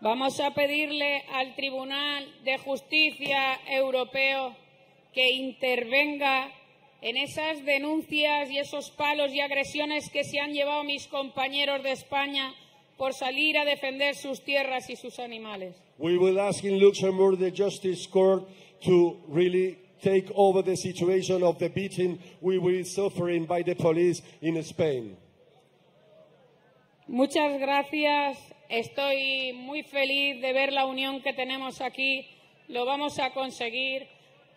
S10: Vamos a pedirle al Tribunal de Justicia Europeo que intervenga en esas denuncias y esos palos y agresiones que se han llevado mis compañeros de España por salir a defender sus tierras y sus animales.
S17: We will ask in Luxembourg the Justice Court to really take over the situation of the beating we were suffering by the police in Spain.
S10: Muchas gracias. Estoy muy feliz de ver la unión que tenemos aquí. Lo vamos a conseguir.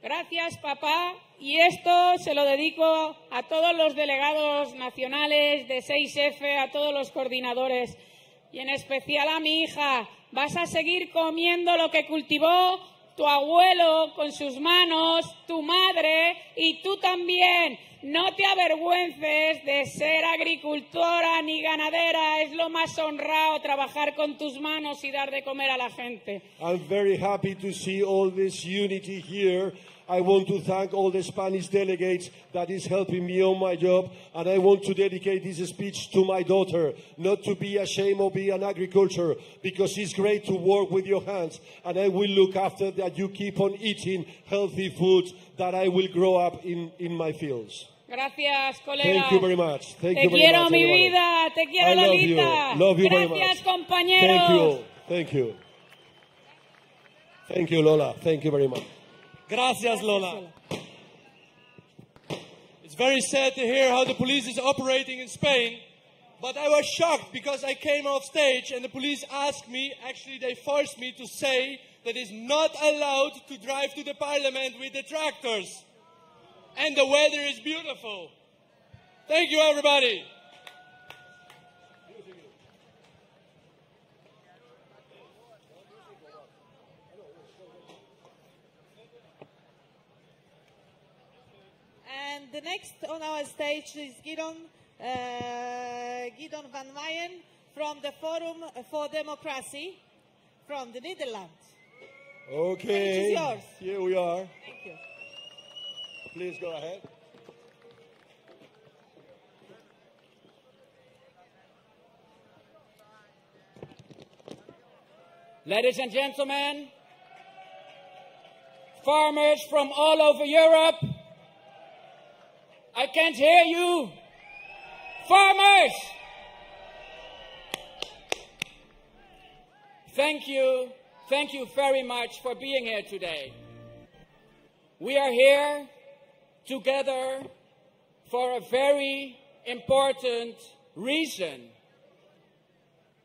S10: Gracias, papá. Y esto se lo dedico a todos los delegados nacionales de 6F, a todos los coordinadores y en especial a mi hija. Vas a seguir comiendo lo que cultivó tu abuelo con sus manos, tu madre y tú también. No te avergüences de ser agricultora ni ganadera. Es lo más honrado trabajar con tus manos y dar de comer a la gente.
S17: I'm very happy to see all this unity here. I want to thank all the Spanish delegates that is helping me on my job, and I want to dedicate this speech to my daughter, not to be ashamed of being an agriculture, because it's great to work with your hands, and I will look after that you keep on eating healthy foods that I will grow up in my fields.
S10: Gracias, colega.
S17: Thank you very much. Thank
S10: Te
S17: you very
S10: quiero,
S17: much,
S10: mi
S17: everybody.
S10: vida. Te quiero,
S17: I love
S10: Lolita.
S17: you. Love you very
S10: Gracias,
S17: much.
S10: compañeros.
S17: Thank you. Thank you. Thank you, Lola. Thank you very much.
S7: Gracias, Lola. It's very sad to hear how the police is operating in Spain, but I was shocked because I came off stage and the police asked me, actually they forced me to say that it's not allowed to drive to the parliament with the tractors. And the weather is beautiful. Thank you, everybody.
S4: And the next on our stage is Gideon van Meyen from the Forum for Democracy from the Netherlands.
S17: Okay.
S4: Stage is yours.
S17: Here we are.
S4: Thank you.
S17: Please go ahead.
S11: Ladies and gentlemen, farmers from all over Europe, I can't hear you. Farmers! Thank you very much for being here today. We are here together for a very important reason: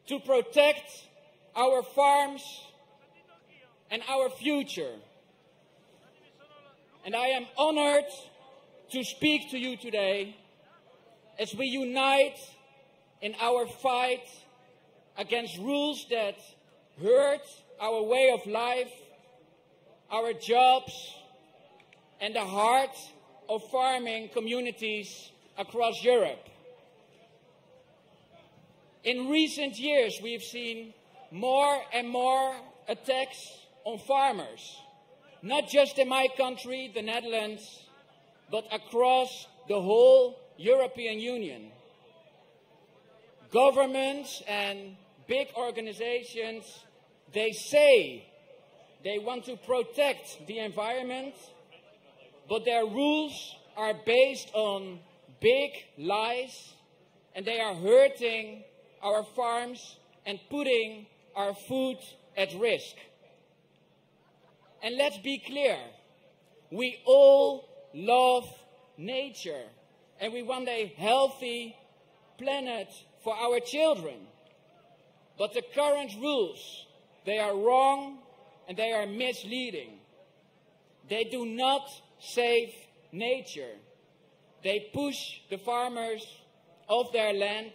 S11: to protect our farms and our future. And I am honored to speak to you today as we unite in our fight against rules that hurt our way of life, our jobs, and the heart of farming communities across Europe. In recent years, we've seen more and more attacks on farmers, not just in my country, the Netherlands, but across the whole European Union. Governments and big organizations, they say they want to protect the environment, but their rules are based on big lies, and they are hurting our farms and putting our food at risk. And let's be clear, we all love nature and we want a healthy planet for our children. But the current rules, they are wrong and they are misleading. They do not save nature. They push the farmers off their land,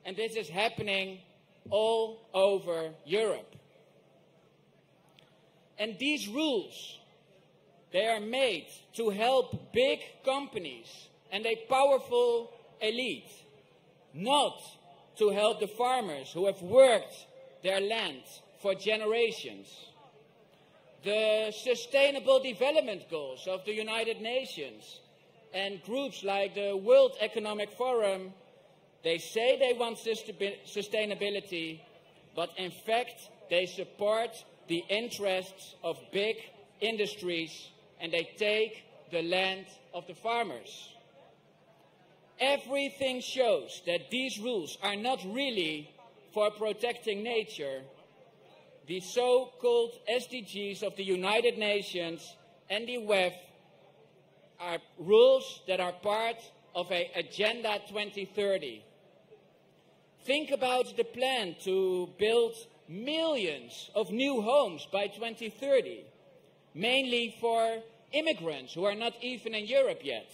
S11: and this is happening all over Europe. And these rules, they are made to help big companies and a powerful elite, not to help the farmers who have worked their land for generations. The Sustainable Development Goals of the United Nations and groups like the World Economic Forum, they say they want sustainability, but in fact they support the interests of big industries and they take the land of the farmers. Everything shows that these rules are not really for protecting nature. The so-called SDGs of the United Nations and the WEF are rules that are part of an Agenda 2030. Think about the plan to build millions of new homes by 2030, mainly for immigrants who are not even in Europe yet.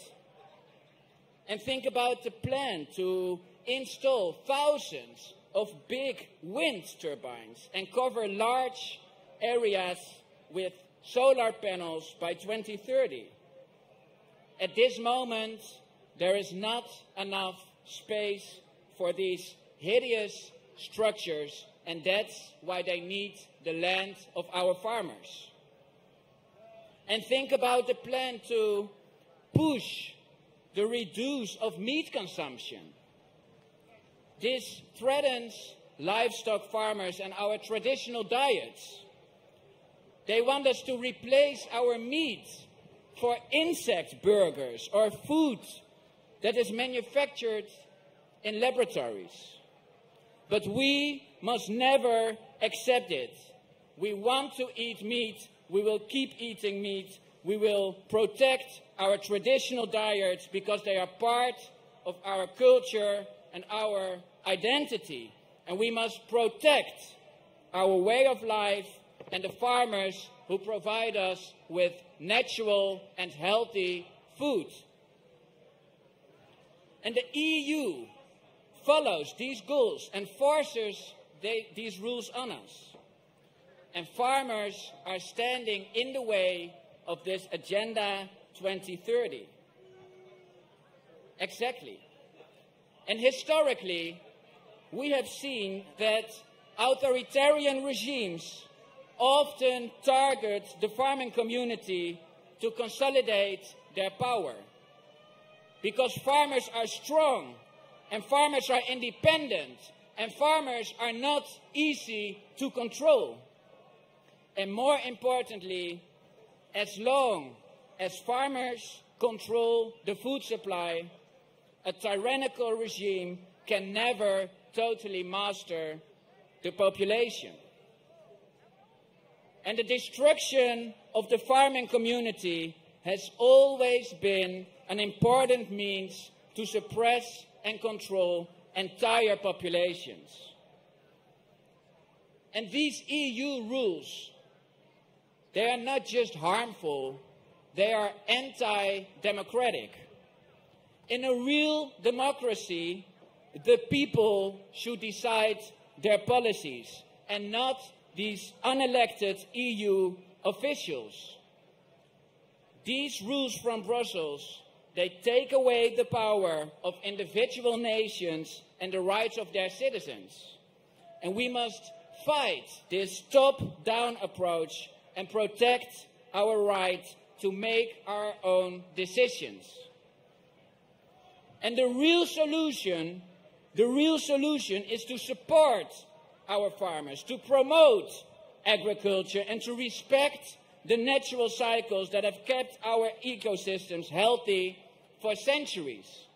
S11: And think about the plan to install thousands of big wind turbines and cover large areas with solar panels by 2030. At this moment, there is not enough space for these hideous structures, and that's why they need the land of our farmers. And think about the plan to push the reduce of meat consumption. This threatens livestock farmers and our traditional diets. They want us to replace our meat for insect burgers or food that is manufactured in laboratories. But we must never accept it. We want to eat meat. We will keep eating meat. We will protect our traditional diets because they are part of our culture and our identity. And we must protect our way of life and the farmers who provide us with natural and healthy food. And the EU follows these goals and forces these rules on us. And farmers are standing in the way of this Agenda 2030. Exactly. And historically, we have seen that authoritarian regimes often target the farming community to consolidate their power. Because farmers are strong, and farmers are independent, and farmers are not easy to control. And more importantly, as long as farmers control the food supply, a tyrannical regime can never totally master the population. And the destruction of the farming community has always been an important means to suppress and control entire populations. And these EU rules, they are not just harmful, they are anti-democratic. In a real democracy, the people should decide their policies and not these unelected EU officials. These rules from Brussels, they take away the power of individual nations and the rights of their citizens. And we must fight this top-down approach and protect our right to make our own decisions. And the real solution is to support our farmers, to promote agriculture and to respect the natural cycles that have kept our ecosystems healthy for centuries.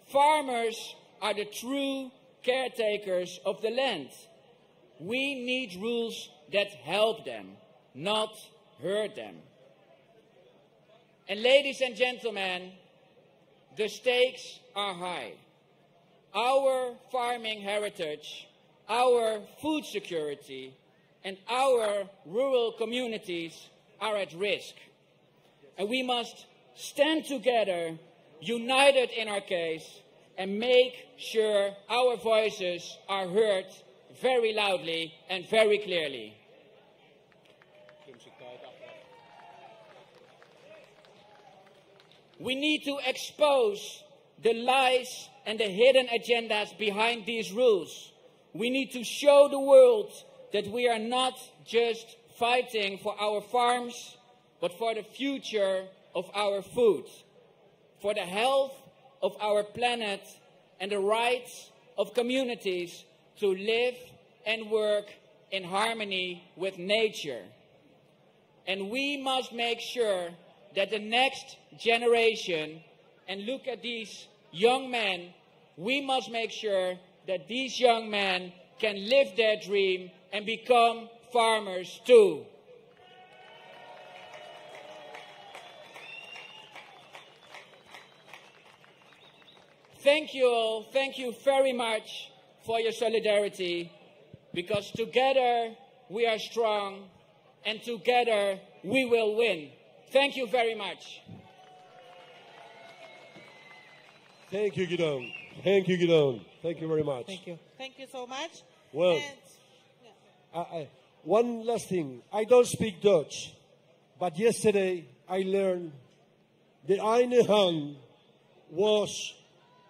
S11: Farmers are the true caretakers of the land. We need rules that help them, not hurt them. And ladies and gentlemen, the stakes are high. Our farming heritage, our food security, and our rural communities are at risk. And we must stand together, united in our case, and make sure our voices are heard very loudly and very clearly. We need to expose the lies and the hidden agendas behind these rules. We need to show the world that we are not just fighting for our farms, but for the future of our food, for the health of our planet, and the rights of communities to live and work in harmony with nature. And we must make sure that the next generation, and look at these young men, we must make sure that these young men can live their dream and become farmers too. Thank you all. Thank you very much for your solidarity, because together we are strong and together we will win. Thank you very much.
S17: Thank you, Gideon. Thank you, Gideon. Thank you very much.
S4: Thank you. Thank you so much.
S17: Well,
S4: And,
S17: One last thing. I don't speak Dutch, but yesterday I learned the eine Hand was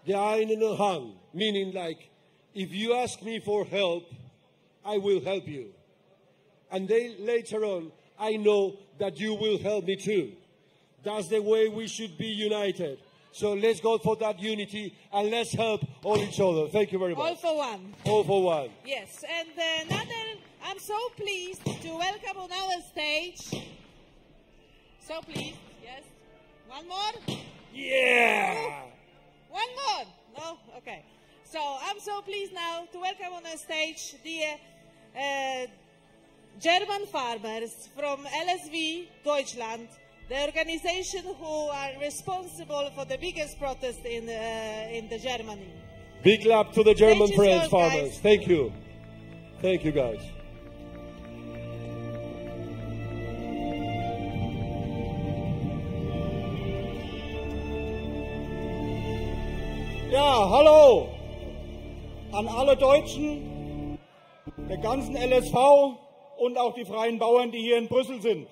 S17: the eine Hand, meaning like, if you ask me for help, I will help you. And then later on, I know that you will help me too. That's the way we should be united. So let's go for that unity and let's help all each other. Thank you very much.
S4: All for one.
S17: All for one.
S4: Yes, and I'm so pleased to welcome on our stage. So pleased, yes. One more?
S17: Yeah!
S4: One more? No? Okay. So I'm so pleased now to welcome on our stage the German farmers from LSV Deutschland, the organization who are responsible for the biggest protest in the Germany.
S17: Big clap to the German
S4: Thank you
S17: friends,
S4: so,
S17: farmers.
S4: guys.
S17: Thank you. Thank you, guys.
S13: Ja, hallo an alle Deutschen, der ganzen LSV und auch die freien Bauern, die hier in Brüssel sind.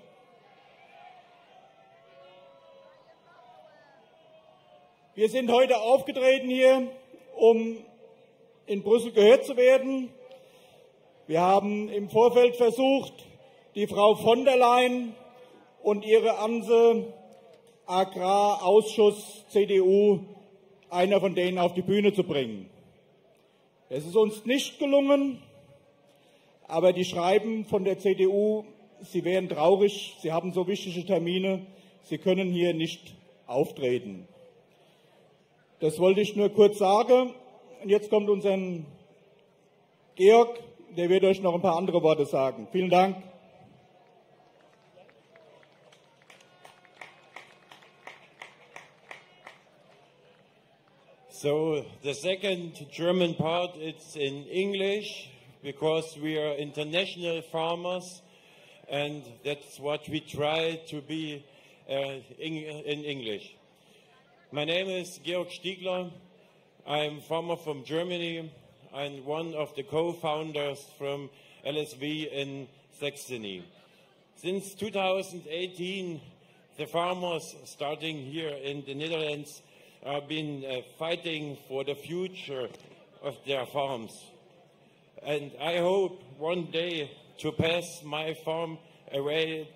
S13: Wir sind heute aufgetreten hier, um in Brüssel gehört zu werden. Wir haben im Vorfeld versucht, die Frau von der Leyen und ihre Anse Agrarausschuss CDU, einer von denen auf die Bühne zu bringen. Es ist uns nicht gelungen, aber die schreiben von der CDU, sie wären traurig, sie haben so wichtige Termine, sie können hier nicht auftreten. Das wollte ich nur kurz sagen. Und jetzt kommt unser Georg, der wird euch noch ein paar andere Worte sagen. Vielen Dank.
S14: So the second German part, it's in English, because we are international farmers, and that's what we try to be in English. My name is Georg Stiegler. I'm farmer from Germany. I'm one of the co-founders from LSV in Saxony. Since 2018, the farmers starting here in the Netherlands have been fighting for the future of their farms. And I hope one day to pass my farm away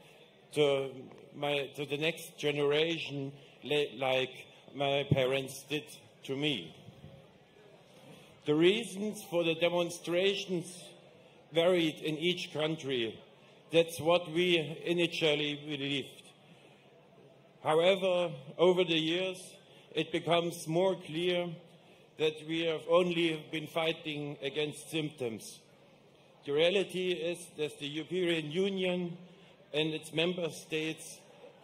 S14: to the next generation, like my parents did to me. The reasons for the demonstrations varied in each country. That's what we initially believed. However, over the years, it becomes more clear that we have only been fighting against symptoms. The reality is that the European Union and its member states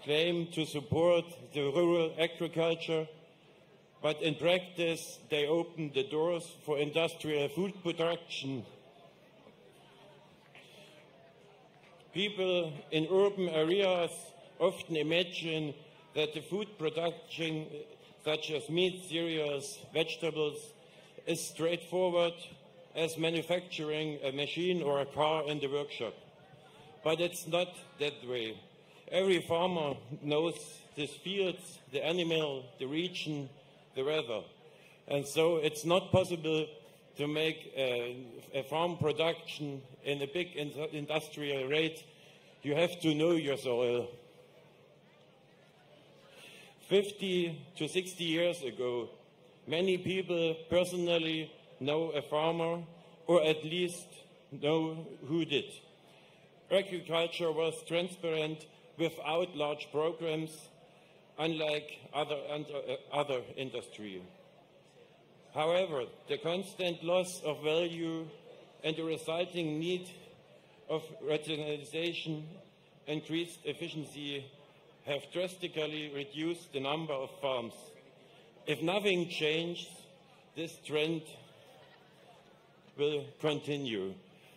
S14: claim to support the rural agriculture, but in practice they open the doors for industrial food production. People in urban areas often imagine that the food production, such as meat, cereals, vegetables, is straightforward as manufacturing a machine or a car in the workshop. But it's not that way. Every farmer knows his fields, the animal, the region, the weather. And so it's not possible to make a farm production in a big industrial rate. You have to know your soil. 50 to 60 years ago, many people personally know a farmer, or at least know who did. Agriculture was transparent without large programs, unlike other industry. However, the constant loss of value and the resulting need of rationalization, increased efficiency, have drastically reduced the number of farms. If nothing changes, this trend will continue.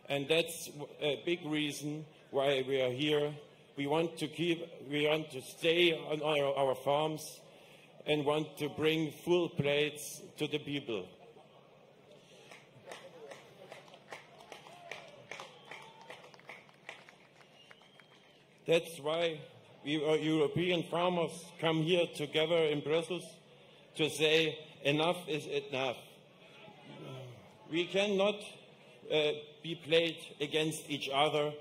S14: And that's a big reason why we are here. We want to stay on our farms and want to bring full plates to the people. That's why we European farmers come here together in Brussels to say enough is enough. We cannot be played against each other.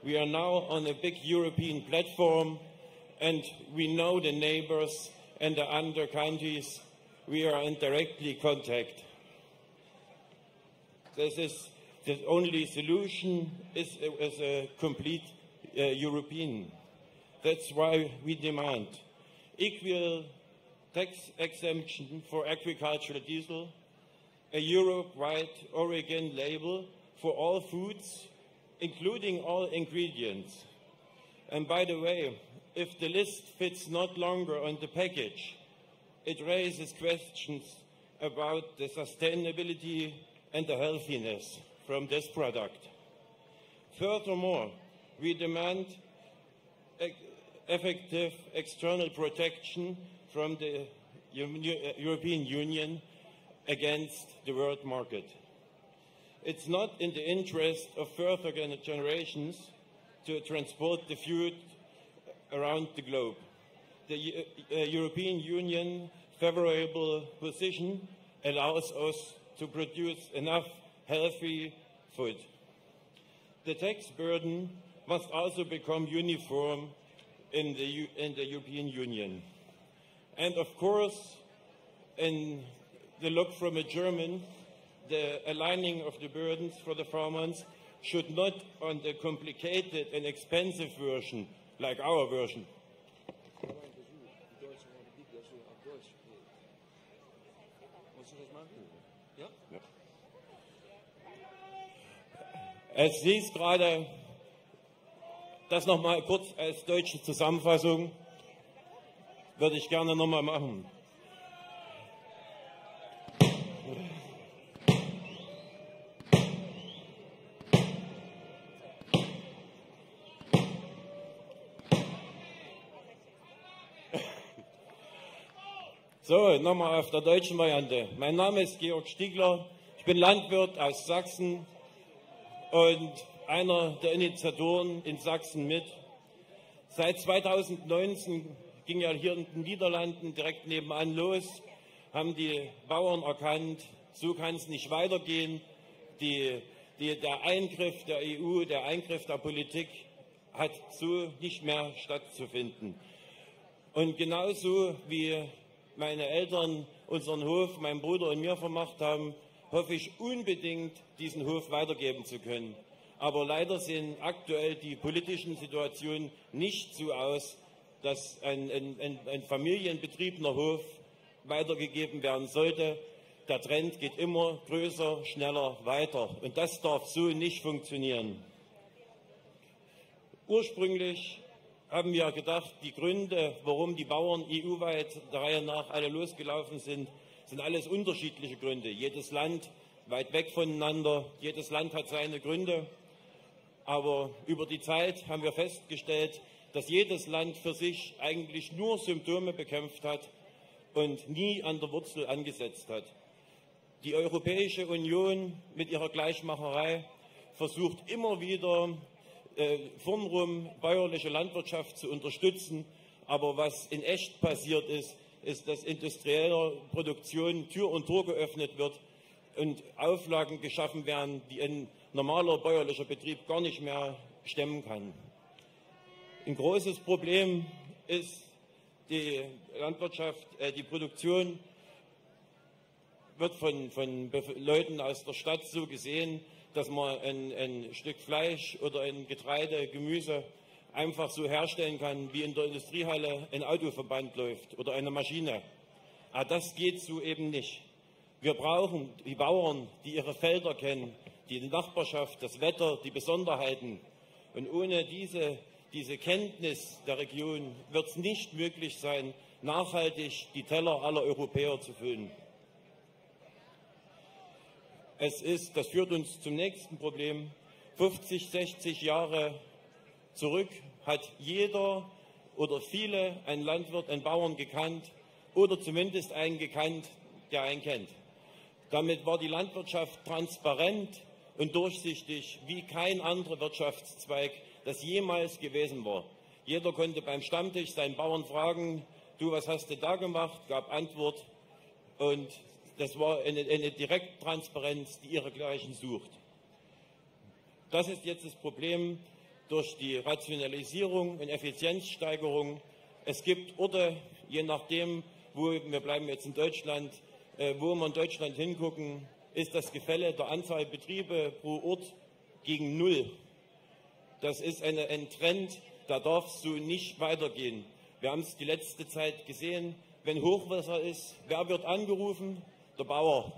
S14: We are now on a big European platform, and we know the neighbors and the other countries. We are in directly contact. The only solution is a complete European. That's why we demand equal tax exemption for agricultural diesel, a Europe-wide origin label for all foods, including all ingredients. And by the way, if the list fits not longer on the package, it raises questions about the sustainability and the healthiness from this product. Furthermore, we demand effective external protection from the European Union against the world market. It's not in the interest of further generations to transport the food around the globe. The European Union favorable position allows us to produce enough healthy food. The tax burden must also become uniform in the European Union. And of course, in the look from a German, the aligning of the burdens for the farmers should not on the complicated and expensive version, like our version. Es hieß gerade, das nochmal kurz als deutsche Zusammenfassung, würde ich gerne nochmal machen. So, nochmal auf der deutschen Variante. Mein Name ist Georg Stiegler, ich bin Landwirt aus Sachsen und einer der Initiatoren in Sachsen mit. Seit 2019 ging ja hier in den Niederlanden direkt nebenan los, haben die Bauern erkannt, so kann es nicht weitergehen. Der Eingriff der EU, der Eingriff der Politik hat so nicht mehr stattzufinden. Und genauso wie meine Eltern unseren Hof, meinem Bruder und mir vermacht haben, hoffe ich unbedingt, diesen Hof weitergeben zu können. Aber leider sehen aktuell die politischen Situationen nicht so aus, dass ein familienbetriebener Hof weitergegeben werden sollte. Der Trend geht immer größer, schneller weiter. Und das darf so nicht funktionieren. Ursprünglich haben wir gedacht, die Gründe, warum die Bauern EU-weit der Reihe nach alle losgelaufen sind alles unterschiedliche Gründe. Jedes Land weit weg voneinander, jedes Land hat seine Gründe. Aber über die Zeit haben wir festgestellt, dass jedes Land für sich eigentlich nur Symptome bekämpft hat und nie an der Wurzel angesetzt hat. Die Europäische Union mit ihrer Gleichmacherei versucht immer wieder vornrum bäuerliche Landwirtschaft zu unterstützen. Aber was in echt passiert ist, dass industrieller Produktion Tür und Tor geöffnet wird und Auflagen geschaffen werden, die ein normaler bäuerlicher Betrieb gar nicht mehr stemmen kann. Ein großes Problem ist die Landwirtschaft, die Produktion wird von Leuten aus der Stadt so gesehen, dass man ein Stück Fleisch oder ein Getreide, Gemüse einfach so herstellen kann, wie in der Industriehalle ein Autoverband läuft oder eine Maschine. Aber das geht so eben nicht. Wir brauchen die Bauern, die ihre Felder kennen, die Nachbarschaft, das Wetter, die Besonderheiten. Und ohne diese Kenntnis der Region wird es nicht möglich sein, nachhaltig die Teller aller Europäer zu füllen. Das führt uns zum nächsten Problem. 50, 60 Jahre zurück hat jeder oder viele einen Landwirt, einen Bauern gekannt oder zumindest einen gekannt, der einen kennt. Damit war die Landwirtschaft transparent und durchsichtig wie kein anderer Wirtschaftszweig das jemals gewesen war. Jeder konnte beim Stammtisch seinen Bauern fragen, du, was hast du da gemacht? Gab Antwort. Und das war eine Direkttransparenz, die ihresgleichen sucht. Das ist jetzt das Problem durch die Rationalisierung und Effizienzsteigerung. Es gibt Orte, je nachdem, wir bleiben jetzt in Deutschland, wo wir in Deutschland hingucken, ist das Gefälle der Anzahl Betriebe pro Ort gegen 0. Das ist ein Trend, da darf es so nicht weitergehen. Wir haben es die letzte Zeit gesehen, wenn Hochwasser ist, wer wird angerufen? Der Bauer.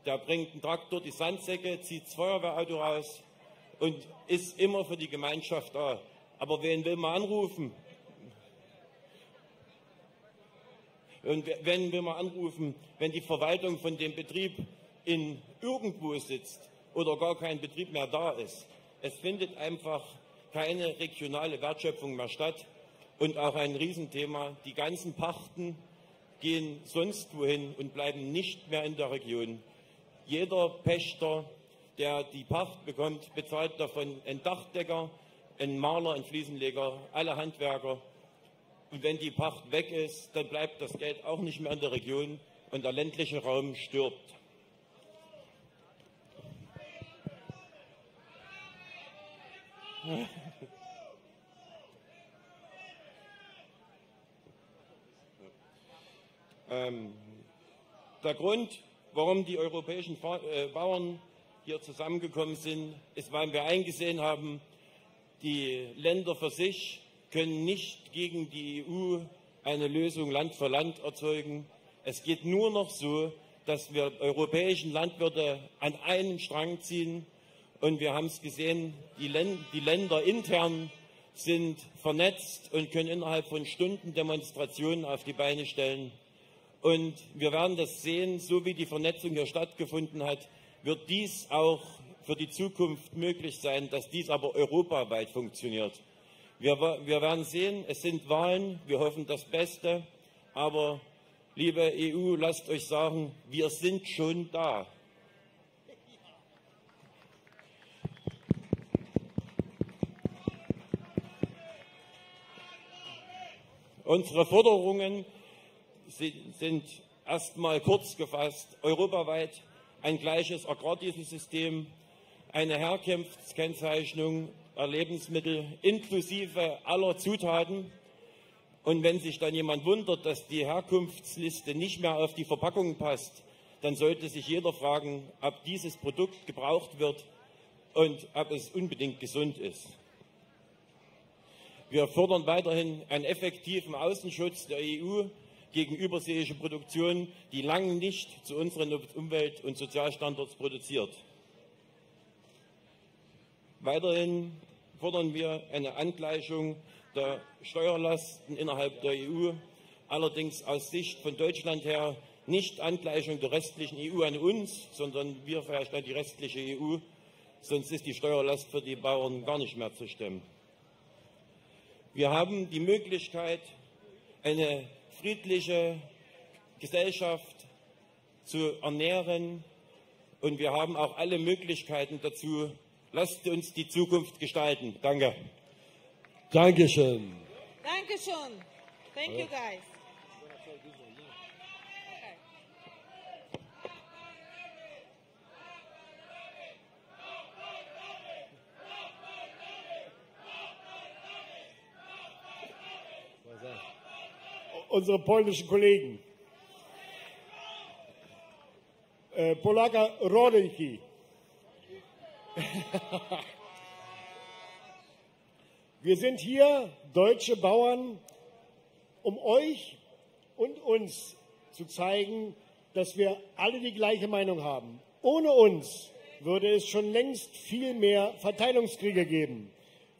S14: Der bringt einen Traktor, die Sandsäcke, zieht das Feuerwehrauto raus und ist immer für die Gemeinschaft da. Aber wen will man anrufen? Und wen will man anrufen, wenn die Verwaltung von dem Betrieb in irgendwo sitzt oder gar kein Betrieb mehr da ist? Es findet einfach keine regionale Wertschöpfung mehr statt. Und auch ein Riesenthema, die ganzen Pachten gehen sonst wohin und bleiben nicht mehr in der Region. Jeder Pächter, der die Pacht bekommt, bezahlt davon einen Dachdecker, einen Maler, einen Fliesenleger, alle Handwerker. Und wenn die Pacht weg ist, dann bleibt das Geld auch nicht mehr in der Region und der ländliche Raum stirbt. Der Grund, warum die europäischen Bauern hier zusammengekommen sind, ist, weil wir eingesehen haben, die Länder für sich können nicht gegen die EU eine Lösung Land für Land erzeugen. Es geht nur noch so, dass wir europäischen Landwirte an einen Strang ziehen. Und wir haben es gesehen, die Länder intern sind vernetzt und können innerhalb von Stunden Demonstrationen auf die Beine stellen. Und wir werden das sehen, so wie die Vernetzung hier stattgefunden hat, wird dies auch für die Zukunft möglich sein, dass dies aber europaweit funktioniert. Wir werden sehen, es sind Wahlen, wir hoffen das Beste, aber liebe EU, lasst euch sagen, wir sind schon da. Unsere Forderungen sind erstmal kurz gefasst, europaweit ein gleiches Agrardieselsystem, eine Herkunftskennzeichnung der Lebensmittel inklusive aller Zutaten. Und wenn sich dann jemand wundert, dass die Herkunftsliste nicht mehr auf die Verpackung passt, dann sollte sich jeder fragen, ob dieses Produkt gebraucht wird und ob es unbedingt gesund ist. Wir fordern weiterhin einen effektiven Außenschutz der EU gegen überseeische Produktion, die lange nicht zu unseren Umwelt- und Sozialstandards produziert. Weiterhin fordern wir eine Angleichung der Steuerlasten innerhalb der EU, allerdings aus Sicht von Deutschland her nicht Angleichung der restlichen EU an uns, sondern wir vielleicht an die restliche EU, sonst ist die Steuerlast für die Bauern gar nicht mehr zu stemmen. Wir haben die Möglichkeit, eine friedliche Gesellschaft zu ernähren und wir haben auch alle Möglichkeiten dazu. Lasst uns die Zukunft gestalten. Danke.
S17: Dankeschön.
S4: Dankeschön. Thank you, guys.
S3: Unsere polnischen Kollegen. Polaka Rodenki. Wir sind hier, deutsche Bauern, um euch und uns zu zeigen, dass wir alle die gleiche Meinung haben. Ohne uns würde es schon längst viel mehr Verteilungskriege geben.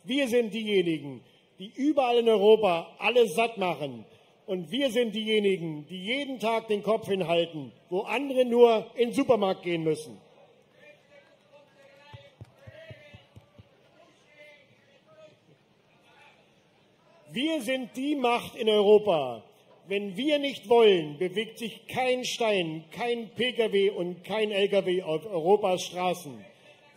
S3: Wir sind diejenigen, die überall in Europa alle satt machen. Und wir sind diejenigen, die jeden Tag den Kopf hinhalten, wo andere nur in den Supermarkt gehen müssen. Wir sind die Macht in Europa. Wenn wir nicht wollen, bewegt sich kein Stein, kein Pkw und kein Lkw auf Europas Straßen.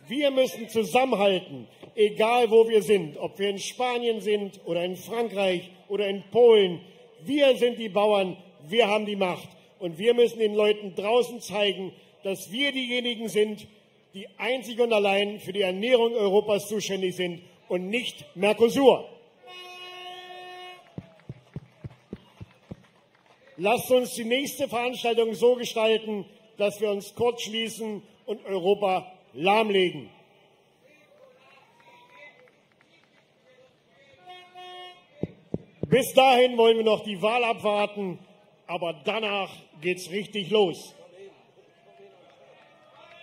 S3: Wir müssen zusammenhalten. egal wo wir sind, ob wir in Spanien sind oder in Frankreich oder in Polen, wir sind die Bauern, wir haben die Macht. Und wir müssen den Leuten draußen zeigen, dass wir diejenigen sind, die einzig und allein für die Ernährung Europas zuständig sind und nicht Mercosur. Lasst uns die nächste Veranstaltung so gestalten, dass wir uns kurz schließen und Europa lahmlegen. Bis dahin wollen wir noch die Wahl abwarten, aber danach geht's richtig los.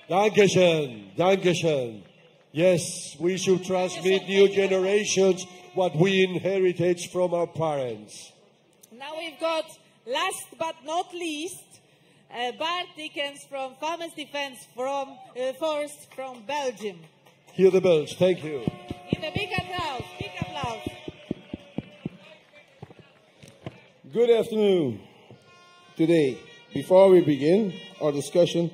S17: Dankeschön, Dankeschön. Yes, we should transmit new generations what we inherited from our parents.
S4: Now we've got, last but not least, Bart Dickens from Farmers Defence Forest from Belgium.
S17: Hear the bells, thank you.
S4: Give a big applause, big applause.
S5: Good afternoon. Today, before we begin our discussion,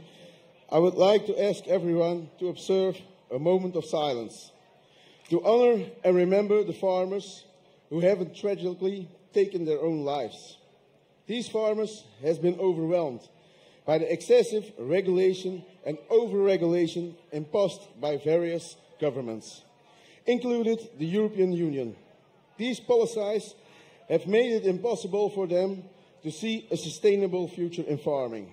S5: I would like to ask everyone to observe a moment of silence, to honor and remember the farmers who have tragically taken their own lives. These farmers have been overwhelmed by the excessive regulation and over-regulation imposed by various governments, including the European Union. These policies have made it impossible for them to see a sustainable future in farming.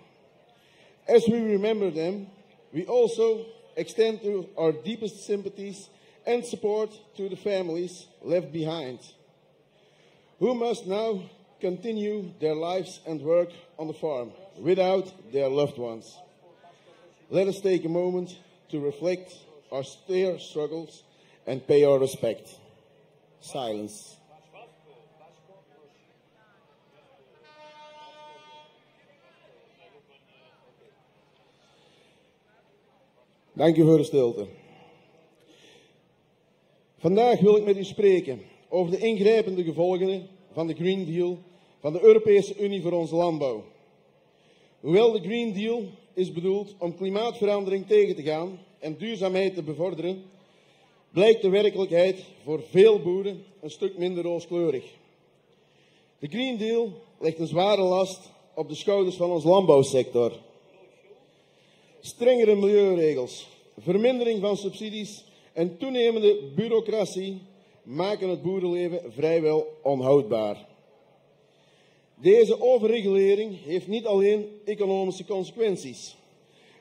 S5: As we remember them, we also extend our deepest sympathies and support to the families left behind, who must now continue their lives and work on the farm without their loved ones. Let us take a moment to reflect on their struggles and pay our respect. Silence. Dank u voor de stilte. Vandaag wil ik met u spreken over de ingrijpende gevolgen van de Green Deal van de Europese Unie voor onze landbouw. Hoewel de Green Deal is bedoeld om klimaatverandering tegen te gaan en duurzaamheid te bevorderen, blijkt de werkelijkheid voor veel boeren een stuk minder rooskleurig. De Green Deal legt een zware last op de schouders van ons landbouwsector. Strengere milieuregels, vermindering van subsidies en toenemende bureaucratie maken het boerenleven vrijwel onhoudbaar. Deze overregulering heeft niet alleen economische consequenties,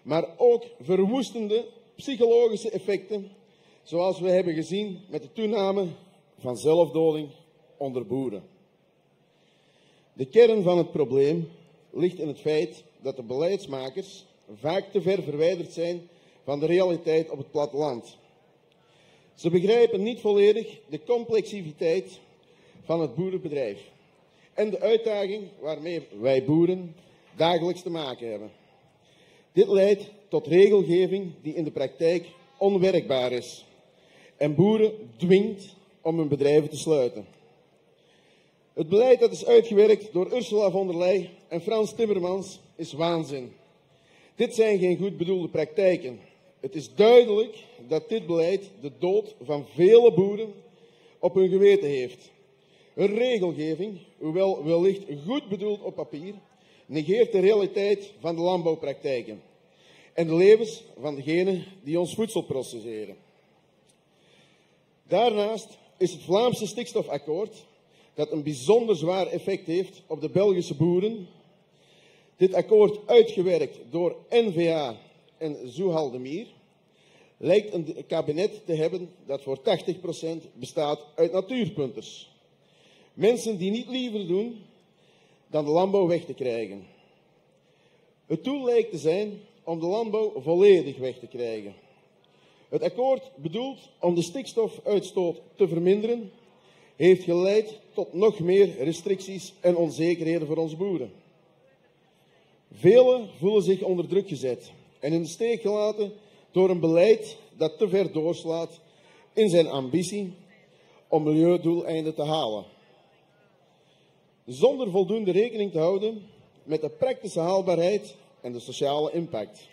S5: maar ook verwoestende psychologische effecten, zoals we hebben gezien met de toename van zelfdoding onder boeren. De kern van het probleem ligt in het feit dat de beleidsmakers vaak te ver verwijderd zijn van de realiteit op het platteland. Ze begrijpen niet volledig de complexiteit van het boerenbedrijf en de uitdaging waarmee wij boeren dagelijks te maken hebben. Dit leidt tot regelgeving die in de praktijk onwerkbaar is en boeren dwingt om hun bedrijven te sluiten. Het beleid dat is uitgewerkt door Ursula von der Leyen en Frans Timmermans is waanzin. Dit zijn geen goed bedoelde praktijken. Het is duidelijk dat dit beleid de dood van vele boeren op hun geweten heeft. Een regelgeving, hoewel wellicht goed bedoeld op papier, negeert de realiteit van de landbouwpraktijken en de levens van degenen die ons voedsel processeren. Daarnaast is het Vlaamse stikstofakkoord, dat een bijzonder zwaar effect heeft op de Belgische boeren, dit akkoord uitgewerkt door N-VA en Zoehaldemier, lijkt een kabinet te hebben dat voor 80% bestaat uit natuurpunters. Mensen die niet liever doen dan de landbouw weg te krijgen. Het doel lijkt te zijn om de landbouw volledig weg te krijgen. Het akkoord, bedoeld om de stikstofuitstoot te verminderen, heeft geleid tot nog meer restricties en onzekerheden voor onze boeren. Velen voelen zich onder druk gezet en in de steek gelaten door een beleid dat te ver doorslaat in zijn ambitie om milieudoeleinden te halen. Zonder voldoende rekening te houden met de praktische haalbaarheid en de sociale impact.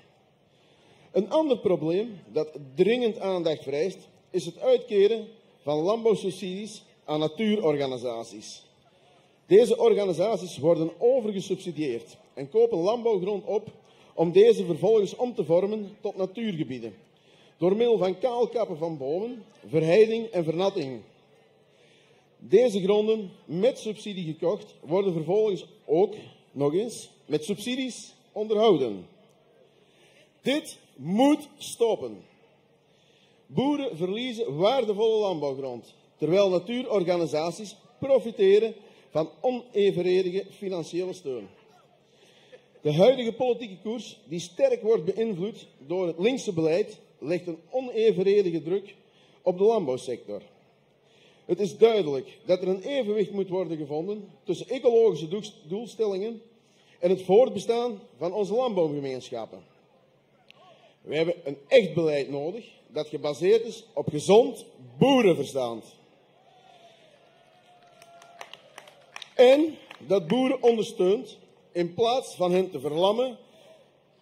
S5: Een ander probleem dat dringend aandacht vereist, is het uitkeren van landbouwsubsidies aan natuurorganisaties. Deze organisaties worden overgesubsidieerd en kopen landbouwgrond op om deze vervolgens om te vormen tot natuurgebieden. Door middel van kaalkappen van bomen, verheiding en vernatting. Deze gronden met subsidie gekocht worden vervolgens ook nog eens met subsidies onderhouden. Dit moet stoppen. Boeren verliezen waardevolle landbouwgrond, terwijl natuurorganisaties profiteren van onevenredige financiële steun. De huidige politieke koers, die sterk wordt beïnvloed door het linkse beleid, legt een onevenredige druk op de landbouwsector. Het is duidelijk dat er een evenwicht moet worden gevonden tussen ecologische doelstellingen en het voortbestaan van onze landbouwgemeenschappen. We hebben een echt beleid nodig dat gebaseerd is op gezond boerenverstand. En dat boeren ondersteunt in plaats van hen te verlammen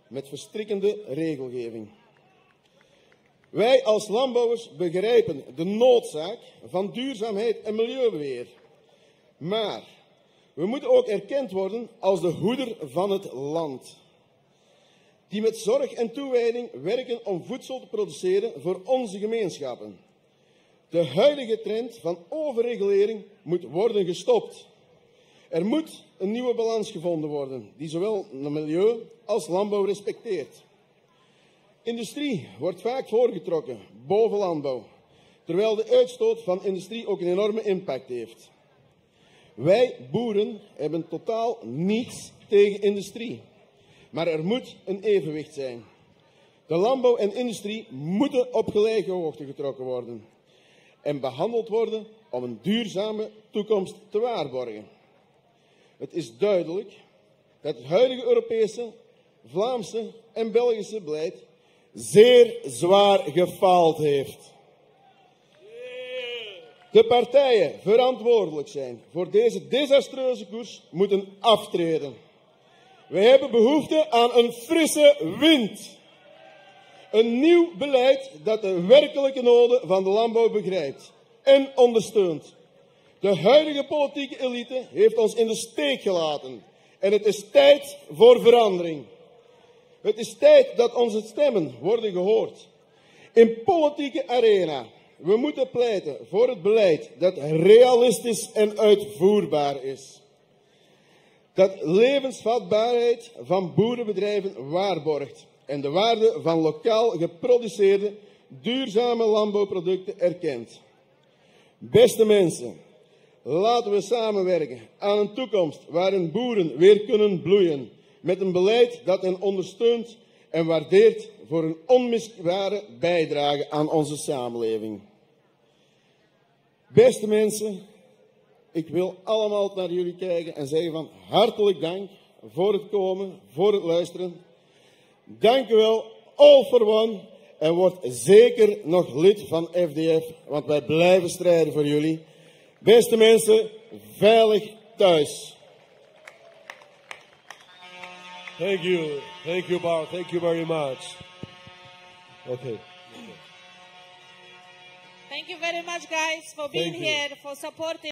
S5: met verstrikkende regelgeving. Wij als landbouwers begrijpen de noodzaak van duurzaamheid en milieubeheer. Maar we moeten ook erkend worden als de hoeder van het land. Die met zorg en toewijding werken om voedsel te produceren voor onze gemeenschappen. De huidige trend van overregulering moet worden gestopt. Er moet een nieuwe balans gevonden worden die zowel het milieu als landbouw respecteert. Industrie wordt vaak voorgetrokken boven landbouw, terwijl de uitstoot van industrie ook een enorme impact heeft. Wij boeren hebben totaal niets tegen industrie, maar er moet een evenwicht zijn. De landbouw en industrie moeten op gelijke hoogte getrokken worden en behandeld worden om een duurzame toekomst te waarborgen. Het is duidelijk dat het huidige Europese, Vlaamse en Belgische beleid zeer zwaar gefaald heeft. De partijen verantwoordelijk zijn voor deze desastreuze koers moeten aftreden. We hebben behoefte aan een frisse wind. Een nieuw beleid dat de werkelijke noden van de landbouw begrijpt en ondersteunt. De huidige politieke elite heeft ons in de steek gelaten en het is tijd voor verandering. Het is tijd dat onze stemmen worden gehoord. In politieke arena, we moeten pleiten voor het beleid dat realistisch en uitvoerbaar is. Dat levensvatbaarheid van boerenbedrijven waarborgt en de waarde van lokaal geproduceerde duurzame landbouwproducten erkent. Beste mensen, laten we samenwerken aan een toekomst waarin boeren weer kunnen bloeien. Met een beleid dat hen ondersteunt en waardeert voor een onmisbare bijdrage aan onze samenleving. Beste mensen, ik wil allemaal naar jullie kijken en zeggen van hartelijk dank voor het komen, voor het luisteren. Dank u wel, all for one. En word zeker nog lid van FDF, want wij blijven strijden voor jullie. Beste mensen, veilig thuis.
S17: Thank you, Bart. Thank you very much. Okay.
S4: Thank you very much, guys, for being here, for supporting.